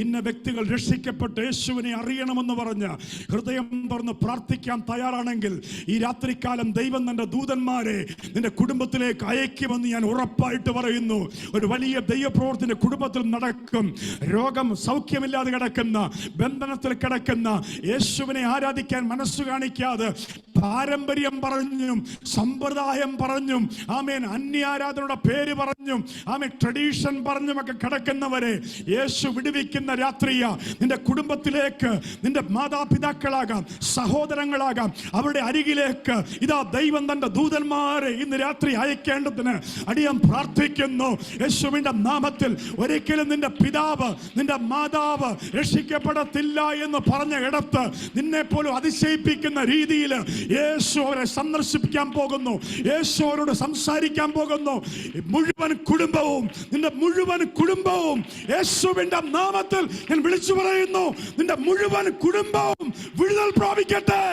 ഇന്ന വ്യക്തികൾ രക്ഷിക്കപ്പെട്ട് യേശുവിനെ അറിയണമെന്ന് പറഞ്ഞ് ഹൃദയം തുറന്ന് പ്രാർത്ഥിക്കാൻ തയ്യാറാണെങ്കിൽ ഈ രാത്രികാലം ദൈവം തന്റെ ദൂതന്മാരെ നിന്റെ കുടുംബത്തിലേക്ക് അയക്കുമെന്ന് ഞാൻ ഉറപ്പായിട്ട് പറയുന്നു. ഒരു വലിയ ദൈവപ്രവർത്തന കുടുംബത്തിൽ നടക്കും. രോഗം സൗഖ്യമില്ലാതെ കിടക്കുന്ന, ബന്ധനത്തിൽ കിടക്കുന്ന, യേശുവിനെ ആരാധിക്കാൻ മനസ്സു കാണിക്കാതെ പാരമ്പര്യം പറഞ്ഞും സമ്പ്രദായം പറഞ്ഞും ആമേൻ അന്യാരാധനയുടെ പേര് പറഞ്ഞും ആമേൻ ട്രഡീഷൻ പറഞ്ഞും ഒക്കെ കിടക്കുന്നവരെ യേശു വിടുവിക്കുന്ന രാത്രിയാ. നിന്റെ കുടുംബത്തിലേക്ക് നിന്റെ മാതാപിതാക്കളാകാം, സഹോദരങ്ങളാകാം, അവരുടെ അരികിലേക്ക് ഇതാ ദൈവം തന്റെ ദൂതന്മാരെ ഇന്ന് രാത്രി അയക്കേണ്ടതിന് അടിയാൻ പ്രാർത്ഥിക്കുന്നു യേശുവിന്റെ നാമത്തിൽ. ഒരിക്കലും നിന്റെ പിതാവ് നിന്റെ മാതാവ് രക്ഷിക്കപ്പെടത്തില്ല എന്ന് പറഞ്ഞ ഇടത്ത് നിന്നെ പോലും അതിശയിപ്പിക്കുന്ന രീതിയിൽ യേശു അവരെ സന്ദർശിപ്പിക്കാൻ പോകുന്നു. യേശു അവരോട് സംസാരിക്കാൻ പോകുന്നു. മുഴുവൻ കുടുംബവും, നിന്റെ മുഴുവൻ കുടുംബവും യേശുവിന്റെ നാമത്തിൽ ഞാൻ വിളിച്ചു പറയുന്നു, നിന്റെ മുഴുവൻ കുടുംബവും വിടുതൽ പ്രാപിക്കട്ടെ.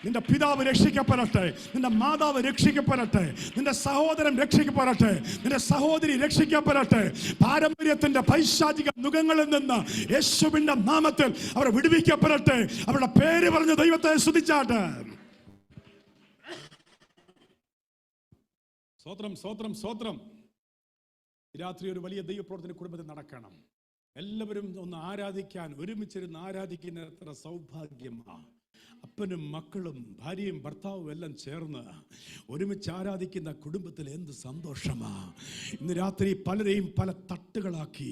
നിന്റെ പിതാവ് രക്ഷിക്കപ്പെടട്ടെ, നിന്റെ മാതാവ് രക്ഷിക്കപ്പെടട്ടെ, നിന്റെ സഹോദരൻ രക്ഷിക്കപ്പെടട്ടെ, നിന്റെ സഹോദരി രക്ഷിക്കപ്പെടട്ടെ. പാരമ്പര്യത്തിന്റെ പൈശാചിക നുഖങ്ങളിൽ നിന്ന് യേശുവിന്റെ നാമത്തിൽ അവർ വിടുവിക്കപ്പെടട്ടെ. അവരുടെ പേര് പറഞ്ഞ് ദൈവത്തെ സ്തുതിച്ചാട്ടെ. സ്തോത്രം, സ്തോത്രം, സ്തോത്രം. രാത്രി ഒരു വലിയ ദൈവപ്രവർത്തന കുടുംബത്തിൽ നടക്കണം. എല്ലാവരും ഒന്ന് ആരാധിക്കാൻ, ഒരുമിച്ചിരുന്ന് ആരാധിക്കുന്ന എത്ര സൗഭാഗ്യമാണ്. അപ്പനും മക്കളും ഭാര്യയും ഭർത്താവും എല്ലാം ചേർന്ന് ഒരുമിച്ച് ആരാധിക്കുന്ന കുടുംബത്തിൽ എന്ത് സന്തോഷമാ. ഇന്ന് രാത്രി പലരെയും പല തട്ടുകളാക്കി,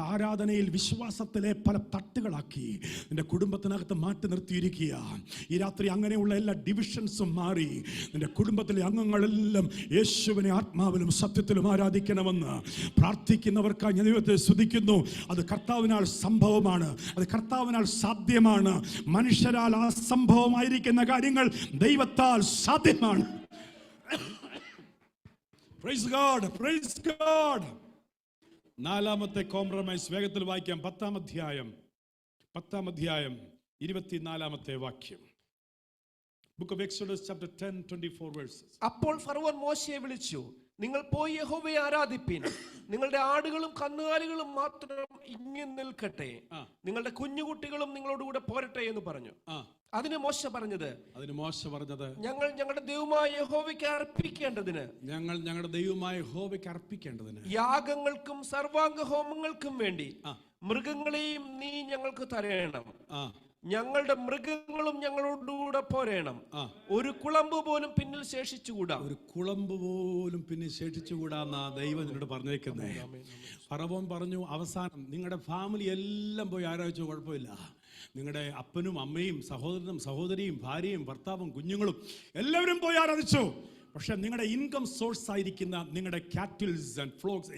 ആരാധനയിൽ വിശ്വാസത്തിലെ പല തട്ടുകളാക്കി നിന്റെ കുടുംബത്തിനകത്ത് മാറ്റി നിർത്തിയിരിക്കുക. ഈ രാത്രി അങ്ങനെയുള്ള എല്ലാ ഡിവിഷൻസും മാറി നിന്റെ കുടുംബത്തിലെ അംഗങ്ങളെല്ലാം യേശുവിനെ ആത്മാവിലും സത്യത്തിലും ആരാധിക്കണമെന്ന് പ്രാർത്ഥിക്കുന്നവർക്കായി ഞാൻ ദൈവത്തെ സ്തുതിക്കുന്നു. അത് കർത്താവിനാൽ സംഭവമാണ്, അത് കർത്താവിനാൽ സാധ്യമാണ്. മനുഷ്യരാൽ അസംഭവമായിരിക്കുന്ന കാര്യങ്ങൾ ദൈവത്താൽ സാധ്യമാണ്. Praise God, praise God. നാലാമത്തെ കോംപ്രമൈസ് വേഗത്തിൽ വായിക്കാം. 10-ാം അധ്യായം 24-ാമത്തെ വാക്യം. Book of Exodus chapter 10:24 verses. അപ്പോൾ ഫറവോൻ മോശയെ വിളിച്ചു, നിങ്ങൾ പോയി യഹോവയെ ആരാധിപ്പിൻ, നിങ്ങളുടെ ആടുകളും കന്നുകാലികളും മാത്രം ഇങ്ങു നിൽക്കട്ടെ, നിങ്ങളുടെ കുഞ്ഞുകുട്ടികളും നിങ്ങളോടുകൂടെ പോരട്ടെ എന്ന് പറഞ്ഞു. അതിന് മോശ പറഞ്ഞത് ഞങ്ങൾ ഞങ്ങളുടെ ദൈവമായ യഹോവയ്ക്ക് അർപ്പിക്കേണ്ടതിന് യാഗങ്ങൾക്കും സർവാംഗ ഹോമങ്ങൾക്കും വേണ്ടി മൃഗങ്ങളെയും നീ ഞങ്ങൾക്ക് തരേണം. ഞങ്ങളുടെ മൃഗങ്ങളും ഞങ്ങളോടുകൂടെ പോരേണം. ഒരു കുളമ്പ് പോലും പിന്നിൽ ശേഷിച്ചുകൂടാ. എന്നാ ദൈവം എന്നോട് പറഞ്ഞേക്കുന്നേ. ഫറവോൻ പറഞ്ഞു, അവസാനം നിങ്ങളുടെ ഫാമിലി എല്ലാം പോയി ആരാധിച്ചോ, കുഴപ്പമില്ല. നിങ്ങളുടെ അപ്പനും അമ്മയും സഹോദരനും സഹോദരിയും ഭാര്യയും ഭർത്താവും കുഞ്ഞുങ്ങളും എല്ലാവരും പോയി ആരാധിച്ചു. പക്ഷെ നിങ്ങളുടെ ഇൻകം സോഴ്സ് ആയിരിക്കുന്ന നിങ്ങളുടെ കാറ്റിൽസ് ആൻഡ് ഫ്ലോക്സ്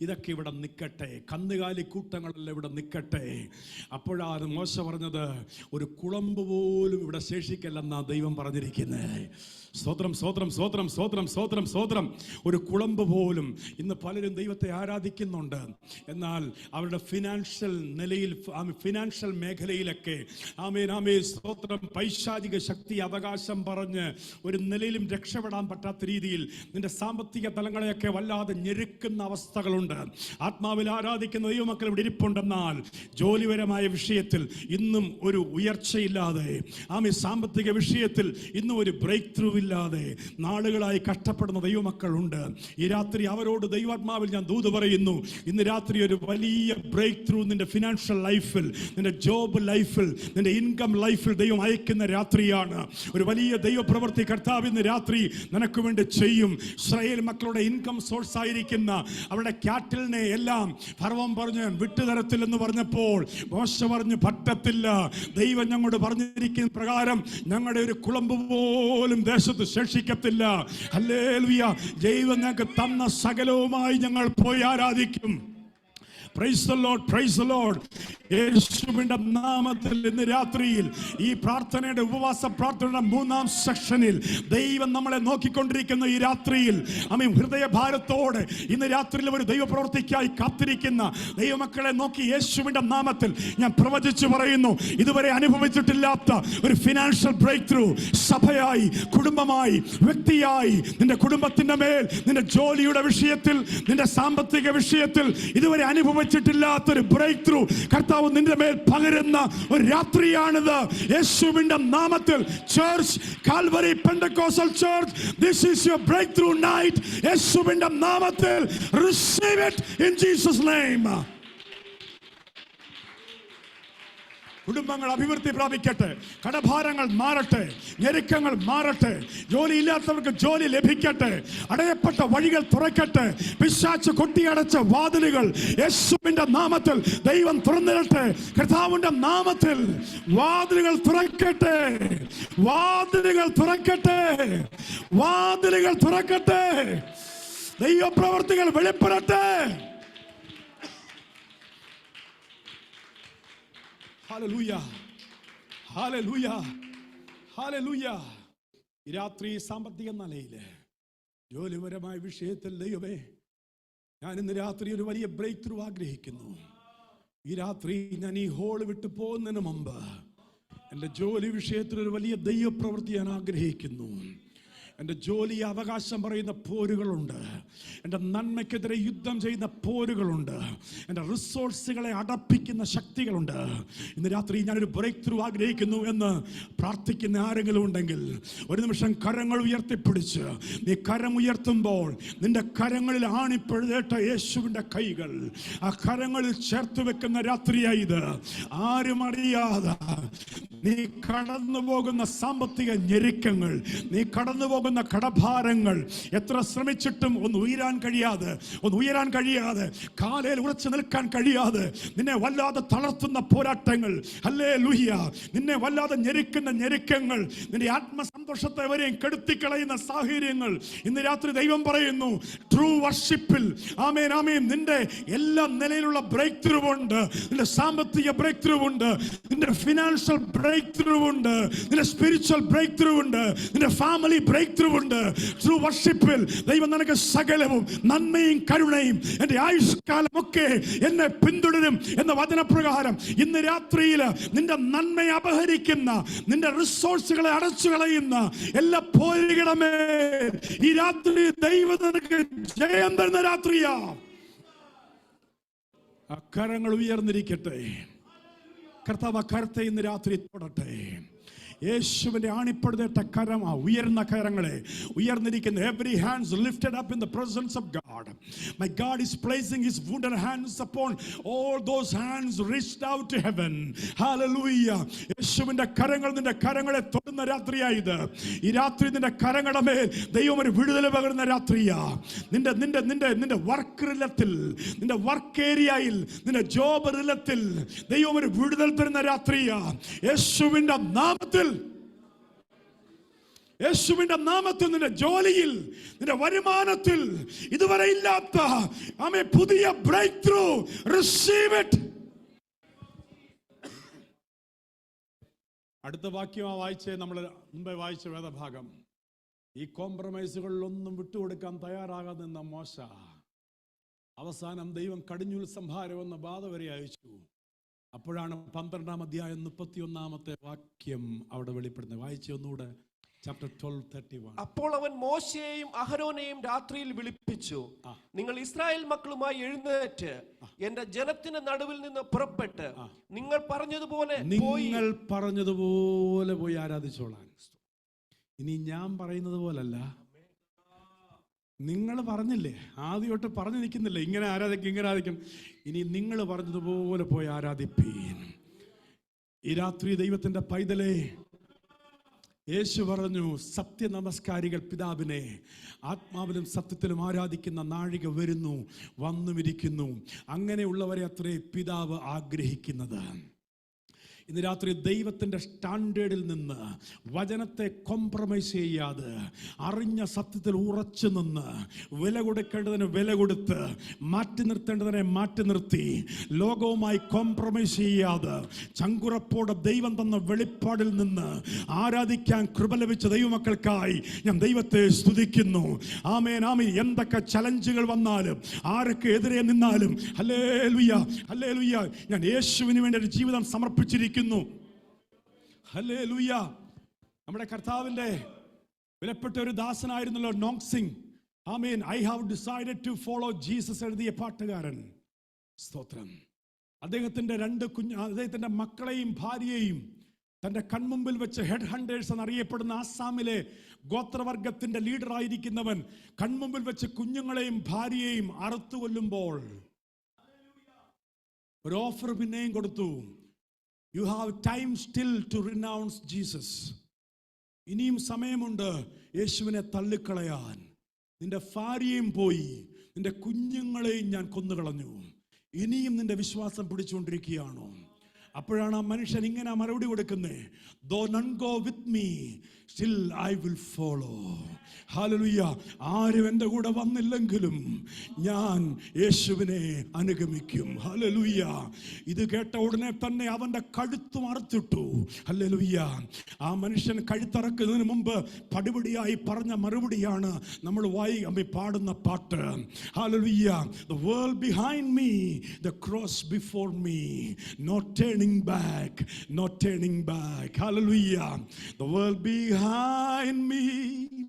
ഇതൊക്കെ ഇവിടെ നിൽക്കട്ടെ, കന്നുകാലി കൂട്ടങ്ങളെല്ലാം ഇവിടെ നിൽക്കട്ടെ. അപ്പോഴാണ് മോശ പറഞ്ഞത്, ഒരു കുളമ്പ് പോലും ഇവിടെ ശേഷിക്കല്ലെന്നാ ദൈവം പറഞ്ഞിരിക്കുന്നത്. സ്തോത്രം, സ്തോത്രം, സ്തോത്രം, സ്തോത്രം, സ്തോത്രം, സ്തോത്രം. ഒരു കുളമ്പ് പോലും. ഇന്ന് പലരും ദൈവത്തെ ആരാധിക്കുന്നുണ്ട്, എന്നാൽ അവരുടെ ഫിനാൻഷ്യൽ നിലയിൽ, ഫിനാൻഷ്യൽ മേഖലയിലൊക്കെ സ്തോത്രം, പൈശാചിക ശക്തി അവകാശം പറഞ്ഞ് ഒരു നിലയിലും രക്ഷപ്പെടാൻ പറ്റാത്ത രീതിയിൽ നിന്റെ സാമ്പത്തിക തലങ്ങളെയൊക്കെ വല്ലാതെ ഞെരുക്കുന്ന അവസ്ഥകളുണ്ട്. ആത്മാവിൽ ആരാധിക്കുന്ന ദൈവമക്കൾ ഇവിടെ ഇരിപ്പുണ്ടെന്നാൽ ജോലിപരമായ വിഷയത്തിൽ ഇന്നും ഒരു ഉയർച്ചയില്ലാതെ, സാമ്പത്തിക വിഷയത്തിൽ ഇന്നും ഒരു ബ്രേക്ക് ത്രൂ ഇല്ലാതെ നാളുകളായി കഷ്ടപ്പെടുന്ന ദൈവമക്കളുണ്ട്. ഈ രാത്രി അവരോട് ദൈവാത്മാവിൽ ഞാൻ ദൂത് പറയുന്നു. ഇന്ന് രാത്രി ഒരു വലിയ ബ്രേക്ക് ത്രൂ നിന്റെ ഫിനാൻഷ്യൽ ലൈഫിൽ, നിന്റെ ജോബ് ലൈഫിൽ, നിന്റെ ഇൻകം ലൈഫിൽ ദൈവം അയക്കുന്ന രാത്രിയാണ്. ഒരു വലിയ ദൈവപ്രവൃത്തി കർത്താവ് ഇന്ന് രാത്രി നിനക്ക് വേണ്ടി ചെയ്യും. ഇസ്രായേൽ മക്കളുടെ ഇൻകം സോഴ്സ് ആയിരിക്കുന്ന അവരുടെ കാറ്റിലിനെ എല്ലാം ഫറവോൻ പറഞ്ഞു വിട്ടുതരത്തില്ലെന്ന് പറഞ്ഞപ്പോൾ മോശ പറഞ്ഞു, പറ്റത്തില്ല. ദൈവം ഞങ്ങളോട് പറഞ്ഞിരിക്കുന്ന പ്രകാരം ഞങ്ങളുടെ ഒരു കുളമ്പ് പോലും ദേശത്ത് ശേഷിക്കത്തില്ല. ഹല്ലേലൂയ. ദൈവം ഞങ്ങൾക്ക് തന്ന സകലവുമായി ഞങ്ങൾ പോയി ആരാധിക്കും. Praise the Lord, praise the Lord. യേശുവിന്റെ നാമത്തിൽ ഇന്ന് രാത്രിയിൽ ഈ പ്രാർത്ഥനയുടെ ഉപവാസ പ്രാർത്ഥനയുടെ 3-ാം സെക്ഷനിൽ ദൈവം നമ്മളെ നോക്കിക്കൊണ്ടിരിക്കുന്ന ഈ രാത്രിയിൽ ഹൃദയഭാരത്തോടെ ഇന്ന് രാത്രിയിൽ ഒരു ദൈവപ്രവൃത്തിക്കായി കാത്തിരിക്കുന്ന ദൈവമക്കളെ നോക്കി യേശുവിന്റെ നാമത്തിൽ ഞാൻ പ്രവചിച്ചു പറയുന്നു, ഇതുവരെ അനുഭവിച്ചിട്ടില്ലാത്ത ഒരു ഫിനാൻഷ്യൽ ബ്രേക്ക് ത്രൂ സഭയായി, കുടുംബമായി, വ്യക്തിയായി, നിന്റെ കുടുംബത്തിന്റെ മേൽ, നിന്റെ ജോലിയുടെ വിഷയത്തിൽ, നിന്റെ സാമ്പത്തിക വിഷയത്തിൽ ഇതുവരെ അനുഭവിച്ചിട്ടില്ലാത്തൊരു ബ്രേക്ക് ത്രൂ കർത്താവ് നിന്റെ മേൽ പകരുന്ന ഒരു രാത്രിയാണിത്. യേശുവിന്റെ നാമത്തിൽ church, Calvary Pentecostal church, this is your breakthrough night. യേശുവിന്റെ നാമത്തിൽ receive it in Jesus name. കുടുംബങ്ങൾ അഭിവൃദ്ധി പ്രാപിക്കട്ടെ, കടഭാരങ്ങൾ മാറട്ടെ, ഞെരുക്കങ്ങൾ മാറട്ടെ, ജോലിയില്ലാത്തവർക്ക് ജോലി ലഭിക്കട്ടെ, അടയപ്പെട്ട വഴികൾ തുറക്കട്ടെ, പിശാച് കൊട്ടിയടച്ച വാതിലുകൾ യേശുവിന്റെ നാമത്തിൽ ദൈവം തുറന്നിടട്ടെ. കർത്താവിന്റെ നാമത്തിൽ വാതിലുകൾ തുറക്കട്ടെ, വാതിലുകൾ തുറക്കട്ടെ, വാതിലുകൾ തുറക്കട്ടെ, ദൈവപ്രവർത്തികൾ വെളിപ്പെടട്ടെ. ഹല്ലേലൂയ, ഹല്ലേലൂയ, ഹല്ലേലൂയ. ഈ രാത്രി സാമ്പത്തിക നിലയില്, ജോലിപരമായ വിഷയത്തിൽ ദൈവമേ, ഞാൻ ഇന്ന് രാത്രി ഒരു വലിയ ബ്രേക്ക് ത്രൂ ആഗ്രഹിക്കുന്നു. ഈ രാത്രി ഞാൻ ഈ ഹോൾ വിട്ടു പോകുന്നതിന് മുമ്പ് എൻ്റെ ജോലി വിഷയത്തിൽ ഒരു വലിയ ദൈവപ്രവൃത്തി ഞാൻ ആഗ്രഹിക്കുന്നു. എൻ്റെ ജോലി അവകാശം പറയുന്ന പോരുകളുണ്ട്. എൻ്റെ നന്മയ്ക്കെതിരെ യുദ്ധം ചെയ്യുന്ന പോരുകളുണ്ട്. എൻ്റെ റിസോഴ്സുകളെ അടപ്പിക്കുന്ന ശക്തികളുണ്ട്. ഇന്ന് രാത്രി ഞാനൊരു ബ്രേക്ക് ത്രൂ ആഗ്രഹിക്കുന്നു എന്ന് പ്രാർത്ഥിക്കുന്ന ആരെങ്കിലും ഉണ്ടെങ്കിൽ ഒരു നിമിഷം കരങ്ങൾ ഉയർത്തിപ്പിടിച്ച്, നീ കരം ഉയർത്തുമ്പോൾ നിന്റെ കരങ്ങളിൽ ആണിപ്പഴുതേറ്റ യേശുവിൻ്റെ കൈകൾ ആ കരങ്ങളിൽ ചേർത്ത് വെക്കുന്ന രാത്രിയായത്. ആരും അറിയാതെ നീ കടന്നു പോകുന്ന സാമ്പത്തിക ഞെരുക്കങ്ങൾ, നീ കടന്നു പോകുന്ന കടഭാരങ്ങൾ, എത്ര ശ്രമിച്ചിട്ടും ഒന്ന് ഉയരാൻ കഴിയാതെ കാലിൽ ഉറച്ചു നിൽക്കാൻ കഴിയാതെ നിന്നെ വല്ലാതെ തളർത്തുന്ന പോരാട്ടങ്ങൾ, ഹല്ലേലൂയ, നിന്നെ വല്ലാതെ ഞെരുക്കുന്ന ഞെരുക്കങ്ങൾ, നിന്റെ ആത്മസന്തോഷത്തെ വരെയും കെടുത്തിക്കളയുന്ന സാഹചര്യങ്ങൾ, ഇന്ന് രാത്രി ദൈവം പറയുന്നു, ട്രൂ വർഷിപ്പിൽ ആമേൻ ആമേൻ നിന്റെ എല്ലാ നിലയിലുള്ള ബ്രേക്ക് ത്രൂ ഉണ്ട്. നിന്റെ സാമ്പത്തിക ബ്രേക്ക് ത്രൂ ഉണ്ട്, നിന്റെ ഫിനാൻഷ്യൽ ബ്രേക്ക് ത്രൂ ഉണ്ട്, നിന്റെ സ്പിരിച്വൽ ബ്രേക്ക് ത്രൂ ഉണ്ട്, നിന്റെ ഫാമിലി ബ്രേക്ക് ത്രൂ ഉണ്ട്. ട്രൂ വർഷിപ്പിൽ ദൈവം നിനക്ക് സകലവും നന്മയും കരുണയും എൻ്റെ ആയുഷ്കാലമൊക്കെ എന്നെ പിന്തുടരും എന്ന വചനപ്രകാരം ഇന്ന് രാത്രിയിൽ നിന്റെ നന്മയെ അപഹരിക്കുന്ന, നിന്റെ റിസോഴ്സുകളെ അടച്ചു കളയുന്ന എല്ലാ പോരുകളുമേ ഈ രാത്രി ദൈവം നിനക്ക് ജയം തരുന്ന രാത്രിയാ. കരങ്ങൾ ഉയർന്നിരിക്കട്ടെ. കർത്താവ് കരത്തെ ഇന്ന് രാത്രി തൊടട്ടെ. യേശുവിന്റെ ആണിപ്പഴുതേറ്റ കരം, ആ ഉയർന്ന കരങ്ങളെ ഉയർന്നിരിക്കുന്ന every hands lifted up in the presence of God. My God is placing his wounded hands upon all those hands reached out to heaven. Hallelujah. യേശുവിന്റെ കരങ്ങൾ നിന്റെ കരങ്ങളെ തൊടുന്ന രാത്രിയായത്. ഈ രാത്രി നിന്റെ കരങ്ങളുടെ മേൽ ദൈവം ഒരു വിടുതൽ പകരുന്ന രാത്രിയാ. നിന്റെ വർക്ക് റിലത്തിൽ, നിന്റെ വർക്ക് ഏരിയയിൽ, നിന്റെ ജോബ് റിലത്തിൽ ദൈവം ഒരു വിടുതൽ തരുന്ന രാത്രിയാ. യേശുവിന്റെ നാമത്തിൽ നിന്റെ ജോലിയിൽ, നിന്റെ വരുമാനത്തിൽ ഇതുവരെ ഇല്ലാത്ത പുതിയ ബ്രേക്ക് ത്രൂ റിസീവ് ഇറ്റ്. അടുത്ത വാക്യം വായിച്ചേ, നമ്മൾ മുമ്പേ വായിച്ച വേദഭാഗം. ഈ കോംപ്രമൈസുകളിലൊന്നും വിട്ടുകൊടുക്കാൻ തയ്യാറാകാതെ നിന്ന മോശ അവസാനം ദൈവം കടിഞ്ഞൂൽ സംഹാരം എന്ന ബാധ വരെ അയച്ചു. അപ്പോഴാണ് 12-ാം അധ്യായം 31-ാമത്തെ വാക്യം അവിടെ വെളിപ്പെടുന്നത്. വായിച്ചു ഒന്നുകൂടെ. Chapter 12:31. അപ്പോൾ അവൻ മോശയെയും അഹരോനെയും രാത്രിയിൽ വിളിപ്പിച്ചു, നിങ്ങൾ ഇസ്രായേൽ മക്കളുമായി എഴുന്നേറ്റ് എന്റെ ജനത്തിന്റെ നടുവിൽ നിന്ന് പുറപ്പെട്ട് നിങ്ങൾ പറഞ്ഞതുപോലെ പോയി ആരാധിച്ചോളാൻ. ഇനി ഞാൻ പറയുന്നത് പോലല്ല, നിങ്ങൾ പറഞ്ഞില്ലേ, ആദ്യമൊട്ട് പറഞ്ഞു നിൽക്കുന്നില്ലേ, ഇങ്ങനെ ആരാധിക്കും. ഇനി നിങ്ങൾ പറഞ്ഞതുപോലെ പോയി ആരാധിപ്പീൻ. ഈ രാത്രി ദൈവത്തിന്റെ പൈതലേ, യേശു പറഞ്ഞു, സത്യ നമസ്കാരികൾ പിതാവിനെ ആത്മാവിലും സത്യത്തിലും ആരാധിക്കുന്ന നാഴിക വന്നുമിരിക്കുന്നു. അങ്ങനെയുള്ളവരെ അത്രേ പിതാവ് ആഗ്രഹിക്കുന്നത്. ഇന്ന് രാത്രി ദൈവത്തിൻ്റെ സ്റ്റാൻഡേർഡിൽ നിന്ന് വചനത്തെ കോംപ്രമൈസ് ചെയ്യാതെ അറിഞ്ഞ സത്യത്തിൽ ഉറച്ചു നിന്ന് വില കൊടുക്കേണ്ടതിന് വില കൊടുത്ത് മാറ്റി നിർത്തേണ്ടതിനെ മാറ്റി നിർത്തി ലോകവുമായി കോംപ്രമൈസ് ചെയ്യാതെ ചങ്കുറപ്പോടെ ദൈവം തന്ന വെളിപ്പാടിൽ നിന്ന് ആരാധിക്കാൻ കൃപ ലഭിച്ച ദൈവമക്കൾക്കായി ഞാൻ ദൈവത്തെ സ്തുതിക്കുന്നു. ആമേൻ ആമേൻ. എന്തൊക്കെ ചലഞ്ചുകൾ വന്നാലും ആരൊക്കെ എതിരെ നിന്നാലും ഹല്ലേലൂയ ഹല്ലേലൂയ, ഞാൻ യേശുവിന് വേണ്ടി ഒരു ജീവിതം സമർപ്പിച്ചിരിക്കുന്നു. ഹല്ലേലൂയ. നമ്മുടെ കർത്താവിന്റെ വിലപ്പെട്ട ഒരു ദാസനായിരുന്നല്ലോ നോങ് സിംഗ്. ആമേൻ. I have decided to follow Jesus എഴുതിയ പാട്ടുകാരൻ. സ്തോത്രം. അദ്ദേഹത്തിന്റെ മക്കളെയും ഭാര്യയെയും തന്റെ കൺമുമ്പിൽ വെച്ച് ഹെഡ് ഹണ്ടേഴ്സ് എന്നറിയപ്പെടുന്ന ആസാമിലെ ഗോത്രവർഗത്തിന്റെ ലീഡറായിരിക്കുന്നവൻ കൺമുമ്പിൽ വെച്ച് കുഞ്ഞുങ്ങളെയും ഭാര്യയെയും അറുത്തു കൊല്ലുമ്പോൾ ഒരു ഓഫർ പിന്നെയും കൊടുത്തു. You have time still to renounce Jesus. ഇനിയും സമയമുണ്ട് യേശുവിനെ തള്ളിക്കളയാൻ. നിന്റെ ഭാര്യയും പോയി, നിന്റെ കുഞ്ഞുങ്ങളെയും ഞാൻ കൊന്നുകളഞ്ഞു, ഇനിയും നിന്റെ വിശ്വാസം പിടിച്ചുകൊണ്ടിരിക്കുകയാണോ? അപ്പോഴാണ് ആ മനുഷ്യൻ ഇങ്ങനെ മറുപടി കൊടുക്കുന്നത്, though none go with me, still I will follow. Hallelujah. ആരും എൻ്റെ കൂടെ വന്നില്ലെങ്കിലും ഞാൻ യേശുവിനെ അനുഗമിക്കും. ഹല്ലേലൂയ. ഇത് കേട്ട ഉടനെ തന്നെ അവന്റെ കഴുത്തും അറുത്തിട്ടു. ഹല്ലേലൂയ. ആ മനുഷ്യൻ കഴുത്തറക്കുന്നതിന് മുമ്പ് പടിപടിയായി പറഞ്ഞ മറുപടിയാണ് നമ്മൾ പാടുന്ന പാട്ട്. Hallelujah. The world behind me, the cross before me, not turning turning back, not turning back. Hallelujah. The world behind me,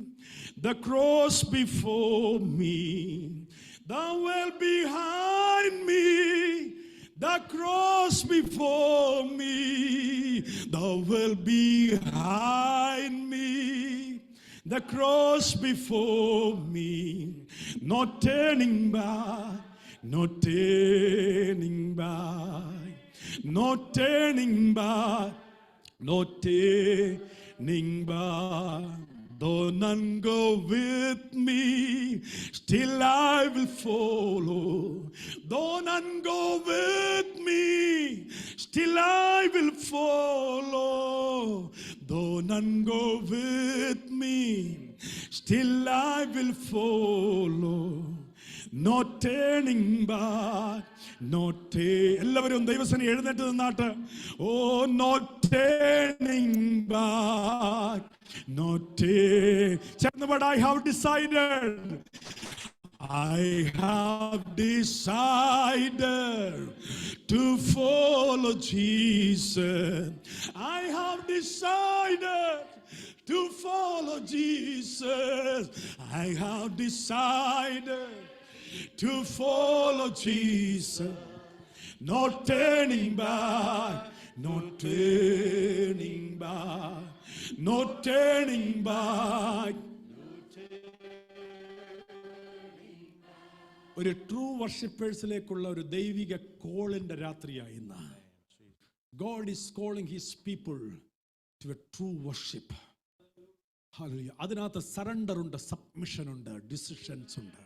the cross before me, the world behind me, the cross before me, the world behind me, the cross before me, not turning back, not turning back, not turning back, not turning back. Though none go with me, still I will follow. Though none go with me, still I will follow. Though none go with me, still I will follow. Not turning back, not എല്ലാവരും ദൈവസേന എഴുന്നേറ്റ് നിന്നാട്ട്. Oh, not turning back, not ചേർന്ന് പാട്. I have decided, I have decided to follow Jesus. I have decided to follow Jesus. I have decided to follow Jesus, not turning back, not turning back, not turning back. ഒരു true വർഷിപ്പേഴ്സിലേക്കുള്ള ഒരു ദൈവിക കോളിന്റെ രാത്രിയായി ഇന്ന്. God is calling his people to a true worship. Hallelujah. അതിനകത്ത് surrender ഉണ്ട്, submission ഉണ്ട്, decisions ഉണ്ട്.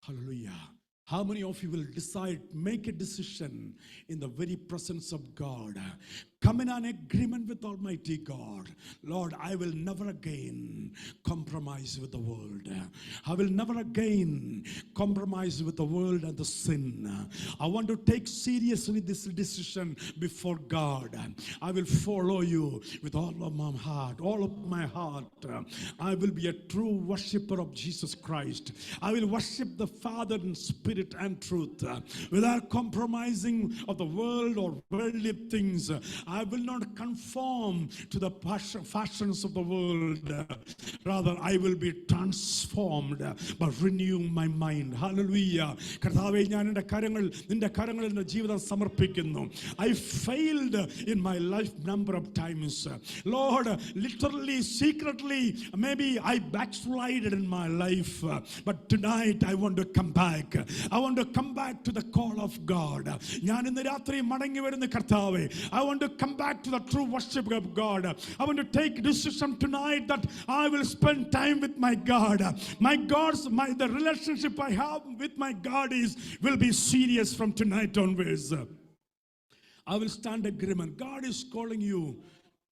Hallelujah. How many of you will decide, make a decision in the very presence of God? Come in an agreement with Almighty God. Lord, I will never again compromise with the world. I will never again compromise with the world and the sin. I want to take seriously this decision before God. I will follow you with all of my heart, all of my heart. I will be a true worshipper of Jesus Christ. I will worship the Father in spirit and truth, without compromising of the world or worldly things. I will not conform to the fashions of the world. Rather, I will be transformed by renewing my mind. Hallelujah. കർത്താവേ, ഞാൻ എൻ്റെ കരങ്ങൾ നിന്റെ കരങ്ങളിൽ എൻ്റെ ജീവിതം സമർപ്പിക്കുന്നു. I failed in my life number of times. Lord, literally, secretly, maybe I backslided in my life. But tonight I want to come back. I want to come back to the call of God. ഞാൻ ഇന്ന് രാത്രി മടങ്ങി വരുന്ന കർത്താവേ, I want to come back to the true worship of God. I want to take decision tonight that I will spend time with my God. The relationship I have with my God will be serious from tonight onwards. I will stand agreement. God is calling you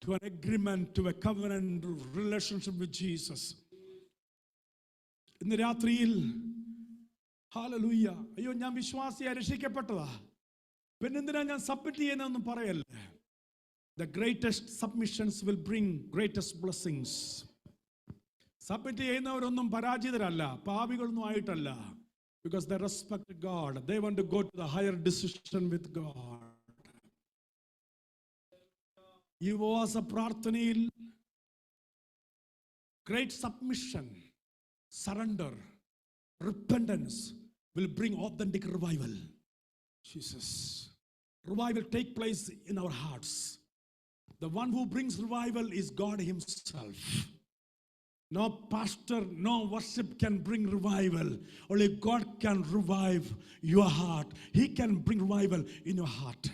to an agreement, to a covenant relationship with Jesus. ഇന്ന് രാത്രിയിൽ hallelujah, അയ്യോ ഞാൻ വിശ്വാസിയായി രക്ഷിക്കപ്പെട്ടതാ, പിന്നെന്തിനാ ഞാൻ submit ചെയ്യുന്നതെന്നും പറയല്ലേ. The greatest submissions will bring greatest blessings. Submit ചെയ്യുന്നവരൊന്നും പരാജിതരല്ല, പാപികളൊന്നും ആയിട്ടല്ല. Because they respect God. They want to go to the higher decision with God. ഈ ഉപവാസ പ്രാർത്ഥനയിൽ great submission, surrender, repentance will bring authentic revival. Jesus. Revival take place in our hearts. The one who brings revival is God himself. No pastor, no worship can bring revival. Only God can revive your heart. He can bring revival in your heart.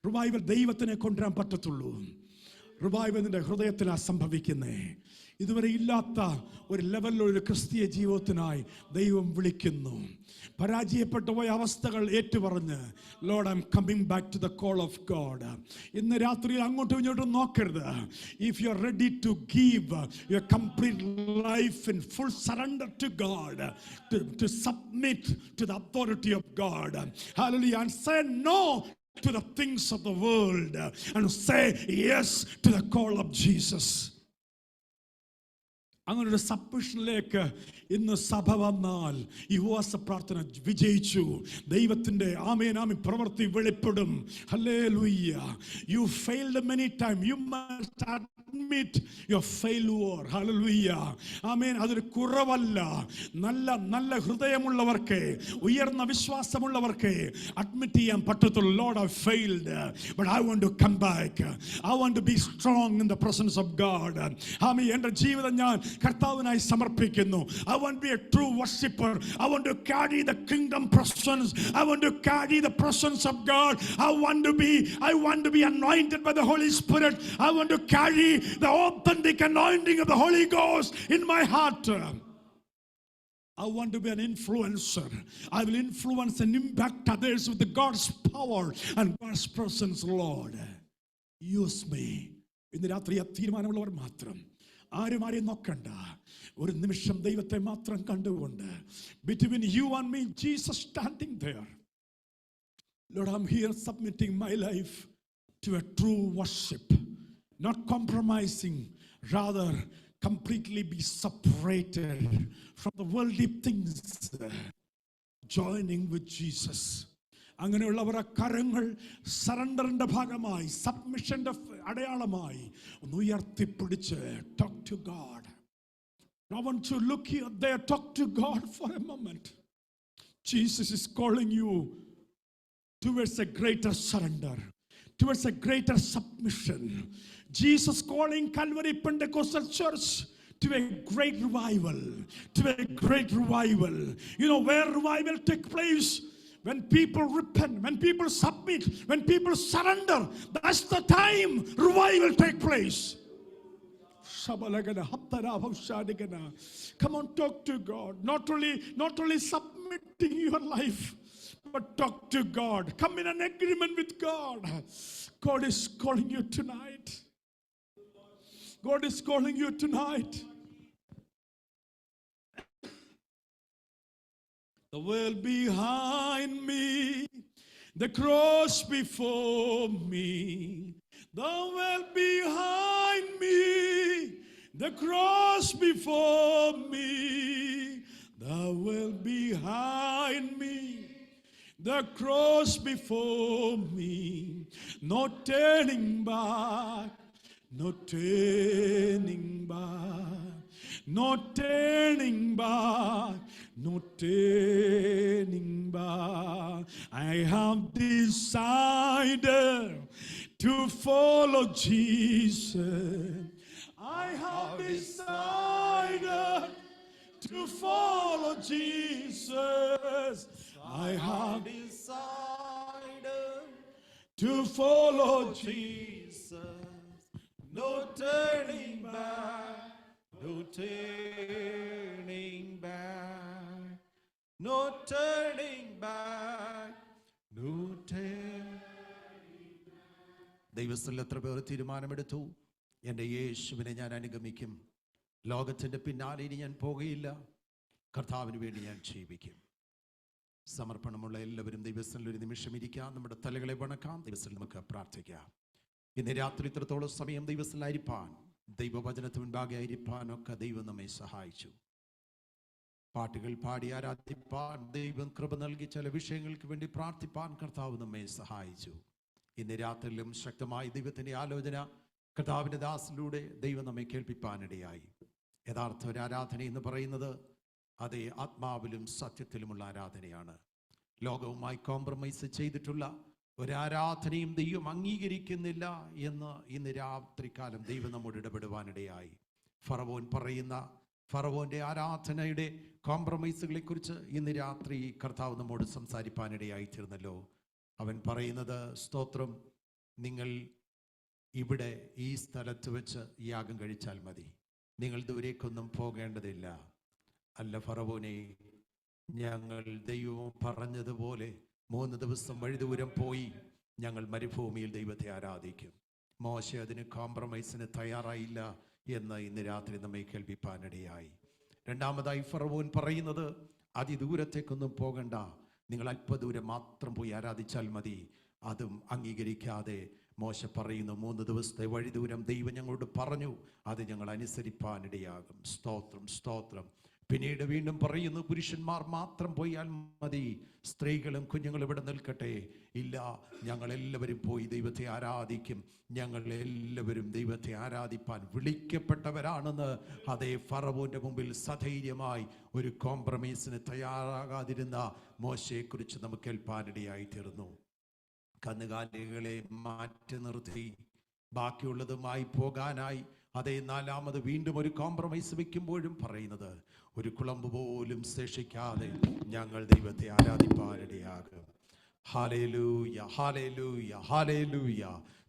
Revival ദൈവത്തിനെ കൊണ്ടുവരാൻ പറ്റത്തുള്ളൂ. Revival നിന്റെ ഹൃദയത്തിലാണ് സംഭവിക്കുന്നേ. ഇതുവരെ ഇല്ലാത്ത ഒരു ലെവലിലൊരു ക്രിസ്തീയ ജീവിതത്തിനായി ദൈവം വിളിക്കുന്നു. പരാജയപ്പെട്ടു പോയ അവസ്ഥകൾ ഏറ്റുപറഞ്ഞ്, Lord, I'm coming back to the call of God. ഇന്ന് രാത്രിയിൽ അങ്ങോട്ടും ഇങ്ങോട്ടും നോക്കരുത്. If you are ready to give your complete life in full surrender to God, to submit to the authority of God, hallelujah, and say no to the things of the world and say yes to the call of Jesus. അങ്ങനെ ഒരു സബ്മിഷനിലേക്ക് ഇന്ന് സഭ വന്നാൽ ഈ ഉപവാസ പ്രാർത്ഥന വിജയിച്ചു. ദൈവത്തിന്റെ ആമേൻ ആമേൻ പ്രവൃത്തി വെളിപ്പെടും. Hallelujah. You failed many times. You must admit your failure. Hallelujah. ആമേൻ. അതൊരു കുറവല്ല. നല്ല ഹൃദയമുള്ളവർക്ക്, ഉയർന്ന വിശ്വാസമുള്ളവർക്ക് അഡ്മിറ്റ് ചെയ്യാൻ പറ്റത്തുള്ളൂ. Lord, I failed, but I want to come back. I want to be strong in the presence of God. ആമേൻ. എൻ്റെ ജീവിതം ഞാൻ കർത്താവിനായി സമർപ്പിക്കുന്നു. I want to be a true worshipper. I want to carry the kingdom presence. I want to carry the presence of God. I want to be anointed by the Holy Spirit. I want to carry the authentic anointing of the Holy Ghost in my heart. I want to be an influencer. I will influence and impact others with the God's power and God's presence. Lord, use me. ഇന്ന് രാത്രി തീരുമാനമുള്ളവർ മാത്രം, ആരെയും നോക്കണ്ട, ഒരു നിമിഷം ദൈവത്തെ മാത്രം കണ്ടുകൊണ്ട്, between you and me, Jesus standing there. Lord, I'm here submitting my life to a true worship, not compromising, rather completely be separated from the worldly things, joining with Jesus. അങ്ങനെയുള്ളവർ കരങ്ങൾ സറണ്ടറിന്റെ ഭാഗമായി, സബ്മിഷന്റെ അടയാളമായി ഒന്ന് ഉയർത്തിപ്പിടിച്ച് talk to God. I want to look here, there, talk to God for a moment. Jesus is calling you towards a greater surrender, towards a greater submission. Jesus calling Calvary Pentecostal Church to a great revival, to a great revival. You know where revival take place? When people repent, when people submit, when people surrender, that's the time revival take place. Come on, talk to God. Not only submitting your life, but talk to God. Come in an agreement with God. God is calling you tonight. God is calling you tonight. The world behind me, the cross before me. The world behind me, the cross before me. The world behind me, the cross before me. No turning back, no turning back, no turning back, no turning back. I have decided to follow Jesus. I have decided to follow Jesus. I have decided to follow Jesus. No turning back, no turning back, no turning back, no turning. ദൈവത്തിൽ എത്ര പേർ തീരുമാനമെടുത്തു, എൻ്റെ യേശുവിനെ ഞാൻ അനുഗമിക്കും, ലോകത്തിൻ്റെ പിന്നാലെ ഇനി ഞാൻ പോകുകയില്ല, കർത്താവിന് വേണ്ടി ഞാൻ ജീവിക്കും. സമർപ്പണമുള്ള എല്ലാവരും ദൈവത്തിൽ ഒരു നിമിഷം ഇരിക്കാം, നമ്മുടെ തലകളെ വണക്കാം, ദൈവത്തിൽ നമുക്ക് പ്രാർത്ഥിക്കാം. ഇന്ന് രാത്രി ഇത്രത്തോളം സമയം ദൈവത്തിലായിരിക്കാൻ, ദൈവവചനത്തിന് മുൻപാകെ ആയിരിക്കാനൊക്കെ ദൈവം നമ്മെ സഹായിച്ചു. പാട്ടുകൾ പാടി ആരാധിപ്പാൻ ദൈവം കൃപ നൽകി, ചില വിഷയങ്ങൾക്ക് വേണ്ടി പ്രാർത്ഥിപ്പാൻ കർത്താവ് നമ്മെ സഹായിച്ചു. ഇന്ന് രാത്രിയിലും ശക്തമായി ദൈവത്തിൻ്റെ ആലോചന കർത്താവിൻ്റെ ദാസിലൂടെ ദൈവം നമ്മെ കേൾപ്പിപ്പാനിടയായി. യഥാർത്ഥ ഒരു ആരാധന എന്ന് പറയുന്നത് അതേ ആത്മാവിലും സത്യത്തിലുമുള്ള ആരാധനയാണ്. ലോകവുമായി കോംപ്രമൈസ് ചെയ്തിട്ടുള്ള ഒരാരാധനയും ദൈവം അംഗീകരിക്കുന്നില്ല എന്ന് ഇന്ന് രാത്രികാലം ദൈവം നമ്മോട് ഇടപെടുവാനിടയായി. ഫറവോന്റെ ആരാധനയുടെ കോംപ്രമൈസുകളെ കുറിച്ച് ഇന്ന് രാത്രി കർത്താവ് നമ്മോട് സംസാരിപ്പാനിടയായി തീർന്നല്ലോ. അവൻ പറയുന്നത്, സ്തോത്രം, നിങ്ങൾ ഇവിടെ ഈ സ്ഥലത്ത് വെച്ച് യാഗം കഴിച്ചാൽ മതി, നിങ്ങൾ ദൂരേക്കൊന്നും പോകേണ്ടതില്ല. അല്ല ഫറവോനെ, ഞങ്ങൾ ദൈവം പറഞ്ഞതുപോലെ 3 ദിവസം വഴി ദൂരം പോയി ഞങ്ങൾ മരുഭൂമിയിൽ ദൈവത്തെ ആരാധിക്കും. മോശ അതിന് കോംപ്രമൈസിന് തയ്യാറായില്ല എന്ന് ഇന്ന് രാത്രി നമ്മെ കേൾപ്പിപ്പാനിടയായി. രണ്ടാമതായി ഫറവോൻ പറയുന്നത്, അതിദൂരത്തേക്കൊന്നും പോകണ്ട, നിങ്ങൾ അല്പദൂരം മാത്രം പോയി ആരാധിച്ചാൽ മതി. അതും അംഗീകരിക്കാതെ മോശ പറയുന്നു, 3 ദിവസത്തെ വഴിദൂരം ദൈവം ഞങ്ങളോട് പറഞ്ഞു, അത് ഞങ്ങൾ അനുസരിപ്പാനിടയാകും. സ്തോത്രം, സ്തോത്രം. പിന്നീട് വീണ്ടും പറയുന്നു, പുരുഷന്മാർ മാത്രം പോയാൽ മതി, സ്ത്രീകളും കുഞ്ഞുങ്ങളും ഇവിടെ നിൽക്കട്ടെ. ഇല്ല, ഞങ്ങളെല്ലാവരും പോയി ദൈവത്തെ ആരാധിക്കും. ഞങ്ങൾ എല്ലാവരും ദൈവത്തെ ആരാധിപ്പാൻ വിളിക്കപ്പെട്ടവരാണെന്ന് അതേ ഫറവോന്റെ മുമ്പിൽ സധൈര്യമായി ഒരു കോംപ്രമൈസിന് തയ്യാറാകാതിരുന്ന മോശയെക്കുറിച്ച് നമുക്ക് കേൾപ്പാനിടയായി തീർന്നു. കന്നുകാലികളെ മാറ്റി നിർത്തി ബാക്കിയുള്ളതുമായി പോകാനായി അതേ 4ാമത് വീണ്ടും ഒരു കോംപ്രമൈസ് വെക്കുമ്പോഴും പറയുന്നത്, ഒരു കുളമ്പ് പോലും ശേഷിക്കാതെ ഞങ്ങൾ ദൈവത്തെ ആരാധിപ്പാനിടയാകും. ഹല്ലേലൂയ, ഹല്ലേലൂയ, ഹല്ലേലൂയ.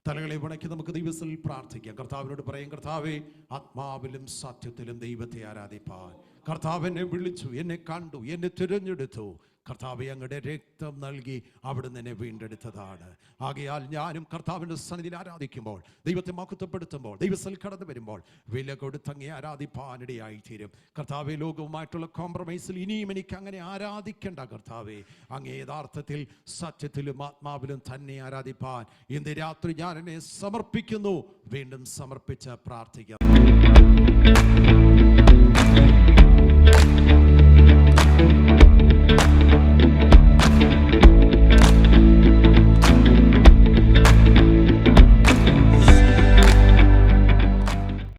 തലകളെ വണക്കി നമുക്ക് ദൈവത്തിൽ പ്രാർത്ഥിക്കാം. കർത്താവിനോട് പറയും, കർത്താവേ, ആത്മാവിലും സത്യത്തിലും ദൈവത്തെ ആരാധിപ്പാൻ. കർത്താവ് എന്നെ വിളിച്ചു, എന്നെ കണ്ടു, എന്നെ തിരഞ്ഞെടുത്തു. കർത്താവെ, അങ്ങയുടെ രക്തം നൽകി അവിടുന്ന് എന്നെ വീണ്ടെടുത്തതാണ്. ആകയാൽ ഞാനും കർത്താവിൻ്റെ സന്നിധിയിൽ ആരാധിക്കുമ്പോൾ, ദൈവത്തെ മഹത്വപ്പെടുത്തുമ്പോൾ, ദൈവത്തിൽ കടന്നു വരുമ്പോൾ വില കൊടുത്ത് അങ്ങേ ആരാധിപ്പാനിടയായി തീരും. കർത്താവെ, ലോകവുമായിട്ടുള്ള കോംപ്രമൈസിൽ ഇനിയും എനിക്ക് അങ്ങനെ ആരാധിക്കേണ്ട കർത്താവെ. അങ്ങേ യഥാർത്ഥത്തിൽ സത്യത്തിലും ആത്മാവിലും തന്നെ ആരാധിപ്പാൻ ഇന്ന് രാത്രി ഞാൻ എന്നെ സമർപ്പിക്കുന്നു. വീണ്ടും സമർപ്പിച്ച് പ്രാർത്ഥിക്കാം.